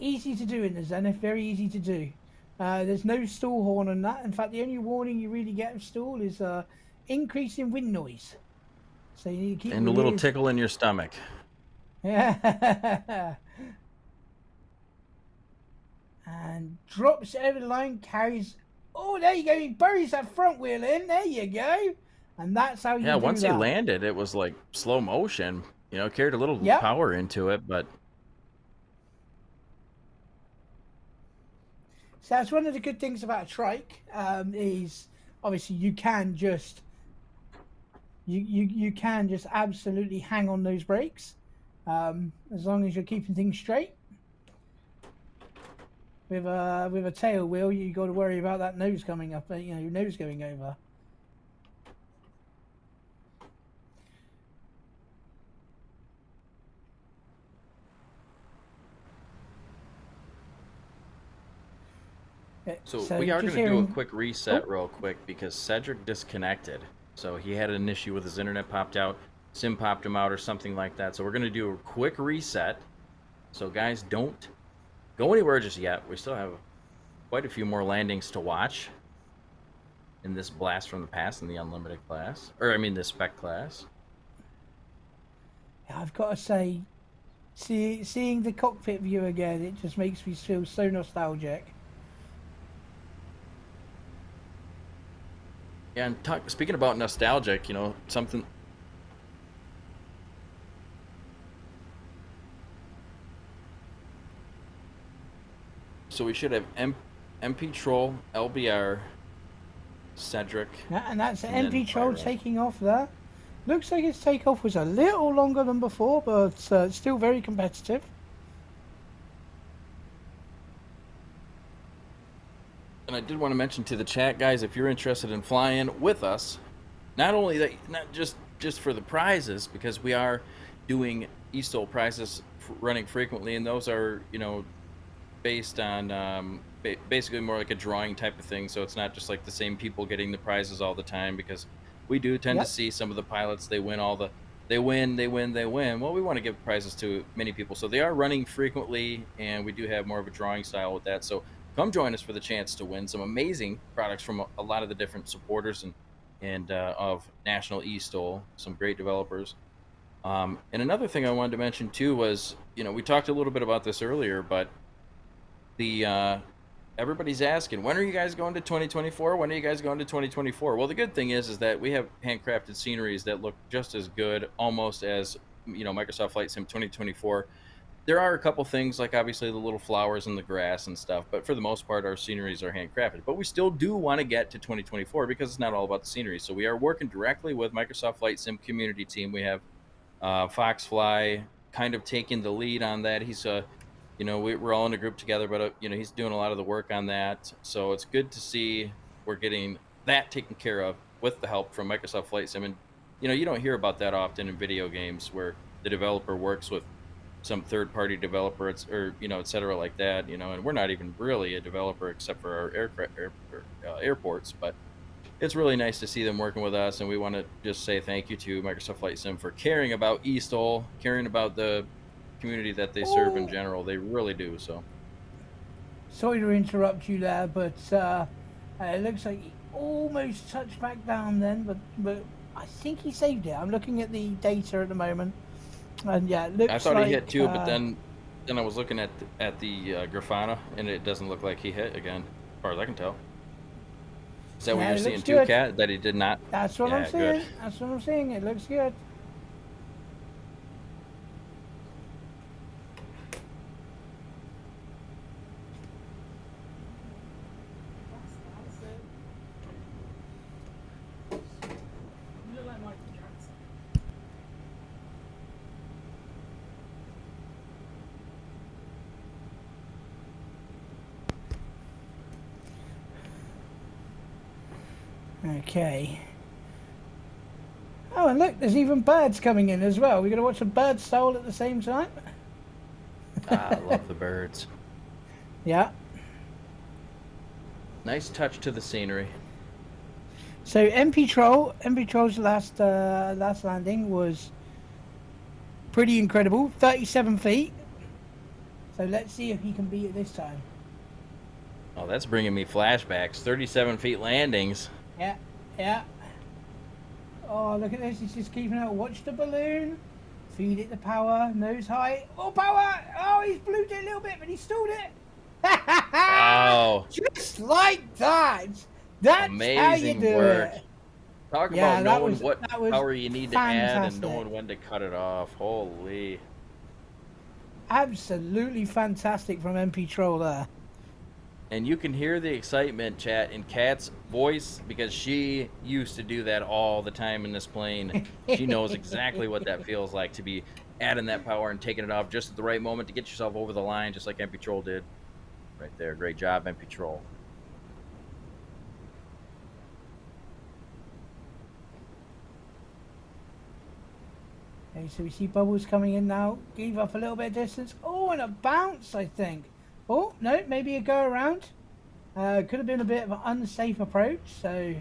Easy to do in the Zenith. Very easy to do. There's no stall horn on that. In fact, the only warning you really get of stall is increase in wind noise. So you need to keep And a little tickle in your stomach. Yeah. And drops over the line, carries. Oh, there you go. He buries that front wheel in. There you go. And that's how you do Once that. he landed, it was like slow motion. You know, carried a little power into it, but. So that's one of the good things about a trike, is obviously you can just you can just absolutely hang on those brakes, as long as you're keeping things straight. With a tail wheel, you got to worry about that nose coming up, your nose going over. So we are going to do a quick reset real quick because Cedric disconnected. So he had an issue with his internet popped out, SIM popped him out or something like that. So we're going to do a quick reset. So guys, don't go anywhere just yet. We still have quite a few more landings to watch in this blast from the past in the unlimited class, or I mean the spec class. Yeah, I've got to say, seeing the cockpit view again, it just makes me feel so nostalgic. Yeah, and speaking about nostalgic, something. So we should have MP Troll, LBR, Cedric. Yeah, and that's MP Troll taking off there. Looks like his takeoff was a little longer than before, but still very competitive. And I did want to mention to the chat, guys, if you're interested in flying with us, not only that, not just for the prizes, because we are doing eSTOL prizes running frequently, and those are, based on basically more like a drawing type of thing. So it's not just like the same people getting the prizes all the time, because we do tend to Yep. see some of the pilots, they win all the they win. Well, we want to give prizes to many people. So they are running frequently, and we do have more of a drawing style with that. So come join us for the chance to win some amazing products from a lot of the different supporters and of National eSTOL, some great developers. And another thing I wanted to mention too was, we talked a little bit about this earlier, but the everybody's asking, when are you guys going to 2024? When are you guys going to 2024? Well, the good thing is that we have handcrafted sceneries that look just as good, almost as Microsoft Flight Sim 2024. There are a couple things like obviously the little flowers and the grass and stuff, but for the most part, our sceneries are handcrafted. But we still do want to get to 2024 because it's not all about the scenery. So we are working directly with Microsoft Flight Sim community team. We have Foxfly kind of taking the lead on that. We're all in a group together, but he's doing a lot of the work on that. So it's good to see we're getting that taken care of with the help from Microsoft Flight Sim. And you don't hear about that often in video games where the developer works with some third-party developer, or et cetera, like that. And we're not even really a developer except for our airports, but it's really nice to see them working with us, and we want to just say thank you to Microsoft Flight Sim for caring about eSTOL, caring about the community that they serve in Oh, general. They really do. So sorry to interrupt you there, but it looks like he almost touched back down then, but I think he saved it. I'm looking at the data at the moment, and yeah, it I looks thought he hit like too, but then I was looking at the Grafana, and it doesn't look like he hit again, as far as I can tell. Is that what yeah, you're it seeing looks too, good. Cat? That he did not? That's what I'm Yeah, good. seeing. That's what I'm seeing. It looks good. Okay. Oh, and look, there's even birds coming in as well. We're going to watch a bird soul at the same time. I love the birds. Yeah. Nice touch to the scenery. So MP Troll's last landing was pretty incredible, 37 feet. So let's see if he can beat it this time. Oh, that's bringing me flashbacks. 37 feet landings. Yeah, yeah. Oh, look at this. He's just keeping it. Watch the balloon. Feed it the power. Nose high. More power. Oh, he's blued it a little bit, but he stalled it. Wow. Just like that. That's how you Amazing do work. it. Talk Yeah, about that knowing was what that was power you need to add and fantastic. knowing when to cut it off. Holy. Absolutely fantastic from MP Troll there. And you can hear the excitement, chat, in Kat's voice because she used to do that all the time in this plane. She knows exactly what that feels like to be adding that power and taking it off just at the right moment to get yourself over the line, just like MP Troll did. Right there. Great job, MP Troll. Okay, so we see bubbles coming in now. Give up a little bit of distance. Oh, and a bounce, I think. Oh, no, maybe a go around. Could have been a bit of an unsafe approach, so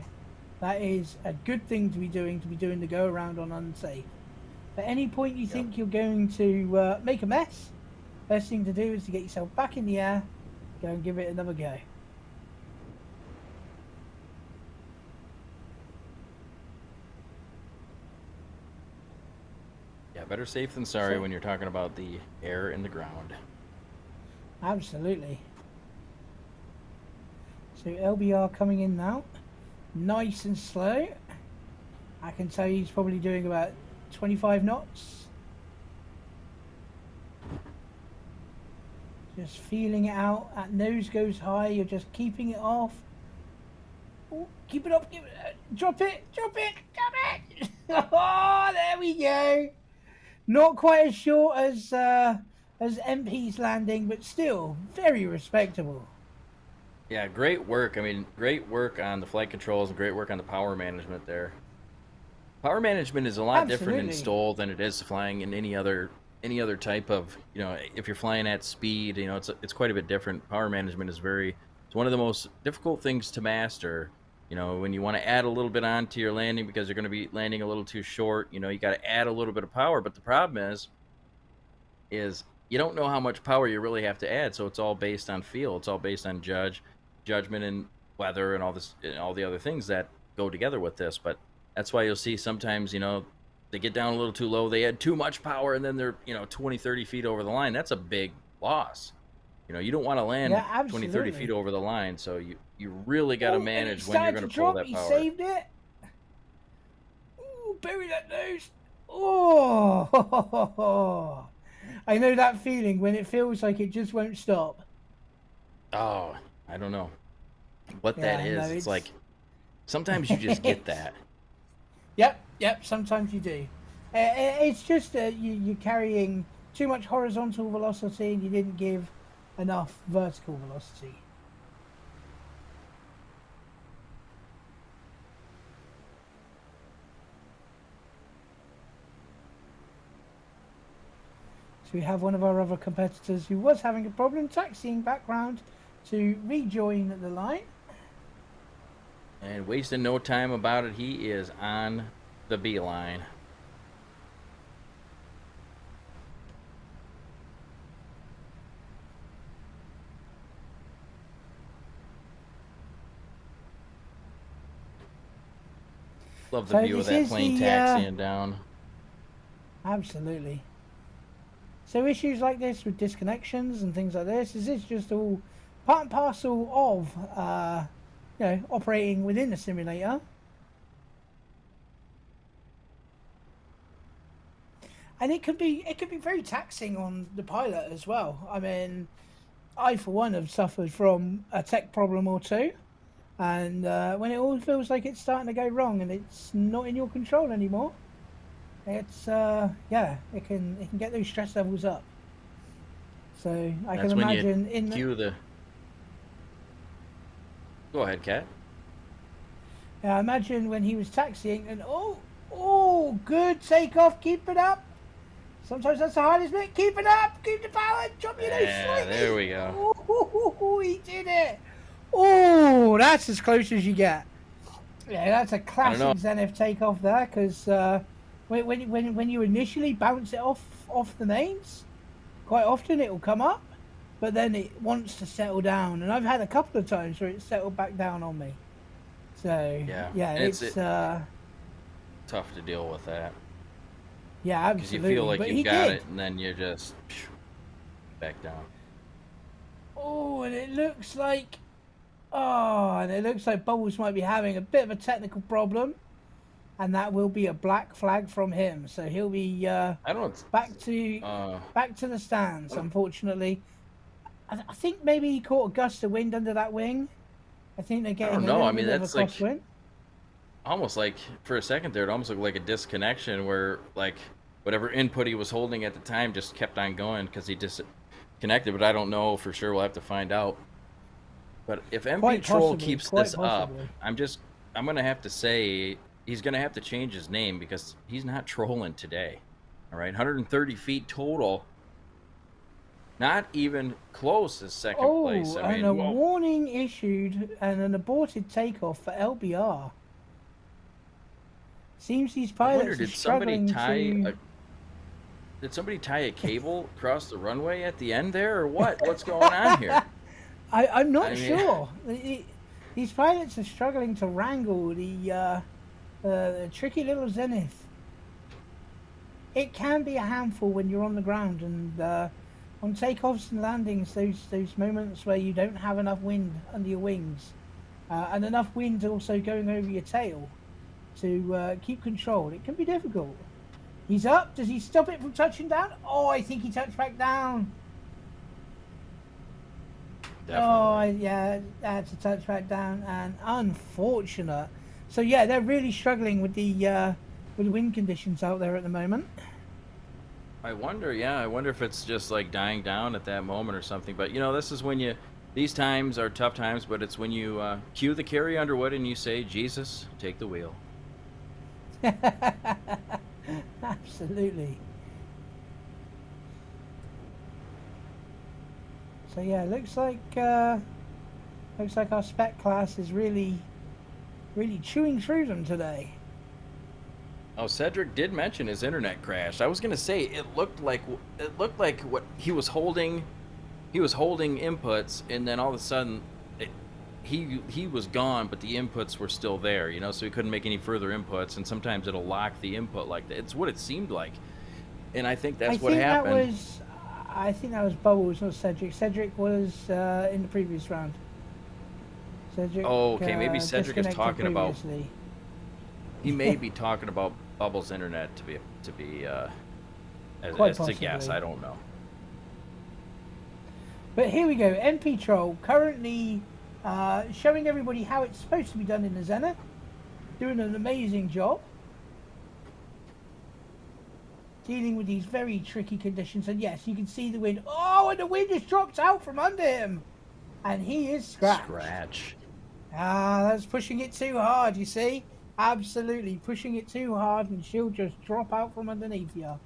that is a good thing to be doing the go around on unsafe. At any point you think you're going to make a mess, best thing to do is to get yourself back in the air, go and give it another go. Yeah, better safe than sorry when you're talking about the air and the ground. Absolutely. So LBR coming in now, nice and slow. I can tell you he's probably doing about 25 knots. Just feeling it out. That nose goes high. You're just keeping it off. Oh, keep it up. Drop it. Drop it. Drop it. Oh, there we go. Not quite as short as MP's landing, but still very respectable. Yeah, great work. I mean, great work on the flight controls and great work on the power management there. Power management is a lot different in Absolutely. STOL than it is flying in any other type of, if you're flying at speed, it's quite a bit different. Power management is it's one of the most difficult things to master, You know, when you want to add a little bit onto your landing because you're going to be landing a little too short, you know, you got to add a little bit of power. But the problem is you don't know how much power you really have to add. So it's all based on feel. It's all based on judgment and weather and all this and all the other things that go together with this. But that's why you'll see sometimes, you know, they get down a little too low, they add too much power, and then they're, you know, 20, 30 feet over the line. That's a big loss. You know, you don't want to land Yeah, 20, 30 feet absolutely. over the line. So you really got to Oh, and it manage when you're started going to to pull drop. that He power. saved it. Ooh, bury that nose. Oh, I know that feeling when it feels like it just won't stop. Oh, I don't know what that Yeah, no, is. It's it's like sometimes you just get that. Yep. Sometimes you do. It's just you're carrying too much horizontal velocity and you didn't give enough vertical velocity. So we have one of our other competitors who was having a problem taxiing background to rejoin the line. And wasting no time about it, he is on the beeline. Love the So view of this that is plane the taxiing down. absolutely. So issues like this with disconnections and things like this, is this just all part and parcel of you know, operating within the simulator? And it can be very taxing on the pilot as well. I mean, I for one have suffered from a tech problem or two, and when it all feels like it's starting to go wrong and it's not in your control anymore, it's yeah, it can get those stress levels up. So I can That's when you imagine in the, cue the. Go ahead, Kat. yeah, I imagine when he was taxiing and oh, good takeoff, keep it up. Sometimes that's the hardest bit. Keep it up, keep the power, drop your nose Yeah, there slightly. we go. Oh, he did it. Oh, that's as close as you get. Yeah, that's a I don't know. classic Zenith takeoff there, because when you initially bounce it off the mains, quite often it will come up, but then it wants to settle down, and I've had a couple of times where it's settled back down on me. So Yeah, yeah, and it's it's tough to deal with that yeah, because you feel absolutely. like But you've he got did. it, and then you just back down. Oh, and it looks like Bubbles might be having a bit of a technical problem, and that will be a black flag from him. So he'll be I don't. back to Uh, the stands. Unfortunately, I think maybe he caught a gust of wind under that wing. I think they're I don't getting a know. I little mean, bit of a that's like crosswind. almost like for a second there, it almost looked like a disconnection where like whatever input he was holding at the time just kept on going because he disconnected. But I don't know for sure. We'll have to find out. But if MP Troll keeps Quite this up, possibly. I'm gonna have to say he's gonna have to change his name because he's not trolling today. All right, 130 feet total. Not even close as second place. Oh, I and mean, a well, warning issued and an aborted takeoff for LBR. Seems these I wonder pilots are struggling to. did somebody tie a cable across the runway at the end there or what? What's going on here? I'm I not mean, sure. These pilots are struggling to wrangle the tricky little Zenith. It can be a handful when you're on the ground and on takeoffs and landings. Those moments where you don't have enough wind under your wings, and enough wind also going over your tail to keep control. It can be difficult. He's up. Does he stop it from touching down? Oh, I think he touched back down. Oh, definitely. yeah, that's a touch back down, and unfortunate. So yeah, they're really struggling with the wind conditions out there at the moment. I wonder, yeah, I wonder if it's just like dying down at that moment or something. But you know, this is when these times are tough times, but it's when you cue the Carrie Underwood and you say, Jesus, take the wheel. Absolutely. So yeah, looks like our spec class is really really chewing through them today. Oh, Cedric did mention his internet crashed. I was gonna say it looked like what he was holding. He was holding inputs, and then all of a sudden, he was gone, but the inputs were still there. You know, so he couldn't make any further inputs. And sometimes it'll lock the input like that. It's what it seemed like, and I think that's what happened. I think that was Bubbles, not Cedric. Cedric was in the previous round. Cedric. Oh, okay. Maybe Cedric is talking about. previously. He may be talking about Bubbles' internet to be Quite as to guess. possibly. I don't know. But here we go. MP Troll currently showing everybody how it's supposed to be done in the Zenith. Doing an amazing job. Dealing with these very tricky conditions. And yes, you can see the wind. Oh, and the wind just dropped out from under him. And he is scratched. Scratch. Ah, that's pushing it too hard, you see? Absolutely pushing it too hard, and she'll just drop out from underneath you.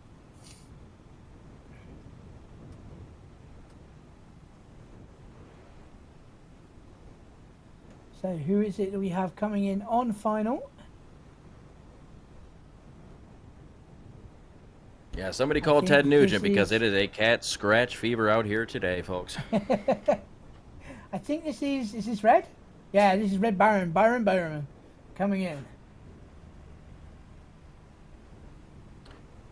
So who is it that we have coming in on final? Yeah, somebody called Ted think Nugent this because is- it is a cat scratch fever out here today, folks. I think this is Red? Yeah, this is Red Byron coming in.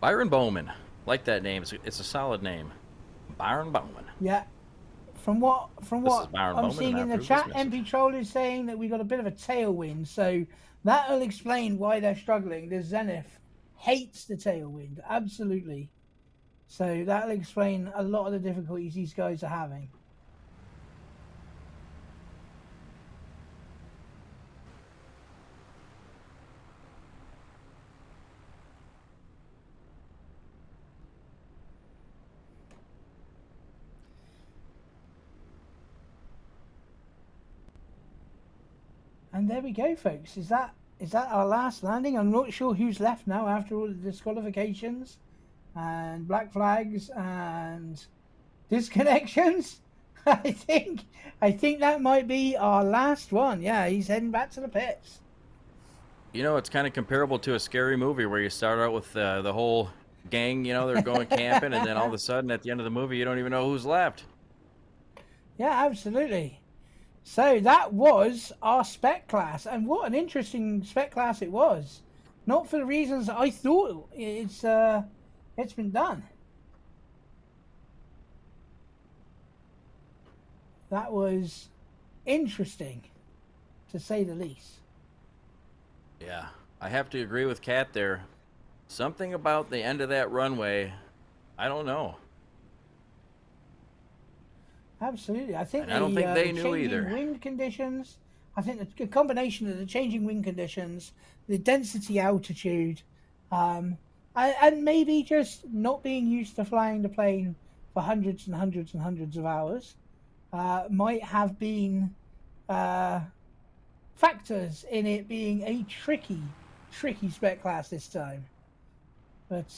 Byron Bowman, like that name. It's a solid name. Byron Bowman. Yeah. From what is I'm Byron Bowman, seeing and I in the approve chat, this message. MP Troll is saying that we got a bit of a tailwind, so that'll explain why they're struggling. The Zenith hates the tailwind, absolutely. So that'll explain a lot of the difficulties these guys are having. And there we go, folks. Is that our last landing? I'm not sure who's left now after all the disqualifications and black flags and disconnections. I think that might be our last one. Yeah, he's heading back to the pits. You know, it's kind of comparable to a scary movie where you start out with the whole gang, you know, they're going camping, and then all of a sudden at the end of the movie, you don't even know who's left. Yeah, absolutely. So that was our spec class, and what an interesting spec class it was. Not for the reasons I thought it's been done. That was interesting, to say the least. Yeah, I have to agree with Kat there. Something about the end of that runway, I don't know. Absolutely, I think And I don't think they knew changing either. wind conditions. I think the combination of the changing wind conditions, the density, altitude, and maybe just not being used to flying the plane for hundreds and hundreds and hundreds of hours, might have been factors in it being a tricky spec class this time. But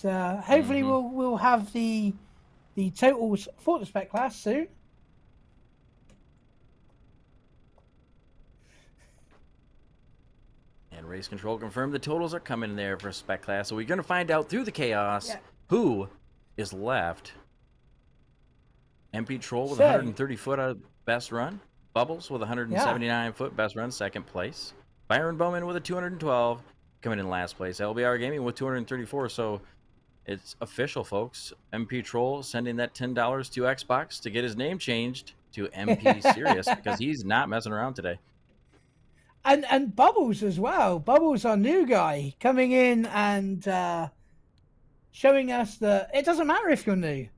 hopefully we'll have the totals for the spec class soon. And race control confirmed the totals are coming in there for spec class. So we're going to find out through the chaos Yeah. who is left. MP Troll with So- 130 foot best run. Bubbles with 179 foot best run, second place. Byron Bowman with a 212 coming in last place. LBR Gaming with 234. So it's official, folks. MP Troll sending that $10 to Xbox to get his name changed to MP Serious because he's not messing around today. And Bubbles as well. Bubbles, our new guy, coming in and showing us that it doesn't matter if you're new,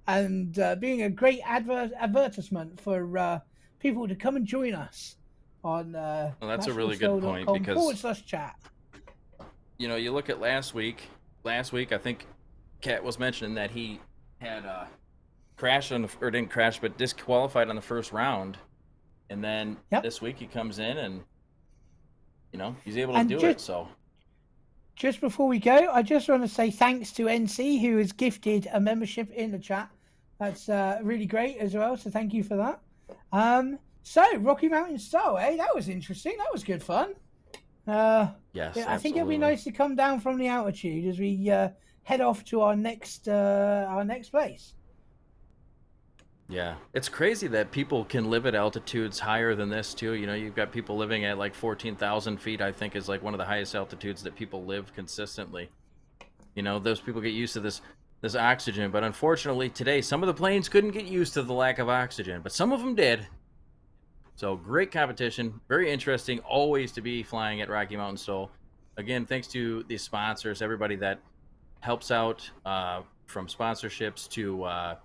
and being a great advertisement for people to come and join us on Well, that's a really good point because /chat. you know, you look at last week. Last week, I think Kat was mentioning that he had crashed or didn't crash, but disqualified on the first round, and then Yep. this week he comes in and you know he's able to And do ju- it. So Just before we go, I just want to say thanks to NC, who has gifted a membership in the chat. That's really great as well, so thank you for that. So Rocky Mountain STOL, that was interesting. That was good fun. Yes, Yeah, I think it'll be absolutely. nice to come down from the altitude as we head off to our next place. Yeah, it's crazy that people can live at altitudes higher than this too. You know, you've got people living at like 14,000 feet. I think is like one of the highest altitudes that people live consistently. You know, those people get used to this oxygen, but unfortunately today some of the planes couldn't get used to the lack of oxygen, but some of them did. So great competition, very interesting. Always to be flying at Rocky Mountain STOL. Again, thanks to the sponsors, everybody that helps out from sponsorships to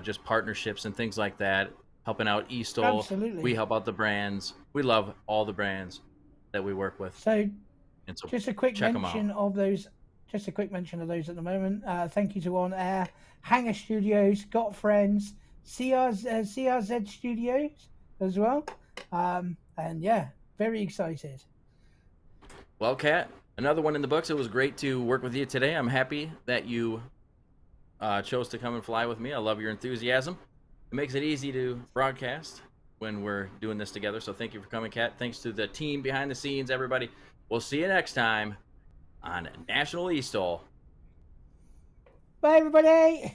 just partnerships and things like that, helping out eSTOL. We Absolutely. help out the brands. We love all the brands that we work with, So and so just a quick check them out. mention of those. Just a quick mention of those at the moment. Thank you to On Air, Hangar Studios, Got Friends, CRZ Studios as well. And yeah, very excited. Well, Kat, another one in the books. It was great to work with you today. I'm happy that you chose to come and fly with me. I love your enthusiasm. It makes it easy to broadcast when we're doing this together. So thank you for coming, Kat. Thanks to the team behind the scenes, everybody. We'll see you next time on National eSTOL. Bye, everybody.